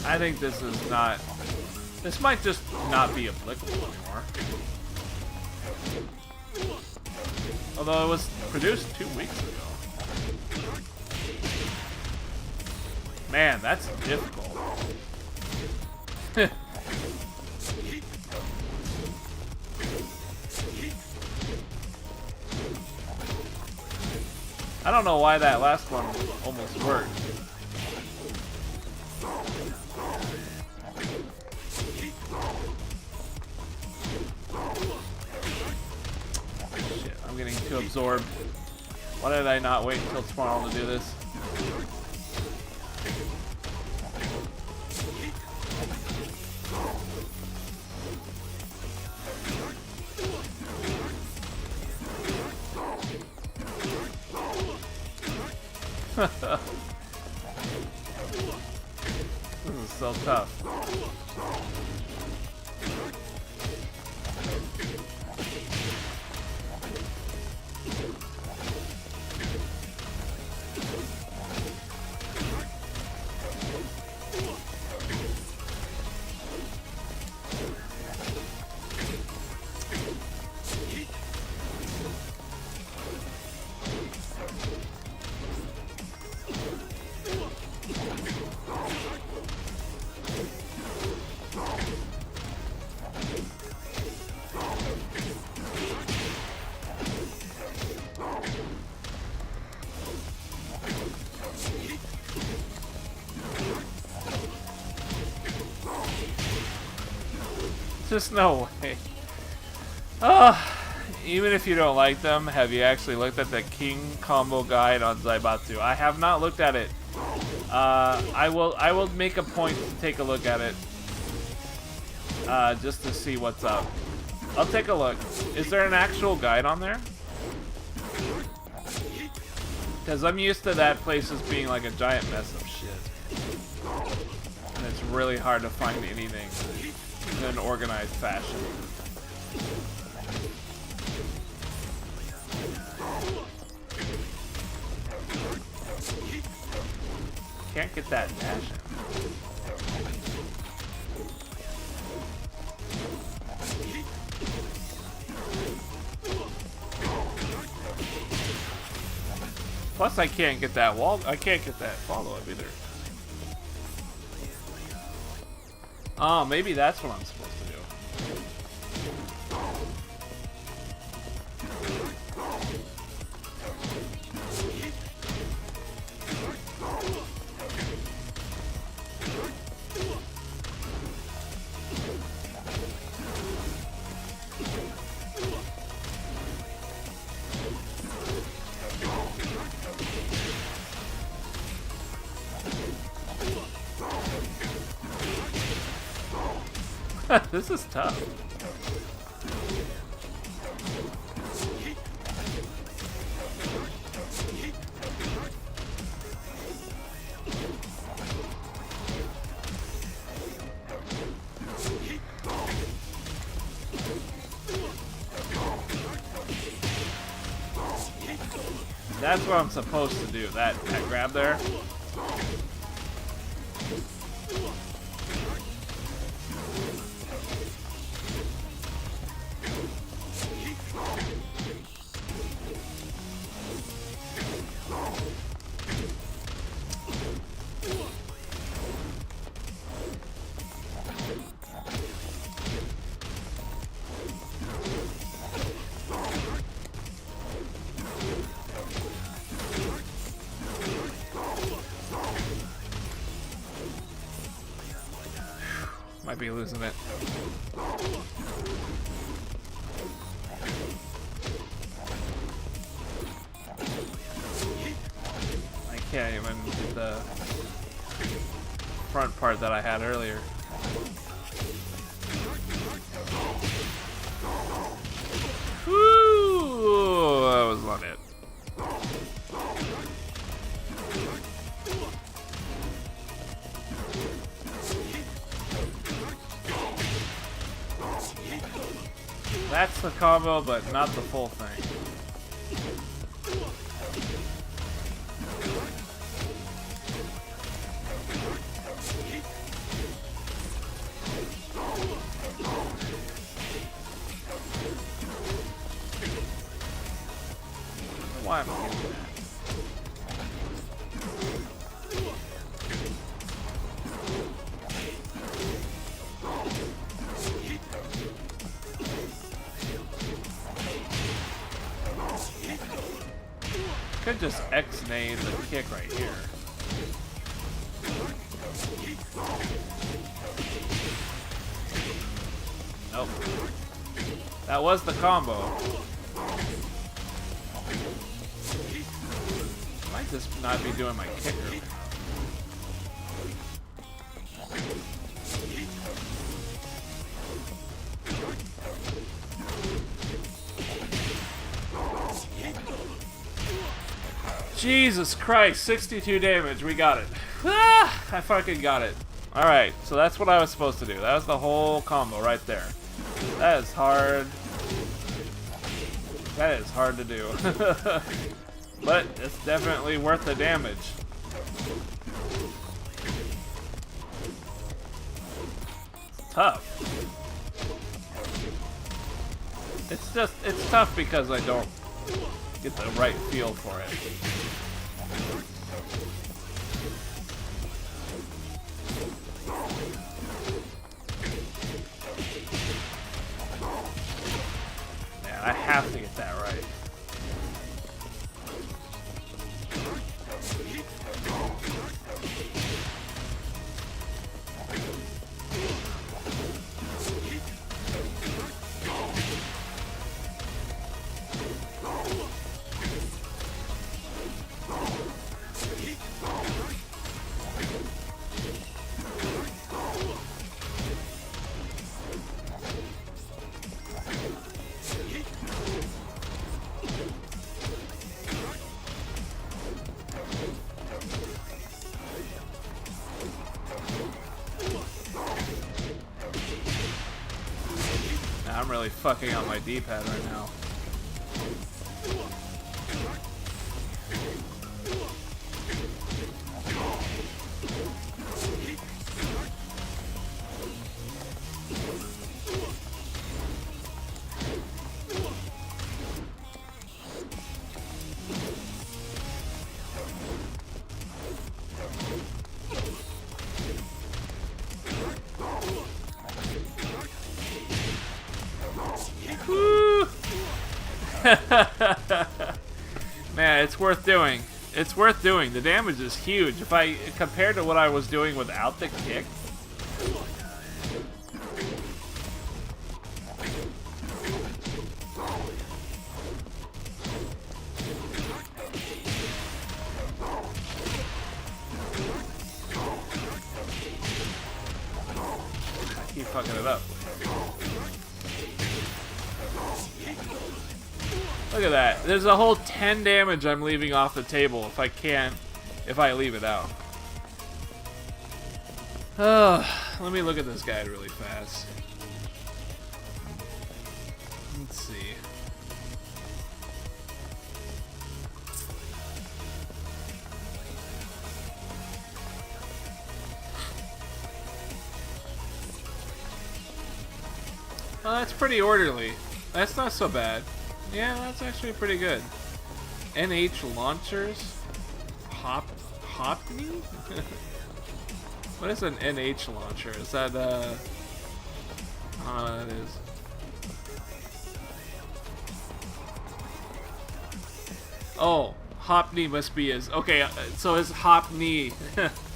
I think this is not... This might just not be applicable anymore. Although it was produced 2 weeks ago. Man, that's difficult. I don't know why that last one almost worked. Shit, I'm getting too absorbed. Why did I not wait until tomorrow to do this? This is so tough. Just no way. Even if you don't like them, have you actually looked at the King combo guide on Zaibatsu? I have not looked at it. I will make a point to take a look at it. Just to see what's up. I'll take a look. Is there an actual guide on there? Because I'm used to that place as being like a giant mess of shit. And it's really hard to find anything in an organized fashion. can't get that dash in. Plus, I can't get that wall. I can't get that follow up either. Oh, maybe that's what I'm supposed to do. This is tough. That's what I'm supposed to do. That grab there. Might be losing it. I can't even get the front part that I had earlier. Woo! That was not it. That's the combo, but not the full thing. Why am I getting that? Could just X-nay the kick right here. Nope. That was the combo. Might just not be doing my kicker. Jesus Christ, 62 damage, we got it. Ah, I fucking got it. Alright, so that's what I was supposed to do. That was the whole combo right there. That is hard. That is hard to do. But it's definitely worth the damage. It's tough. It's tough because I don't get the right feel for it. Man, I have to get that right. I'm really fucking on my D-pad right now. Man, it's worth doing. It's worth doing. The damage is huge. If I compared to what I was doing without the kick. I keep fucking it up. Look at that. There's a whole 10 damage I'm leaving off the table if I leave it out. Let me look at this guy really fast. Let's see. Well, that's pretty orderly. That's not so bad. Yeah, that's actually pretty good. NH launchers? Hopney? What is an NH launcher? Is that, I don't know what that is. Oh, Hopney must be his... Okay, so his Hopney...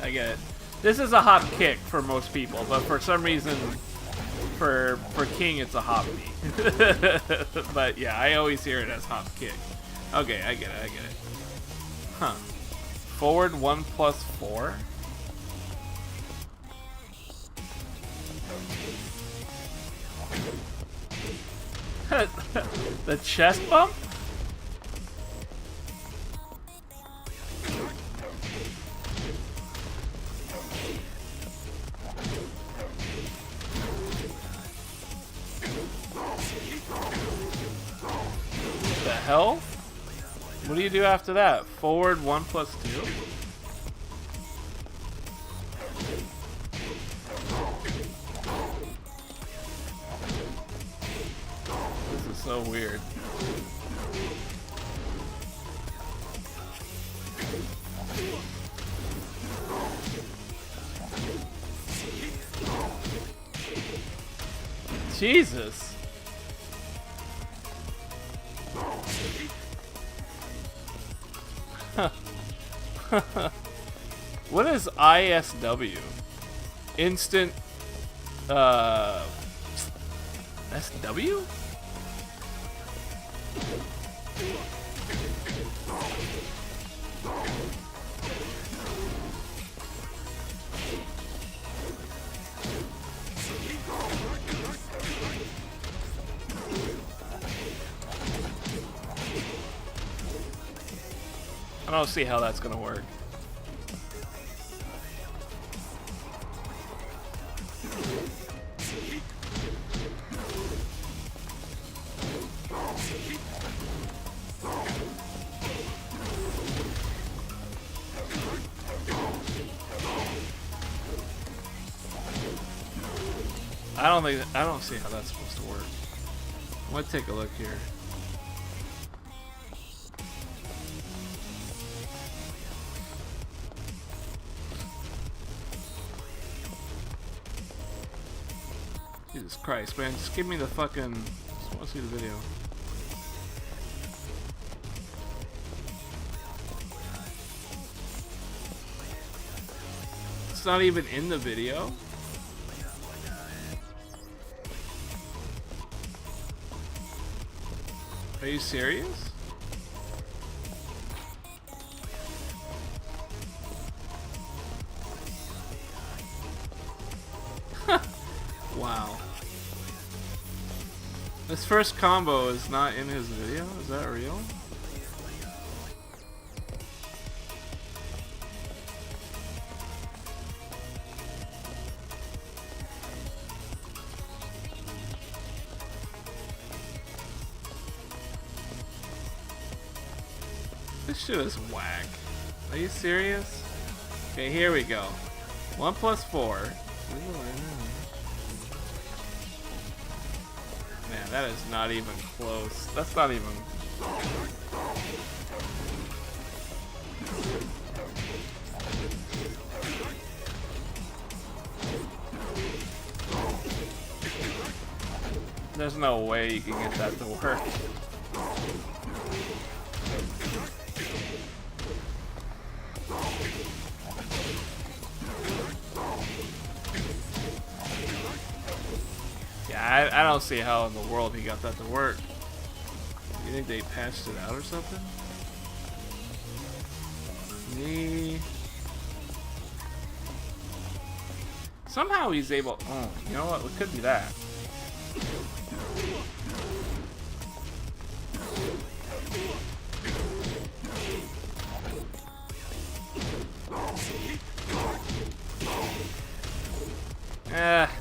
I get it. This is a hop kick for most people, but for some reason... For King, it's a hop knee. But yeah, I always hear it as hop kick. Okay, I get it. Huh. Forward 1+4? The chest bump? Hell? What do you do after that? Forward 1+2? This is so weird. Jesus. What is ISW? Instant SW? I don't see how that's gonna work. I don't see how that's supposed to work. Let's take a look here. Jesus Christ, man, just give me the fucking... Just want to see the video. It's not even in the video? Are you serious? Wow. This first combo is not in his video? Is that real? This shit is whack. Are you serious? Okay, here we go. 1+4. Man, that is not even close. That's not even... There's no way you can get that to work. don't see how in the world he got that to work. You think they patched it out or something? Knee. Somehow he's able. Oh, you know what? It could be that.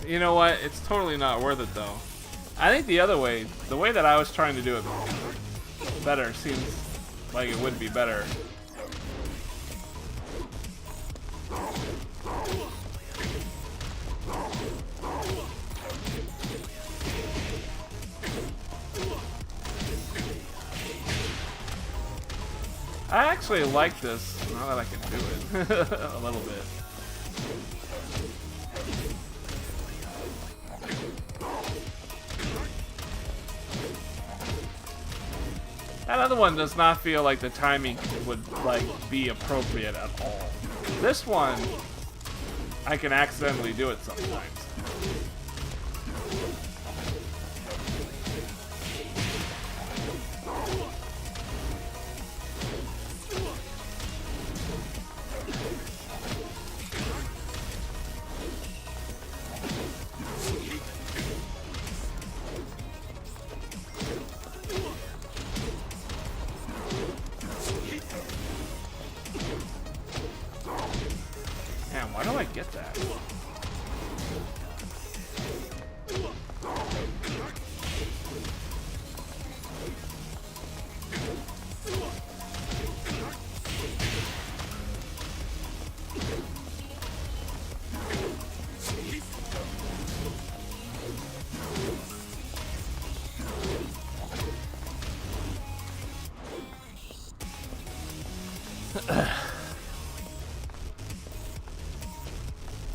You know what? It's totally not worth it though. I think the other way, the way that I was trying to do it better, seems like it would be better. I actually like this, now that I can do it a little bit. That other one does not feel like the timing would like be appropriate at all. This one, I can accidentally do it sometimes. Man, why do I get that?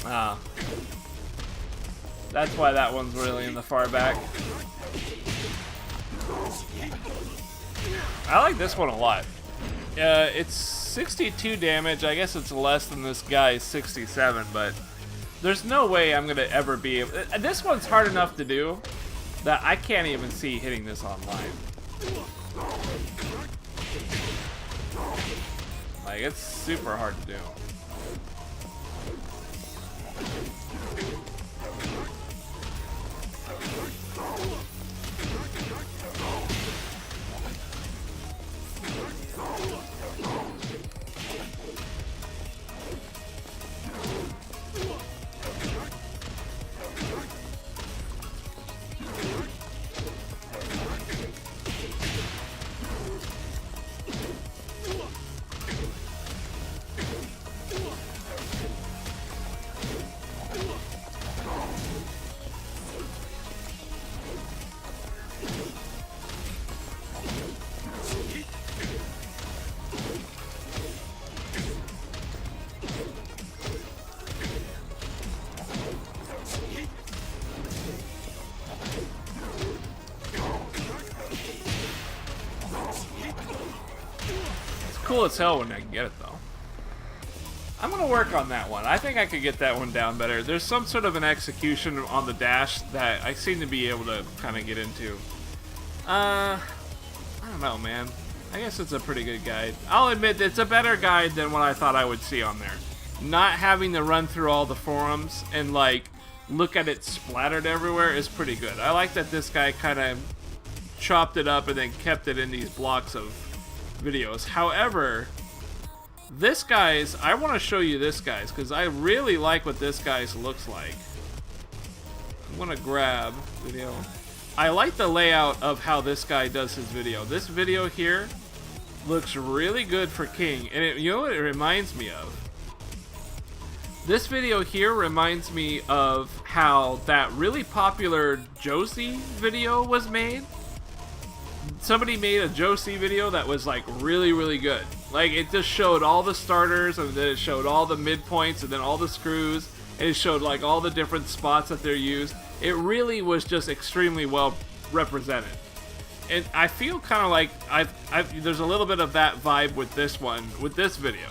Ah. That's why that one's really in the far back. I like this one a lot. It's 62 damage. I guess it's less than this guy's 67, but there's no way I'm gonna ever be able. This one's hard enough to do that I can't even see hitting this online. Like, it's super hard to do. Cool as hell when I can get it though. I'm gonna work on that one. I think I could get that one down better. There's some sort of an execution on the dash that I seem to be able to kind of get into. I don't know, man. I guess it's a pretty good guide. I'll admit it's a better guide than what I thought I would see on there. Not having to run through all the forums and like look at it splattered everywhere is pretty good. I like that this guy kind of chopped it up and then kept it in these blocks of videos. However, this guy's, I want to show you this guy's because I really like what this guy's looks like. I'm gonna grab video. I like the layout of how this guy does his video. This video here looks really good for King, and it, you know what it reminds me of? This video here reminds me of how that really popular Josie video was made. Somebody made a Josie video that was like really, really good. Like, it just showed all the starters, and then it showed all the midpoints, and then all the screws, and it showed like all the different spots that they're used. It really was just extremely well represented. And I feel kind of like there's a little bit of that vibe with this one, with this video.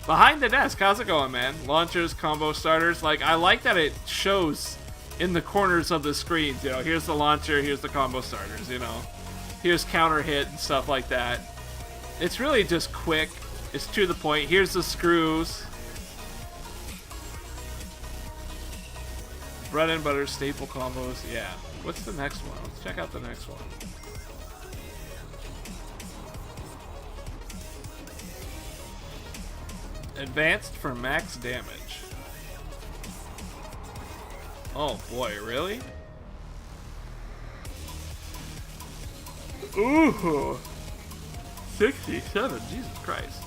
Behind the desk, how's it going, man? Launchers, combo starters, like, I like that it shows in the corners of the screens. You know, here's the launcher, here's the combo starters, you know. Here's counter hit and stuff like that. It's really just quick. It's to the point. Here's the screws. Bread and butter staple combos. Yeah. What's the next one? Let's check out the next one. Advanced for max damage. Oh boy, really? Ooh. 67, Jesus Christ.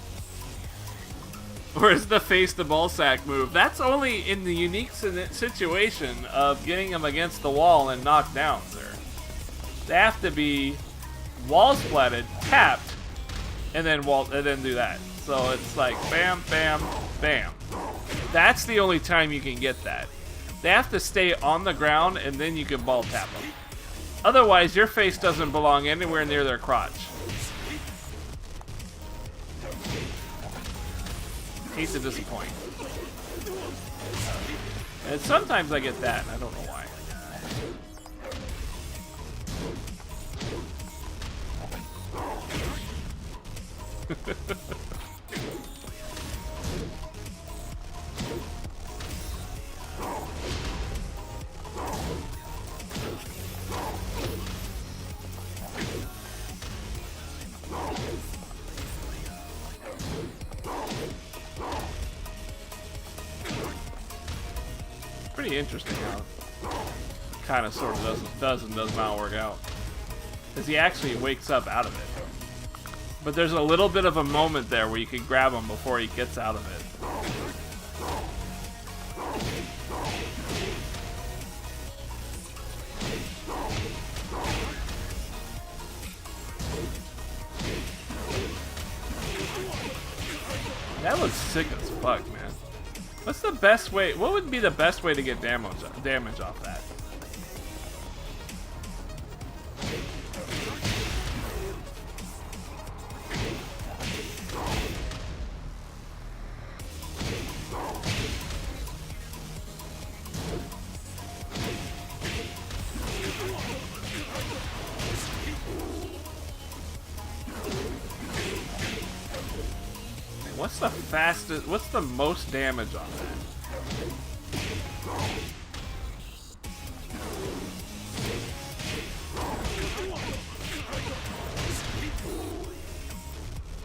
Or is the face the ball sack move? That's only in the unique situation of getting them against the wall and knocked down, sir. They have to be wall splatted, tapped, and then do that. So it's like bam, bam, bam. That's the only time you can get that. They have to stay on the ground and then you can ball tap them. Otherwise, your face doesn't belong anywhere near their crotch. Hate to disappoint. And sometimes I get that, and I don't know why. Pretty interesting how kind of sort of does and does not work out. Because he actually wakes up out of it. But there's a little bit of a moment there where you can grab him before he gets out of it. That looks sick as fuck, man. What's the best way? What would be the best way to get damage off that? What's the fastest? What's the most damage on that?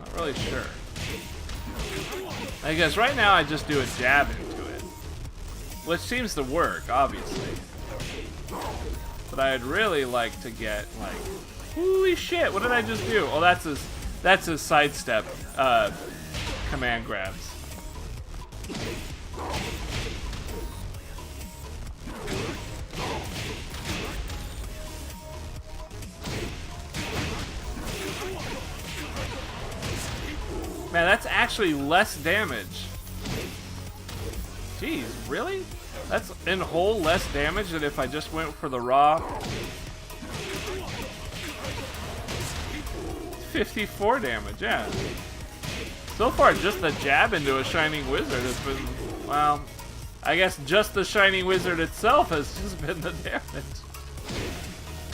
Not really sure. I guess right now I just do a jab into it, which seems to work, obviously. But I'd really like to get like, holy shit! What did I just do? Oh, that's his sidestep. Command grabs. Man, that's actually less damage. Jeez, really? That's in whole less damage than if I just went for the raw. 54 damage, yeah. So far, just the jab into a Shining Wizard has been, well, I guess just the Shining Wizard itself has just been the damage.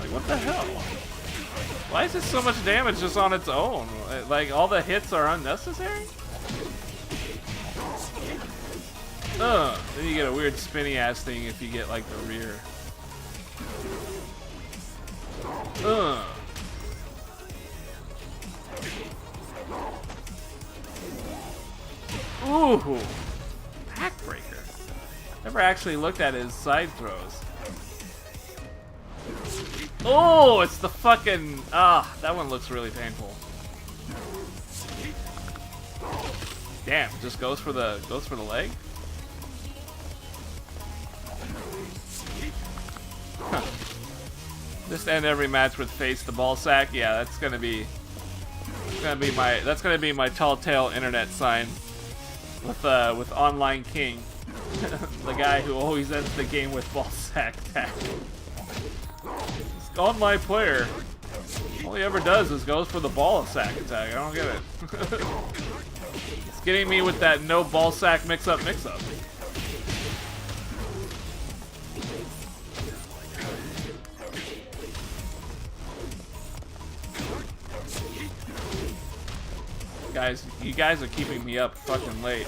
Like, what the hell? Why is it so much damage just on its own? Like, all the hits are unnecessary? Then you get a weird spinny ass thing if you get, like, the rear. Ooh, backbreaker. Never actually looked at his side throws. Oh, it's the fucking that one looks really painful. Damn, just goes for the leg. Huh. Just end every match with face the ball sack. Yeah, that's gonna be my tall tale internet sign. With Online King, the guy who always ends the game with ball sack attack. This online player, all he ever does is goes for the ball sack attack. I don't get it. It's getting me with that no ball sack mix up. Guys, you guys are keeping me up fucking late.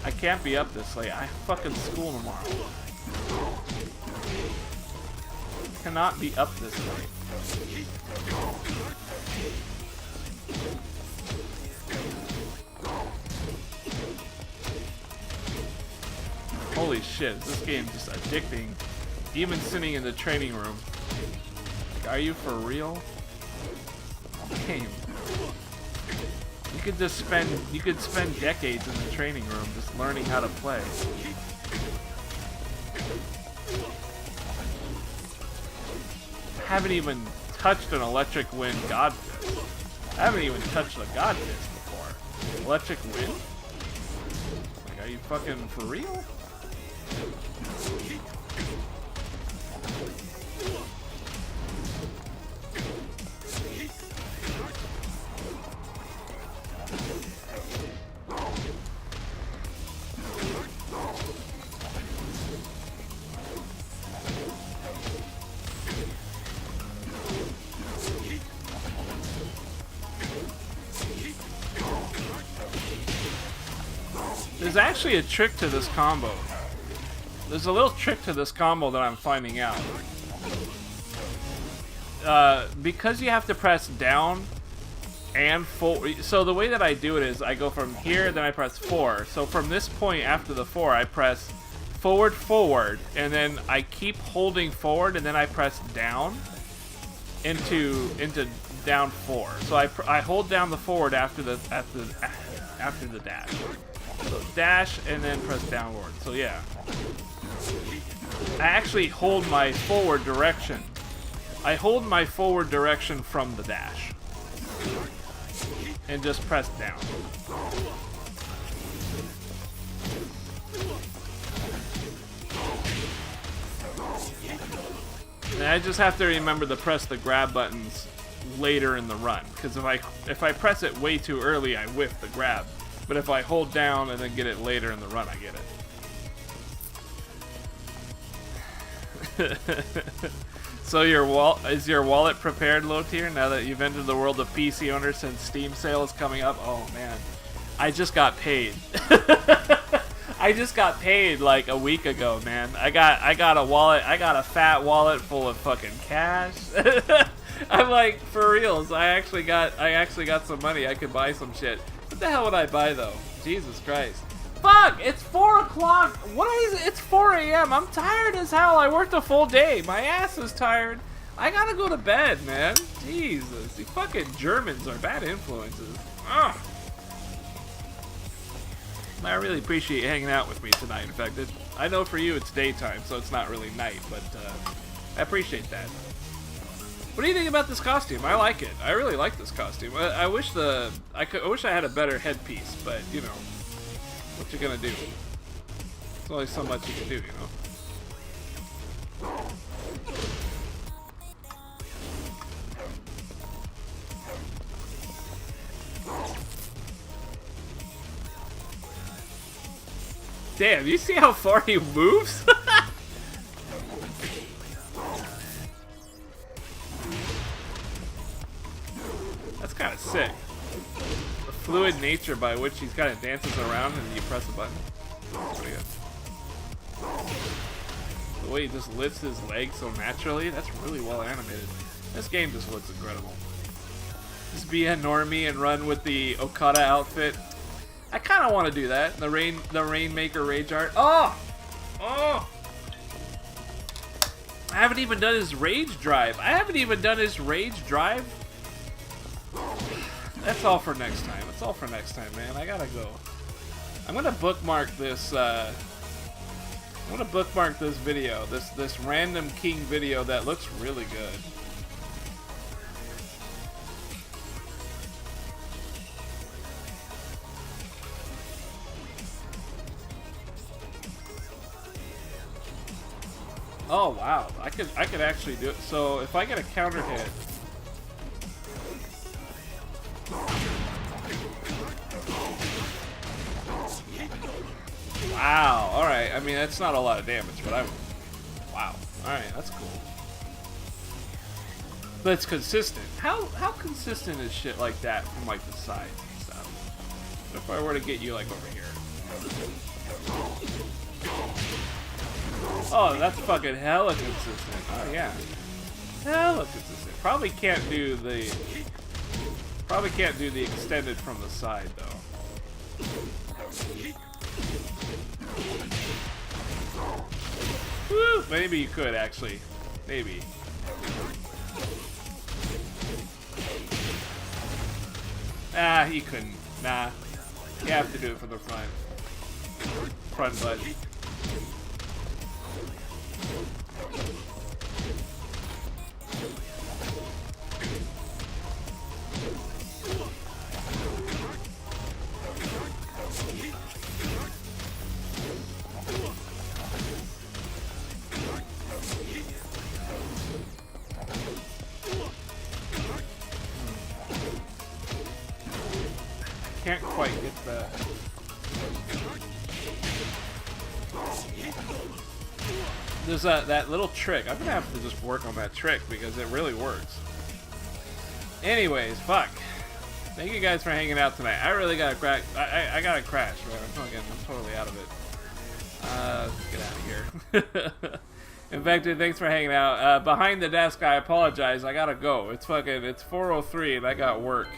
I can't be up this late. I have fucking school tomorrow. Cannot be up this late. Holy shit, this game is just addicting. Even sitting in the training room. Like, are you for real? Game. You could spend decades in the training room just learning how to play. I haven't even touched an electric wind god fist. I haven't even touched a god fist before. Electric wind? Like, are you fucking for real? There's actually a trick to this combo. There's a little trick to this combo that I'm finding out. Because you have to press down and forward. So the way that I do it is I go from here, then I press 4. So from this point after the 4, I press forward, forward, and then I keep holding forward, and then I press down into down 4. So I hold down the forward after the dash. So dash and then press downward. So yeah. I actually hold my forward direction. I hold my forward direction from the dash. And just press down. And I just have to remember to press the grab buttons later in the run. Because if I press it way too early, I whiff the grab. But if I hold down and then get it later in the run, I get it. So is your wallet prepared, low tier, now that you've entered the world of PC owners since Steam sale is coming up? Oh man, I just got paid. I just got paid like a week ago, man. I got a wallet. I got a fat wallet full of fucking cash. I'm like, for reals. I actually got some money. I could buy some shit. What the hell would I buy though? Jesus Christ. Fuck! It's 4 o'clock! What is it? It's 4 a.m. I'm tired as hell. I worked a full day. My ass is tired. I gotta go to bed, man. Jesus. These fucking Germans are bad influences. Ugh. I really appreciate you hanging out with me tonight. In fact, I know for you it's daytime, so it's not really night, but I appreciate that. What do you think about this costume? I like it. I really like this costume. I wish I wish I had a better headpiece, but you know, what you gonna do? There's only so much you can do, you know. Damn, you see how far he moves? That's kind of sick. The fluid nature by which he's kind of dances around and you press a button. That's pretty good. The way he just lifts his legs so naturally, that's really well animated. This game just looks incredible. Just be a normie and run with the Okada outfit. I kind of want to do that. The Rainmaker Rage Art. Oh! Oh! I haven't even done his Rage Drive. That's all for next time. It's all for next time, man. I gotta go. I'm gonna bookmark this. I'm gonna bookmark this video. This random King video that looks really good. Oh wow, I could actually do it. So if I get a counter hit. Wow, alright. I mean, that's not a lot of damage, but wow. Alright, that's cool. But it's consistent. How consistent is shit like that from, like, the sides and stuff? if I were to get you like over here? Oh, that's fucking hella consistent. Oh yeah, hella consistent. Probably can't do the extended from the side though. Woo! Maybe you could actually. Maybe. Ah, you couldn't. Nah. You have to do it from the front. Front butt. Can't quite get that. There's that little trick. I'm gonna have to just work on that trick because it really works. Anyways, fuck. Thank you guys for hanging out tonight. I really gotta crack. I gotta crash, right? I'm totally out of it. Let's get out of here. Infected, thanks for hanging out. Behind the desk, I apologize. I gotta go. It's 4:03 and I got work.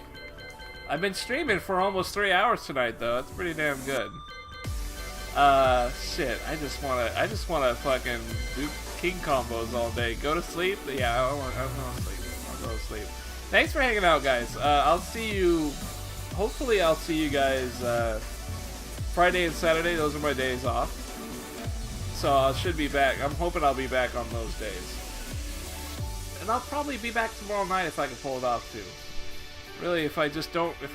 I've been streaming for almost 3 hours tonight, though. That's pretty damn good. Shit. I just wanna fucking do king combos all day. Go to sleep? Yeah, I don't want to sleep. I'll go to sleep. Thanks for hanging out, guys. I'll see you. Hopefully, I'll see you guys Friday and Saturday. Those are my days off. So I should be back. I'm hoping I'll be back on those days. And I'll probably be back tomorrow night if I can pull it off, too. Really, if I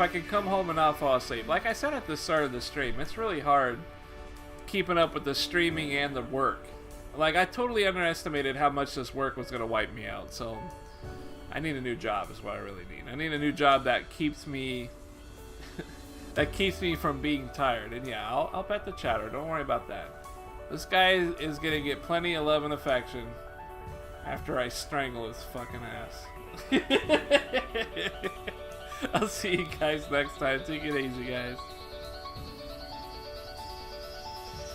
can come home and not fall asleep. Like I said at the start of the stream, it's really hard keeping up with the streaming and the work. Like, I totally underestimated how much this work was going to wipe me out, so I need a new job is what I really need. I need a new job that keeps me that keeps me from being tired. And yeah, I'll pet the chatter, don't worry about that. This guy is going to get plenty of love and affection after I strangle his fucking ass. I'll see you guys next time. Take it easy, guys.